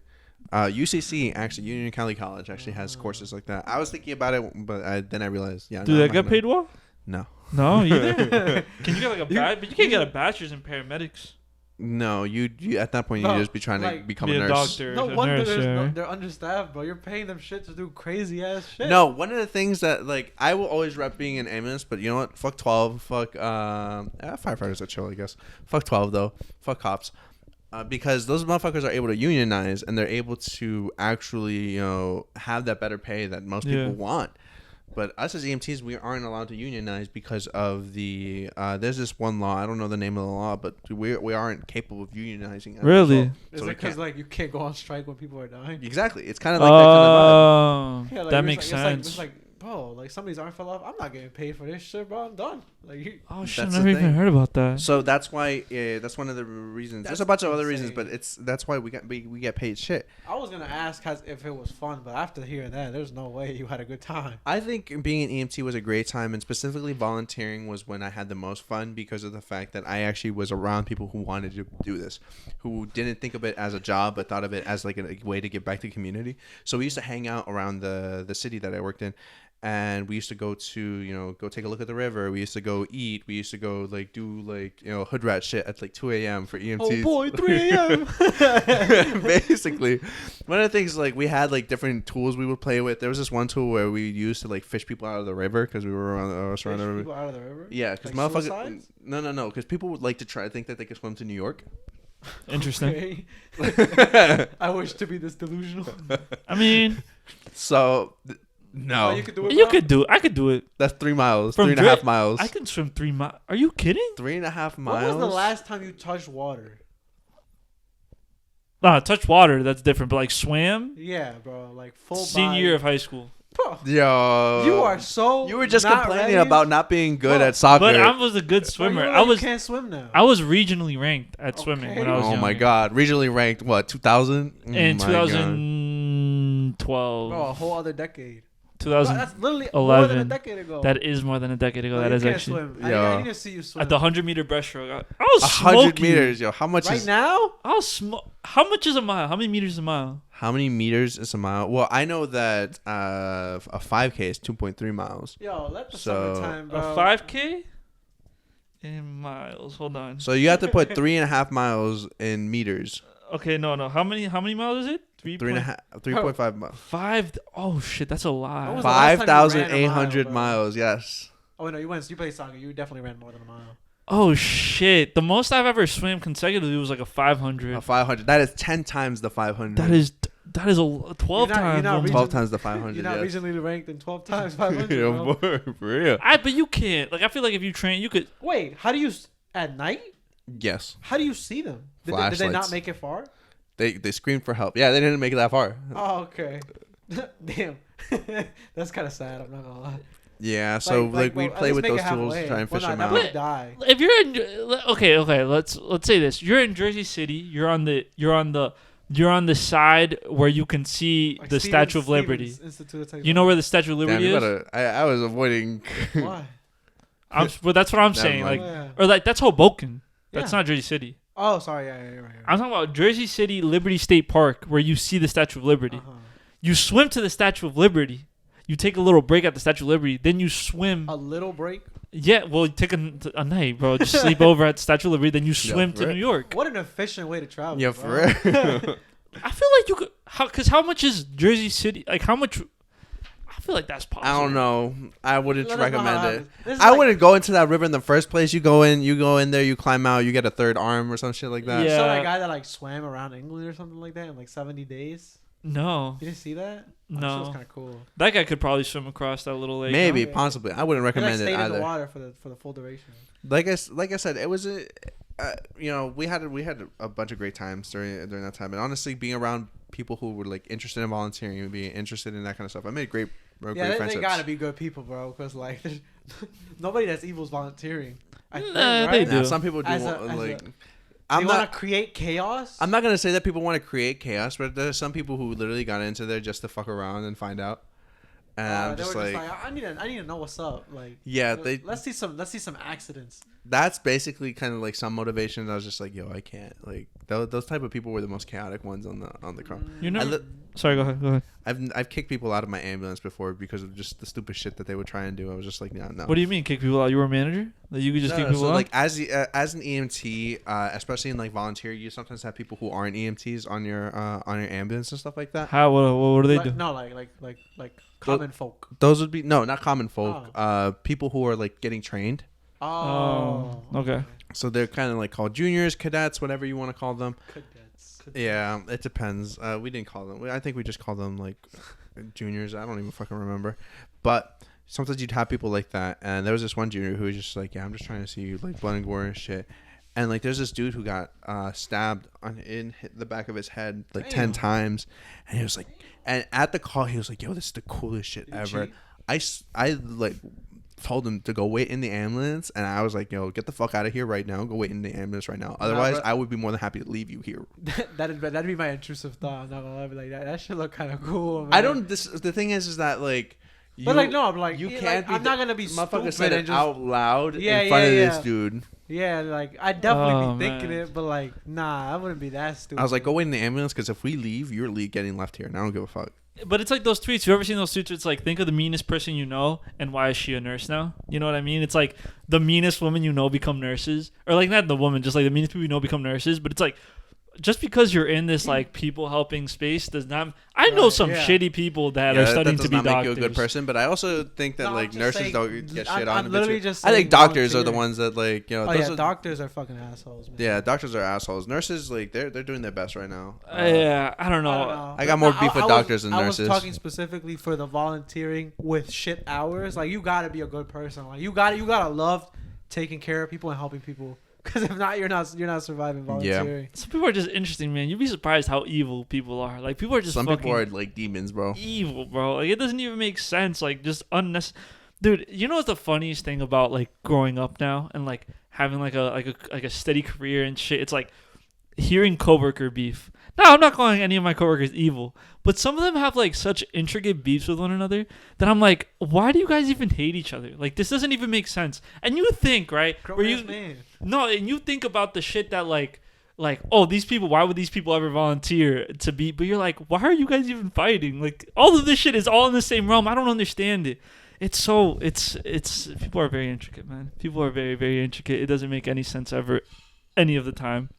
Speaker 3: UCC, actually, Union County College, actually has courses like that. I was thinking about it, but then I realized, yeah.
Speaker 1: Do they get paid well?
Speaker 3: No.
Speaker 1: No, either. Can you get like but you can't get a bachelor's in paramedics.
Speaker 3: No, you at that point,
Speaker 2: No,
Speaker 3: you just be trying to
Speaker 2: like,
Speaker 3: become
Speaker 1: Be
Speaker 3: a
Speaker 1: a
Speaker 3: nurse.
Speaker 1: doctor.
Speaker 2: No
Speaker 1: a
Speaker 2: wonder
Speaker 1: nurse, yeah.
Speaker 2: they're understaffed, bro. You're paying them shit to do crazy ass shit.
Speaker 3: No, one of the things that, like, I will always rep being an ambulance, but you know what? Fuck 12. Fuck, firefighters are chill, I guess. Fuck 12, though. Fuck cops. Because those motherfuckers are able to unionize, and they're able to actually, have that better pay that most people want. But us as EMTs, we aren't allowed to unionize because of the, there's this one law. I don't know the name of the law, but we aren't capable of unionizing. as a
Speaker 1: Really?
Speaker 3: result.
Speaker 2: Is
Speaker 3: So
Speaker 2: it
Speaker 3: we
Speaker 2: because
Speaker 3: can't.
Speaker 2: like you can't go on strike when people are dying?
Speaker 3: Exactly. It's kind of like that kind of vibe.
Speaker 2: Yeah, like,
Speaker 1: that
Speaker 2: it's
Speaker 1: makes
Speaker 2: like,
Speaker 1: sense.
Speaker 2: It's like, bro, like somebody's arm fell off. I'm not getting paid for this shit, bro. I'm done. Like,
Speaker 1: Oh shit! I
Speaker 3: That's
Speaker 1: never
Speaker 3: the
Speaker 1: even
Speaker 3: thing.
Speaker 1: heard about that.
Speaker 3: So that's why that's one of the reasons. There's
Speaker 2: That's
Speaker 3: a bunch of other reasons,
Speaker 2: insane.
Speaker 3: but that's why we get paid shit.
Speaker 2: I was gonna ask if it was fun, but after hearing that, there's no way you had a good time.
Speaker 3: I think being an EMT was a great time, and specifically volunteering was when I had the most fun because of the fact that I actually was around people who wanted to do this, who didn't think of it as a job but thought of it as like a way to give back to the community. So we used to hang out around the city that I worked in. And we used to go to, go take a look at the river. We used to go eat. We used to go do hood rat shit at like 2 a.m. for EMTs.
Speaker 2: Oh boy, 3 a.m.
Speaker 3: Basically, one of the things we had different tools we would play with. There was this one tool where we used to fish people out of the river because we were around the river.
Speaker 2: People out of the river?
Speaker 3: Yeah, because
Speaker 2: Like
Speaker 3: motherfuckers.
Speaker 2: suicides?
Speaker 3: No, because people would like to try to think that they could swim to New York.
Speaker 1: Interesting.
Speaker 2: Okay. I wish to be this delusional.
Speaker 1: I mean,
Speaker 3: So no,
Speaker 2: Oh, you could do it.
Speaker 1: you
Speaker 2: bro?
Speaker 1: could do it. I could do it.
Speaker 3: that's 3 miles,
Speaker 1: From
Speaker 3: 3.5
Speaker 1: Dre-
Speaker 3: miles.
Speaker 1: I can swim 3 miles. Are you kidding?
Speaker 3: 3.5
Speaker 2: When
Speaker 3: miles.
Speaker 2: was the last time you touched water?
Speaker 1: Nah, touch water. That's different. But swam.
Speaker 2: Yeah, bro. Like full
Speaker 1: Senior
Speaker 2: body.
Speaker 1: year of high school.
Speaker 2: Bro,
Speaker 3: Yo,
Speaker 2: you are so.
Speaker 3: You were just
Speaker 2: not
Speaker 3: complaining
Speaker 2: ready.
Speaker 3: about not being good
Speaker 2: Bro,
Speaker 3: at soccer.
Speaker 1: But I was a good
Speaker 2: Bro, you
Speaker 1: swimmer.
Speaker 2: look
Speaker 1: I
Speaker 2: like
Speaker 1: was.
Speaker 2: You can't swim now.
Speaker 1: I was regionally ranked at swimming when I was
Speaker 3: Oh
Speaker 1: younger.
Speaker 3: my god, regionally ranked what 2000
Speaker 1: In
Speaker 3: Oh my God.
Speaker 1: 2012.
Speaker 2: Bro, a whole other decade. That's literally
Speaker 1: 2011.
Speaker 2: more than a decade ago.
Speaker 1: That is more than a decade ago.
Speaker 2: No,
Speaker 1: that
Speaker 2: you
Speaker 1: is
Speaker 2: can't
Speaker 1: actually
Speaker 2: swim.
Speaker 3: Yo.
Speaker 2: I need to see you swim.
Speaker 1: at the 100-meter breaststroke. I was
Speaker 3: 100
Speaker 1: smoking.
Speaker 3: meters, yo. How much
Speaker 2: right
Speaker 3: is
Speaker 2: now?
Speaker 1: I was How much is a mile? How many meters is a mile?
Speaker 3: How many meters is a mile? Well, I know that a 5K is 2.3 miles.
Speaker 2: Yo, let the
Speaker 3: So-
Speaker 2: summertime, bro.
Speaker 1: A 5K in miles. Hold on.
Speaker 3: So you have to put 3.5 miles in meters.
Speaker 1: Okay, no. How many miles is it?
Speaker 3: 3.5 miles.
Speaker 1: 5. Oh shit, that's a
Speaker 2: When
Speaker 1: lot.
Speaker 2: was the last time you ran a
Speaker 3: 5,800
Speaker 2: mile, bro?
Speaker 3: miles. Yes.
Speaker 2: Oh no, you played soccer. You definitely ran more than a mile.
Speaker 1: Oh shit. The most I've ever swam consecutively was like a 500.
Speaker 3: A 500. That is 10 times the 500.
Speaker 1: That is a 12
Speaker 2: You're not
Speaker 1: times. almost.
Speaker 3: 12 times the 500.
Speaker 2: You're not
Speaker 3: yes.
Speaker 2: regionally ranked in 12 times 500.
Speaker 3: Yo,
Speaker 2: bro.
Speaker 3: for real.
Speaker 1: But you can't. Like I feel like if you train, you could.
Speaker 2: Wait, how do you at night?
Speaker 3: Yes.
Speaker 2: How do you see them? Did they not
Speaker 3: Flashlights.
Speaker 2: make it far?
Speaker 3: They screamed for help. Yeah, they didn't make it that far.
Speaker 2: Oh, okay. Damn, that's kind of sad. I'm not gonna lie.
Speaker 3: Yeah, so we
Speaker 2: bro,
Speaker 3: play
Speaker 2: at
Speaker 3: with
Speaker 2: least
Speaker 3: those
Speaker 2: make it
Speaker 3: tools,
Speaker 2: halfway.
Speaker 3: try and fish
Speaker 2: Well,
Speaker 3: them
Speaker 2: nah,
Speaker 3: out.
Speaker 2: that would die.
Speaker 1: If you're in, okay, let's say this. You're in Jersey City. You're on the side where you can see
Speaker 2: Like
Speaker 1: the Statue of Liberty.
Speaker 2: Institute of
Speaker 1: You know
Speaker 2: Technology.
Speaker 1: where the Statue of
Speaker 3: Damn,
Speaker 1: Liberty
Speaker 3: you
Speaker 1: is?
Speaker 3: better, I was avoiding.
Speaker 2: Why?
Speaker 1: But that's what I'm
Speaker 3: Never
Speaker 1: saying.
Speaker 3: mind.
Speaker 1: Like,
Speaker 2: Yeah.
Speaker 1: or like that's Hoboken. That's
Speaker 2: Yeah.
Speaker 1: not Jersey City.
Speaker 2: Oh, sorry. Yeah, you're right.
Speaker 1: I'm talking about Jersey City Liberty State Park, where you see the Statue of Liberty.
Speaker 2: Uh-huh.
Speaker 1: You swim to the Statue of Liberty. You take a little break at the Statue of Liberty. Then you swim.
Speaker 2: A little break.
Speaker 1: Yeah, well, you take a night, bro. Just sleep over at the Statue of Liberty. Then you swim to
Speaker 3: for
Speaker 1: New
Speaker 3: it.
Speaker 1: York.
Speaker 2: What an efficient way to travel.
Speaker 3: Yeah,
Speaker 2: bro.
Speaker 3: for real.
Speaker 1: I feel like you could. How much is Jersey City? Like, how much? I feel like that's possible.
Speaker 3: I don't know. I wouldn't
Speaker 2: Let us know how
Speaker 3: recommend it.
Speaker 2: happens. This is
Speaker 3: I
Speaker 2: like-
Speaker 3: wouldn't go into that river in the first place. You go in there, you climb out, you get a third arm or some shit like that.
Speaker 1: Yeah.
Speaker 2: You saw that guy that like swam around England or something like that in like 70 days.
Speaker 1: No,
Speaker 2: You didn't see that? That
Speaker 1: no.
Speaker 2: was kind of cool.
Speaker 1: That guy could probably swim across that little lake.
Speaker 3: Maybe,
Speaker 2: Okay.
Speaker 3: possibly. I wouldn't
Speaker 2: He like
Speaker 3: recommend
Speaker 2: stayed
Speaker 3: it
Speaker 2: in the
Speaker 3: either.
Speaker 2: water for the full duration.
Speaker 3: Like I said, it was we had a bunch of great times during that time, and honestly, being around people who were like interested in volunteering and being interested in that kind of stuff, I made great
Speaker 2: Yeah,
Speaker 3: friendships.
Speaker 2: they gotta be good people, bro. Because like, there's nobody that's evil is volunteering. I think,
Speaker 1: Nah,
Speaker 2: right?
Speaker 1: they do.
Speaker 3: Now, some people do
Speaker 2: As
Speaker 3: want,
Speaker 2: a-
Speaker 3: like.
Speaker 2: They
Speaker 3: I'm
Speaker 2: want
Speaker 3: not.
Speaker 2: to create chaos.
Speaker 3: I'm not gonna say that people want to create chaos, but there's some people who literally got into there just to fuck around and find out. And I'm
Speaker 2: they
Speaker 3: just
Speaker 2: were
Speaker 3: like,
Speaker 2: just like, I need to know what's up. Like,
Speaker 3: yeah,
Speaker 2: let's see some accidents.
Speaker 3: that's basically kind of like some motivation. I was just like, yo, I can't. Like those type of people were the most chaotic ones on the car.
Speaker 1: You know.
Speaker 3: I li-
Speaker 1: Sorry, go ahead.
Speaker 3: I've kicked people out of my ambulance before because of just the stupid shit that they would try and do. I was just like, no.
Speaker 1: What do you mean kick people out? You were a manager? Like you could just kick people
Speaker 3: so
Speaker 1: out?
Speaker 3: like as an EMT, especially in like volunteer, you sometimes have people who aren't EMTs on your ambulance and stuff like that.
Speaker 1: How? What do they do?
Speaker 2: No, like common folk.
Speaker 3: Those would be not common folk. People who are like getting trained.
Speaker 1: Oh, okay.
Speaker 3: So they're kind of like called juniors, cadets, whatever you want to call them.
Speaker 2: Cadets.
Speaker 3: Yeah, it depends. We didn't call them. I think we just called them like juniors. I don't even fucking remember. But sometimes you'd have people like that. And there was this one junior who was just like, yeah, I'm just trying to see you like blood and gore and shit. And like there's this dude who got stabbed in the back of his head like 10 times. And he was like, and at the call, he was like, yo, this is the coolest shit ever. I like told him to go wait in the ambulance, and I was like, yo, get the fuck out of here right now. Go wait in the ambulance right now. Otherwise,
Speaker 2: bro.
Speaker 3: I would be more than happy to leave you here.
Speaker 2: That'd be my intrusive thought. I'm not gonna lie, but like that should look kind of cool. Man.
Speaker 3: I don't. The thing is that like.
Speaker 2: But like no, I'm like
Speaker 3: you
Speaker 2: yeah,
Speaker 3: can't.
Speaker 2: Like, I'm not gonna be
Speaker 3: motherfucker
Speaker 2: stupid
Speaker 3: said
Speaker 2: and
Speaker 3: it
Speaker 2: just
Speaker 3: out loud
Speaker 2: Yeah,
Speaker 3: in front of
Speaker 2: yeah,
Speaker 3: this
Speaker 2: yeah.
Speaker 3: dude.
Speaker 2: yeah, like I'd definitely
Speaker 1: Oh,
Speaker 2: be thinking
Speaker 1: man.
Speaker 2: it, but like nah, I wouldn't be that stupid.
Speaker 3: I was like, go wait in the ambulance because if we leave, you're getting left here, and I don't give a fuck.
Speaker 1: But it's like those tweets. You ever seen those tweets? It's like, think of the meanest person you know, and why is she a nurse now? You know what I mean? It's like the meanest women you know become nurses, or like not the woman, just like the meanest people you know become nurses. But it's like, just because you're in this like people helping space does not. I know
Speaker 2: Right,
Speaker 1: some
Speaker 2: yeah.
Speaker 1: shitty people that
Speaker 3: Yeah,
Speaker 1: are studying
Speaker 3: that
Speaker 1: to
Speaker 3: does
Speaker 1: be
Speaker 3: not
Speaker 1: doctors.
Speaker 3: make you a good person, but I also think that
Speaker 2: No, I'm
Speaker 3: like
Speaker 2: just
Speaker 3: nurses
Speaker 2: saying-
Speaker 3: don't get
Speaker 2: I'm-
Speaker 3: shit on.
Speaker 2: I'm
Speaker 3: a bit
Speaker 2: literally
Speaker 3: too.
Speaker 2: just
Speaker 3: I think
Speaker 2: saying
Speaker 3: doctors are the
Speaker 2: volunteering.
Speaker 3: ones that like
Speaker 2: Oh
Speaker 3: those
Speaker 2: yeah,
Speaker 3: are-
Speaker 2: doctors are fucking assholes, man.
Speaker 3: Yeah, doctors are assholes. Nurses like they're doing their best right now.
Speaker 1: Yeah, I don't know.
Speaker 2: I don't know.
Speaker 3: I got more
Speaker 2: No,
Speaker 3: beef with
Speaker 2: was-
Speaker 3: doctors than
Speaker 2: I
Speaker 3: nurses.
Speaker 2: was talking specifically for the volunteering with shit hours. Like you gotta be a good person. Like you gotta love taking care of people and helping people. Because if not, you're not surviving volunteering.
Speaker 1: Some people are just interesting, man. You'd be surprised how evil people are. Like people are just
Speaker 3: Some
Speaker 1: fucking
Speaker 3: people are like demons, bro.
Speaker 1: evil, bro. Like it doesn't even make sense. Like just unnecessary. Dude, you know what's the funniest thing about like growing up now and like having like a steady career and shit? It's like hearing coworker beef. No, I'm not calling any of my coworkers evil, but some of them have like such intricate beefs with one another that I'm like, why do you guys even hate each other? Like, this doesn't even make sense. And you think, right? No, and you think about the shit that like, oh, these people, why would these people ever volunteer to be? But you're like, why are you guys even fighting? Like, all of this shit is all in the same realm. I don't understand it. It's people are very intricate, man. People are very, very intricate. It doesn't make any sense ever, any of the time.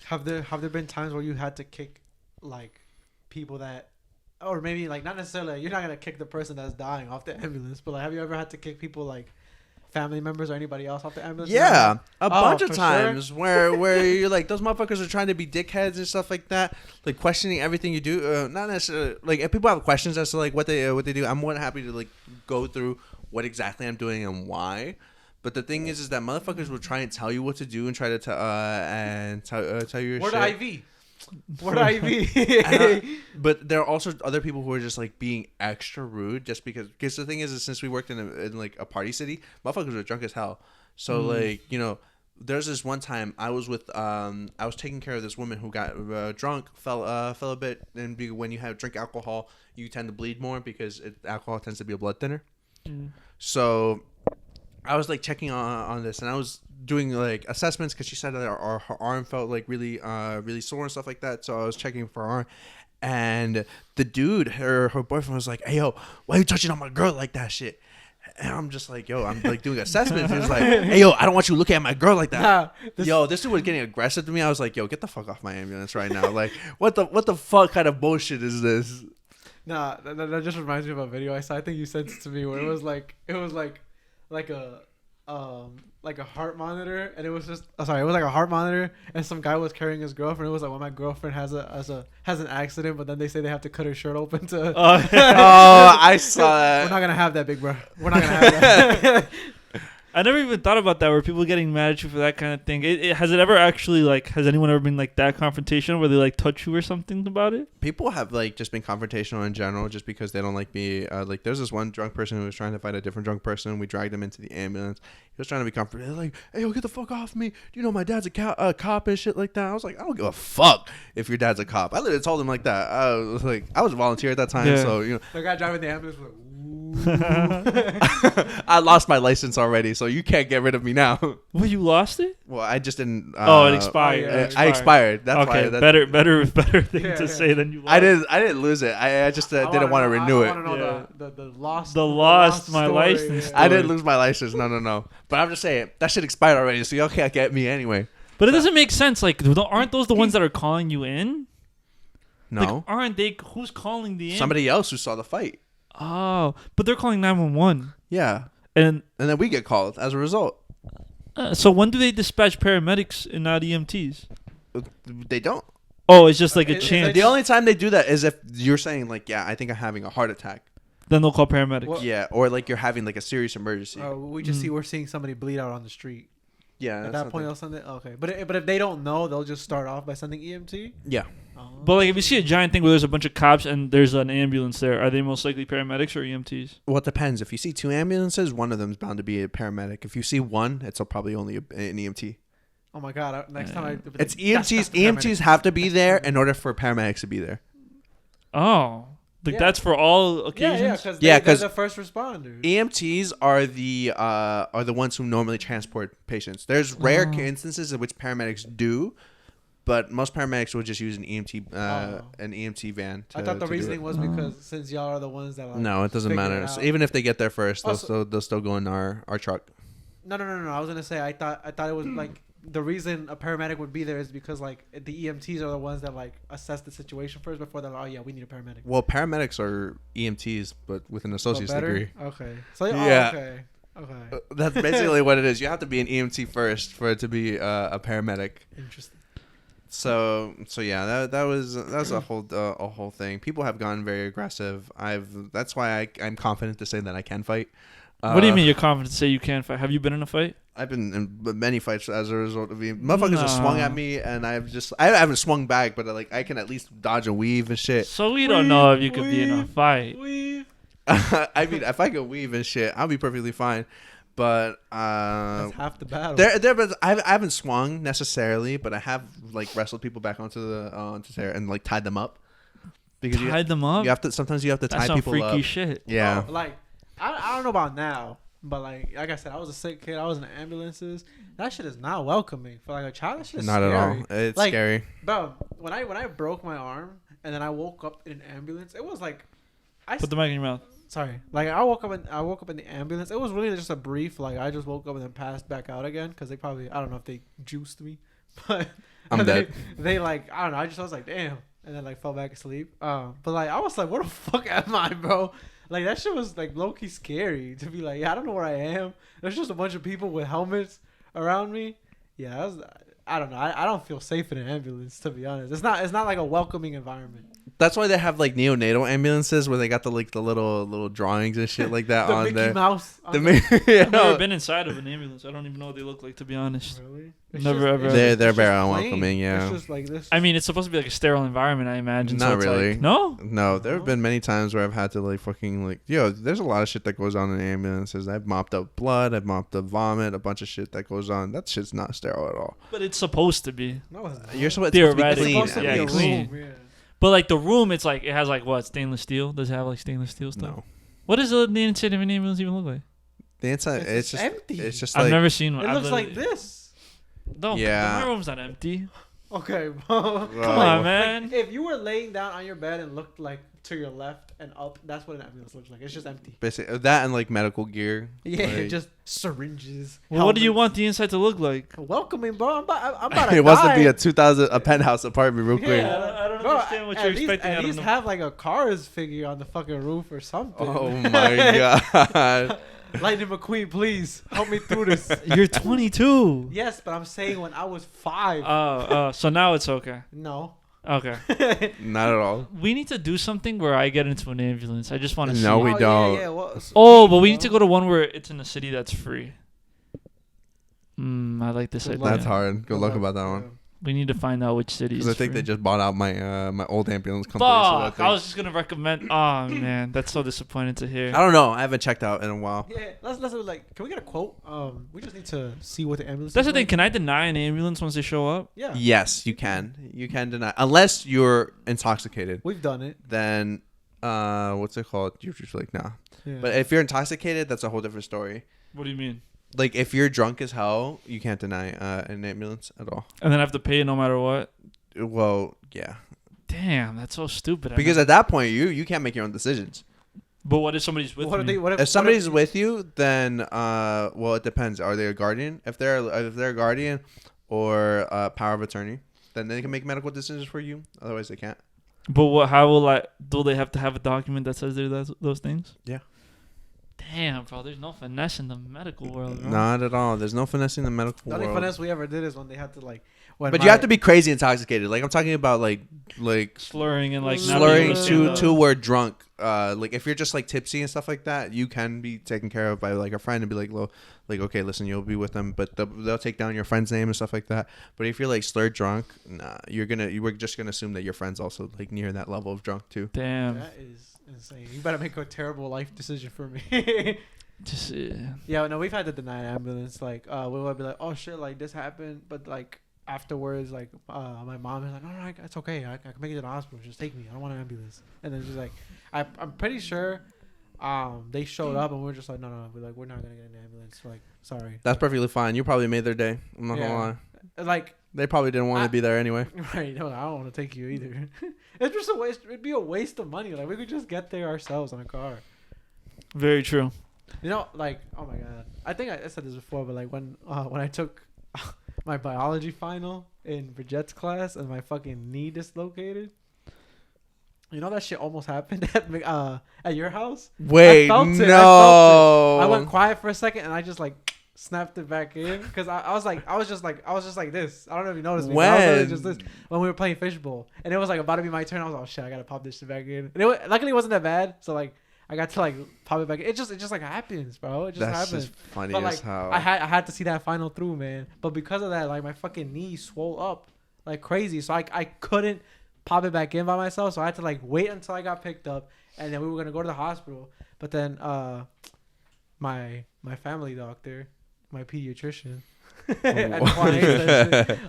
Speaker 2: Have there been times where you had to kick like people that, or maybe like not necessarily you're not gonna kick the person that's dying off the ambulance, but like have you ever had to kick people like family members or anybody else off the ambulance?
Speaker 3: Yeah, a bunch of times where you're like, those motherfuckers are trying to be dickheads and stuff like that, like questioning everything you do. Not necessarily like if people have questions as to like what they do. I'm more than happy to like go through what exactly I'm doing and why. But the thing is that motherfuckers will try and tell you what to do and try to tell you your
Speaker 2: Word
Speaker 3: shit.
Speaker 2: IV. Word IV.
Speaker 3: But there are also other people who are just like being extra rude just because the thing is since we worked in like a party city, motherfuckers were drunk as hell. So like, you know, there's this one time I was with I was taking care of this woman who got drunk, fell a bit, and when you have drink alcohol, you tend to bleed more because alcohol tends to be a blood thinner. So I was like checking on this, and I was doing like assessments because she said that her arm felt like really sore and stuff like that. So I was checking for her arm, and the dude, her boyfriend was like, "Hey yo, why are you touching on my girl like that shit?" And I'm just like, "Yo, I'm like doing assessments." He was like, "Hey yo, I don't want you looking at my girl like that." This dude was getting aggressive to me. I was like, "Yo, get the fuck off my ambulance right now!" Like, what the fuck kind of bullshit is this?
Speaker 2: Nah, that just reminds me of a video I saw. I think you sent it to me where it was like a heart monitor, and it was just it was like a heart monitor, and some guy was carrying his girlfriend. It was like, when my girlfriend has an accident, but then they say they have to cut her shirt open to.
Speaker 3: I saw that.
Speaker 2: We're not gonna have that, big bro. We're not gonna have that.
Speaker 1: I never even thought about that, where people getting mad at you for that kind of thing. Has it ever actually, like, has anyone ever been like that confrontational where they like touch you or something about it?
Speaker 3: People have like just been confrontational in general just because they don't like me. Like there's this one drunk person who was trying to fight a different drunk person. We dragged him into the ambulance. He was trying to be confrontational. Like, "Hey, yo, get the fuck off me. Do you know my dad's a cop and shit like that?" I was like, "I don't give a fuck if your dad's a cop." I literally told him like that. I was a volunteer at that time, so you know.
Speaker 2: The guy driving the ambulance was like,
Speaker 3: I lost my license already, so you can't get rid of me now.
Speaker 1: Well, you lost it?
Speaker 3: Well, I just didn't.
Speaker 1: It expired.
Speaker 3: I expired. That's
Speaker 1: okay,
Speaker 3: why.
Speaker 1: Better thing to say than you lost.
Speaker 3: I didn't lose it. I just didn't want to renew it.
Speaker 2: I want to know
Speaker 1: the lost my
Speaker 2: story.
Speaker 1: license.
Speaker 3: I didn't lose my license. No. But I'm just saying that shit expired already, so y'all can't get me anyway.
Speaker 1: But it doesn't make sense. Like, aren't those the ones that are calling you in?
Speaker 3: No.
Speaker 1: Like, aren't they? Who's calling the in?
Speaker 3: Somebody else who saw the fight.
Speaker 1: Oh, but they're calling 911.
Speaker 3: Yeah.
Speaker 1: And
Speaker 3: then we get called as a result.
Speaker 1: So when do they dispatch paramedics and not EMTs?
Speaker 3: They don't.
Speaker 1: Oh, it's just like a chance.
Speaker 3: The only time they do that is if you're saying like, "Yeah, I think I'm having a heart attack."
Speaker 1: Then they'll call paramedics.
Speaker 2: Well,
Speaker 3: yeah, or like you're having like a serious emergency.
Speaker 2: We're seeing somebody bleed out on the street.
Speaker 3: Yeah.
Speaker 2: At that point, they'll send it. Okay, but if they don't know, they'll just start off by sending EMT.
Speaker 3: Yeah.
Speaker 1: But like, if you see a giant thing where there's a bunch of cops and there's an ambulance there, are they most likely paramedics or EMTs?
Speaker 3: Well, it depends. If you see two ambulances, one of them is bound to be a paramedic. If you see one, it's probably only an EMT.
Speaker 2: Oh my god! Next time
Speaker 3: it's EMTs. EMTs have to be there in order for paramedics to be there.
Speaker 1: Oh, that's for all occasions.
Speaker 2: Yeah, because they're the first responders.
Speaker 3: EMTs are the ones who normally transport patients. There's rare instances in which paramedics do. But most paramedics will just use an EMT van.
Speaker 2: I thought the reasoning was because since y'all are the ones that like,
Speaker 3: no, it doesn't matter. So even if they get there first, they'll still go in our truck.
Speaker 2: No. I was gonna say I thought it was like the reason a paramedic would be there is because like the EMTs are the ones that like assess the situation first before they're like, oh yeah, we need a paramedic.
Speaker 3: Well, paramedics are EMTs, but with an associate's degree.
Speaker 2: Okay. So okay.
Speaker 3: That's basically what it is. You have to be an EMT first for it to be a paramedic.
Speaker 2: Interesting.
Speaker 3: So yeah, that was a whole thing. People have gone very aggressive. That's why I'm confident to say that I can fight.
Speaker 1: What do you mean you're confident to say you can fight? Have you been in a fight?
Speaker 3: I've been in many fights as a result of motherfuckers have swung at me, and I haven't swung back, but I can at least dodge and weave and shit.
Speaker 1: So we don't know if you could be in a fight.
Speaker 3: I mean, if I could weave and shit, I'll be perfectly fine. But
Speaker 2: That's half the battle.
Speaker 3: I haven't swung necessarily, but I have like wrestled people back onto the chair and like tied them up. Because
Speaker 1: Tied them up.
Speaker 3: You have to sometimes you have to tie
Speaker 1: That's some
Speaker 3: people
Speaker 1: freaky
Speaker 3: up.
Speaker 1: shit.
Speaker 3: Yeah.
Speaker 2: Oh, like I don't know about now, but like I said, I was a sick kid. I was in ambulances. That shit is not welcoming for like a child. That shit is
Speaker 3: Not
Speaker 2: scary.
Speaker 3: at all. It's
Speaker 2: like,
Speaker 3: scary.
Speaker 2: Bro, when I broke my arm and then I woke up in an ambulance, it was like
Speaker 1: Put the mic in your mouth.
Speaker 2: Sorry. Like I woke up in the ambulance. It was really just a brief. Like I just woke up and then passed back out again because they probably I don't know if they juiced me, but
Speaker 3: I'm dead.
Speaker 2: They like I don't know. I was like damn, and then like fell back asleep. But like I was like, where the fuck am I, bro? Like that shit was like low key scary to be like, yeah, I don't know where I am. There's just a bunch of people with helmets around me. Yeah, I don't know. I don't feel safe in an ambulance, to be honest. It's not like a welcoming environment.
Speaker 3: That's why they have like neonatal ambulances where they got the little drawings and shit like that
Speaker 2: The
Speaker 3: on
Speaker 2: Mickey
Speaker 3: there.
Speaker 2: Mouse.
Speaker 3: The yeah.
Speaker 1: I've never been inside of an ambulance. I don't even know what they look like, to be honest.
Speaker 2: Really?
Speaker 1: Never, ever.
Speaker 3: They're
Speaker 2: it's
Speaker 3: very
Speaker 2: just
Speaker 3: unwelcoming.
Speaker 2: plain.
Speaker 3: Yeah.
Speaker 2: It's just like this.
Speaker 1: I mean, it's supposed to be like a sterile environment, I imagine.
Speaker 3: Not
Speaker 1: so it's
Speaker 3: really.
Speaker 1: Like, no?
Speaker 3: No, there have been many times where I've had to like fucking like there's a lot of shit that goes on in ambulances. I've mopped up blood, I've mopped up vomit, a bunch of shit that goes on. That shit's not sterile at all.
Speaker 1: But it's supposed to be.
Speaker 2: No, it's not.
Speaker 3: You're supposed to be
Speaker 1: Theoretically,
Speaker 3: clean.
Speaker 2: It's supposed to
Speaker 1: yeah,
Speaker 2: be a
Speaker 3: at least.
Speaker 1: clean.
Speaker 2: room, yeah.
Speaker 1: But like the room, it's like, it has like what? Stainless steel? Does it have like stainless steel stuff?
Speaker 3: No.
Speaker 1: What does the inside of an ambulance even look like?
Speaker 3: The inside
Speaker 2: It's
Speaker 3: it's just
Speaker 2: empty.
Speaker 3: It's just
Speaker 1: I've
Speaker 3: like
Speaker 1: never seen one.
Speaker 2: It
Speaker 1: I've
Speaker 2: looks like
Speaker 1: literally-
Speaker 2: this.
Speaker 1: No,
Speaker 3: Yeah.
Speaker 1: my room's not empty.
Speaker 2: Okay, bro.
Speaker 1: Come on, man.
Speaker 2: Like, if you were laying down on your bed and looked like to your left and up, that's what an ambulance looks like. It's just empty.
Speaker 3: basically that and like medical gear.
Speaker 2: Yeah,
Speaker 3: Like,
Speaker 2: just syringes.
Speaker 1: Well, what do you
Speaker 2: helmets.
Speaker 1: want the inside to look like?
Speaker 2: Welcoming, bro. I'm about to
Speaker 3: it wants to
Speaker 2: die.
Speaker 3: be a penthouse apartment real quick.
Speaker 2: Yeah.
Speaker 1: I don't
Speaker 2: Bro,
Speaker 1: understand what
Speaker 2: at
Speaker 1: you're
Speaker 2: least,
Speaker 1: expecting
Speaker 2: At
Speaker 1: out of
Speaker 2: least
Speaker 1: them.
Speaker 2: have like a Cars figure on the fucking roof or something.
Speaker 3: Oh my god.
Speaker 2: Lightning McQueen, please help me through this.
Speaker 1: You're 22.
Speaker 2: Yes, but I'm saying when I was 5.
Speaker 1: So now it's okay.
Speaker 2: No.
Speaker 1: Okay.
Speaker 3: Not at all.
Speaker 1: We need to do something where I get into an ambulance. I just want to see.
Speaker 3: No, we don't.
Speaker 2: Yeah, well,
Speaker 1: Oh, but we need to go to one where it's in a city that's free. I like this
Speaker 2: Good
Speaker 1: idea.
Speaker 2: luck.
Speaker 3: That's hard. Good luck about that one.
Speaker 1: We need to find out which city is
Speaker 3: Because I think
Speaker 1: free.
Speaker 3: they just bought out my my old ambulance company. So I,
Speaker 1: Fuck! I was just gonna recommend. Oh man, that's so disappointing to hear.
Speaker 3: don't know. I haven't checked out in a while.
Speaker 2: Yeah, let's like. Can we get a quote? We just need to see what the ambulance.
Speaker 1: That's the
Speaker 2: is
Speaker 1: thing.
Speaker 2: like.
Speaker 1: Can I deny an ambulance once they show up?
Speaker 2: Yeah,
Speaker 3: Yes, you can. You can deny unless you're intoxicated.
Speaker 2: we've done it.
Speaker 3: Then what's it called? You're just like nah.
Speaker 2: Yeah.
Speaker 3: But if you're intoxicated, that's a whole different story.
Speaker 1: What do you mean?
Speaker 3: Like if you're drunk as hell, you can't deny an ambulance at all.
Speaker 1: And then I have to pay no matter what.
Speaker 3: Well, yeah.
Speaker 1: Damn, that's so stupid.
Speaker 3: Because at that point, you can't make your own decisions.
Speaker 1: But what if somebody's with
Speaker 2: what
Speaker 1: me?
Speaker 3: If somebody's with you, then well, it depends. Are they a guardian? If they're a guardian or power of attorney, then they can make medical decisions for you. Otherwise, they can't.
Speaker 1: But what? How will I? Do they have to have a document that says they're those things?
Speaker 3: Yeah.
Speaker 1: Damn, bro. There's no finesse in the medical world, bro.
Speaker 3: Not at all. There's no finessing the medical
Speaker 2: The only
Speaker 3: world.
Speaker 2: finesse we ever did is when they had to like.
Speaker 3: But you have to be crazy intoxicated. Like I'm talking about like
Speaker 1: Slurring and like not being
Speaker 3: slurring
Speaker 1: able to
Speaker 3: to
Speaker 1: stand
Speaker 3: to
Speaker 1: up.
Speaker 3: word drunk. Like if you're just like tipsy and stuff like that, you can be taken care of by like a friend and be like, like okay, listen, you'll be with them, but they'll take down your friend's name and stuff like that. But if you're like slurred drunk, nah, we're just gonna assume that your friend's also like near that level of drunk too.
Speaker 1: Damn.
Speaker 2: That is insane. You better make a terrible life decision for me.
Speaker 1: Just
Speaker 2: Yeah, no, we've had to deny an ambulance. Like, we would be like, oh shit, like this happened, but like afterwards, like, my mom is like, all right, it's okay, I can make it to the hospital. Just take me. I don't want an ambulance. And then she's like, I'm pretty sure, they showed up and we are just like, no, we're not gonna get an ambulance. Like, sorry.
Speaker 3: That's perfectly fine. You probably made their day. I'm not gonna lie.
Speaker 2: Like,
Speaker 3: They probably didn't want to be there anyway.
Speaker 2: right? No, I don't want to take you either. It's just a waste. It'd be a waste of money. Like, we could just get there ourselves on a car.
Speaker 1: very true.
Speaker 2: You know, like, oh my god. I think I said this before, but like when I took my biology final in Bridgette's class and my fucking knee dislocated. You know that shit almost happened at your house?
Speaker 3: Wait,
Speaker 2: I felt
Speaker 3: no.
Speaker 2: it. I went quiet for a second and I just like snapped it back in because I was just like this. I don't know if you noticed me. But I was literally just this when we were playing fishbowl and it was like about to be my turn. I was like, oh shit, I gotta pop this shit back in. And luckily it wasn't that bad. So like I got to like pop it back. It just like happens, bro. It just
Speaker 3: That's
Speaker 2: happens.
Speaker 3: just funny
Speaker 2: But
Speaker 3: as
Speaker 2: like
Speaker 3: hell.
Speaker 2: I had to see that final through, man. But because of that, like my fucking knee swole up like crazy. So I couldn't pop it back in by myself. So I had to like wait until I got picked up, and then we were gonna go to the hospital. But then my family doctor, my pediatrician, and Juan hates that shit.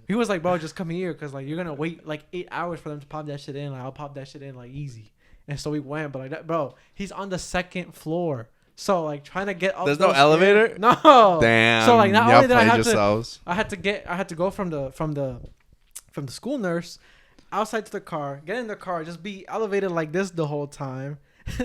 Speaker 2: He was like, bro, just come here because like you're gonna wait like 8 hours for them to pop that shit in. Like I'll pop that shit in like easy. And so we went, but like that, bro, he's on the 2nd floor. So like trying to get up.
Speaker 3: There's no elevator?
Speaker 2: No.
Speaker 3: Damn.
Speaker 2: So like not only did I have
Speaker 3: yourselves.
Speaker 2: I had to go from the school nurse outside to the car, get in the car, just be elevated like this the whole time.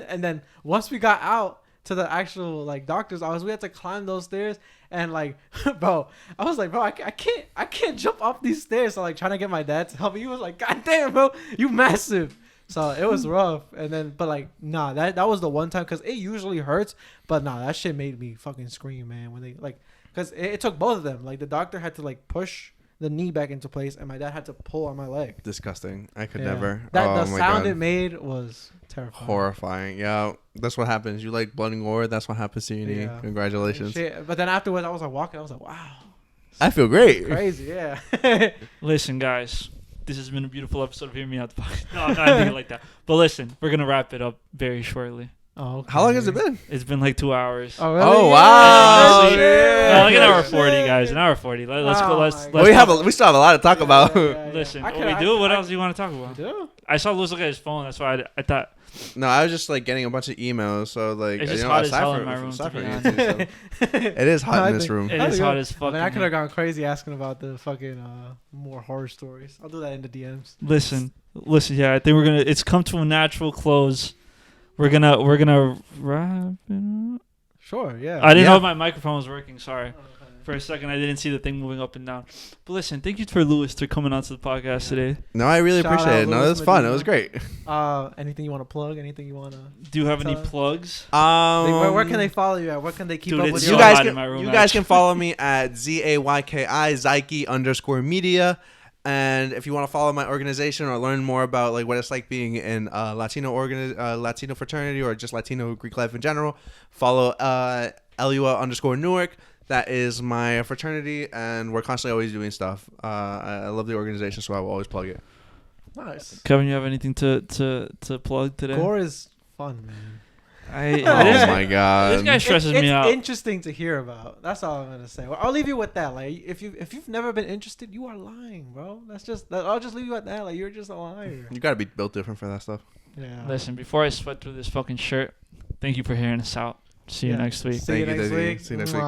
Speaker 2: And then once we got out to the actual like doctor's office, we had to climb those stairs. And like, bro, I was like, bro, I can't jump up these stairs. So like trying to get my dad to help me. He was like, God damn, bro, you massive. So it was rough. And then, but like, nah, that was the one time because it usually hurts. But nah, that shit made me fucking scream, man. When they like, because it took both of them. Like the doctor had to like push the knee back into place, and my dad had to pull on my leg.
Speaker 3: Disgusting. I could never.
Speaker 2: The sound it made was terrifying.
Speaker 3: Horrifying. Yeah, that's what happens. You like blood and gore. That's what happens to your knee. Congratulations.
Speaker 2: Shit. But then afterwards, I was like walking. I was like, wow.
Speaker 3: I feel great.
Speaker 2: Crazy, yeah.
Speaker 1: Listen, guys, this has been a beautiful episode of Hear Me Out. No, I'm not thinking like that. But listen, we're gonna wrap it up very shortly.
Speaker 2: Oh, okay.
Speaker 3: How long has it been?
Speaker 1: It's been like 2 hours.
Speaker 2: Oh, really?
Speaker 3: Oh, wow.
Speaker 1: Like an hour 40, guys. An hour 40. Let's go. Let's
Speaker 3: we still have a lot to talk about.
Speaker 1: Listen, what we do? What else do you want to talk about?
Speaker 2: We do?
Speaker 1: I saw Luis look at his phone. That's why I thought.
Speaker 3: No, I was just like getting a bunch of emails. So like,
Speaker 1: it's just hot as hell in my room.
Speaker 3: It is hot in this room.
Speaker 1: It is hot as fuck.
Speaker 2: I could have gone crazy asking about the fucking more horror stories. I'll do that in the DMs.
Speaker 1: Listen. Yeah, I think we're gonna. It's come to a natural close. We're gonna wrap it up.
Speaker 2: Sure, yeah.
Speaker 1: I didn't know if my microphone was working. Sorry. Okay. For a second, I didn't see the thing moving up and down. But listen, thank you for Luis for coming onto the podcast today.
Speaker 3: No, I really appreciate it. No, it was fun. It was great.
Speaker 2: Anything you want to plug? Anything you want to?
Speaker 1: Do you have any plugs?
Speaker 2: Where can they follow you at? Where can they keep up with
Speaker 3: you? You guys can follow me at Zyki_media. And if you want to follow my organization or learn more about like what it's like being in Latino fraternity or just Latino Greek life in general, follow LUA_Newark. That is my fraternity, and we're constantly always doing stuff. I love the organization, so I will always plug it.
Speaker 2: Nice.
Speaker 1: Kevin, you have anything to plug today?
Speaker 2: Gore is fun, man.
Speaker 3: Oh my god!
Speaker 1: This guy stresses me out.
Speaker 2: It's interesting to hear about. That's all I'm gonna say. Well, I'll leave you with that. Like, if you've never been interested, you are lying, bro. I'll just leave you at that. Like, you're just a liar.
Speaker 3: You gotta be built different for that stuff.
Speaker 2: Yeah.
Speaker 1: Listen, before I sweat through this fucking shirt, thank you for hearing us out. See you next week.
Speaker 2: See you next week.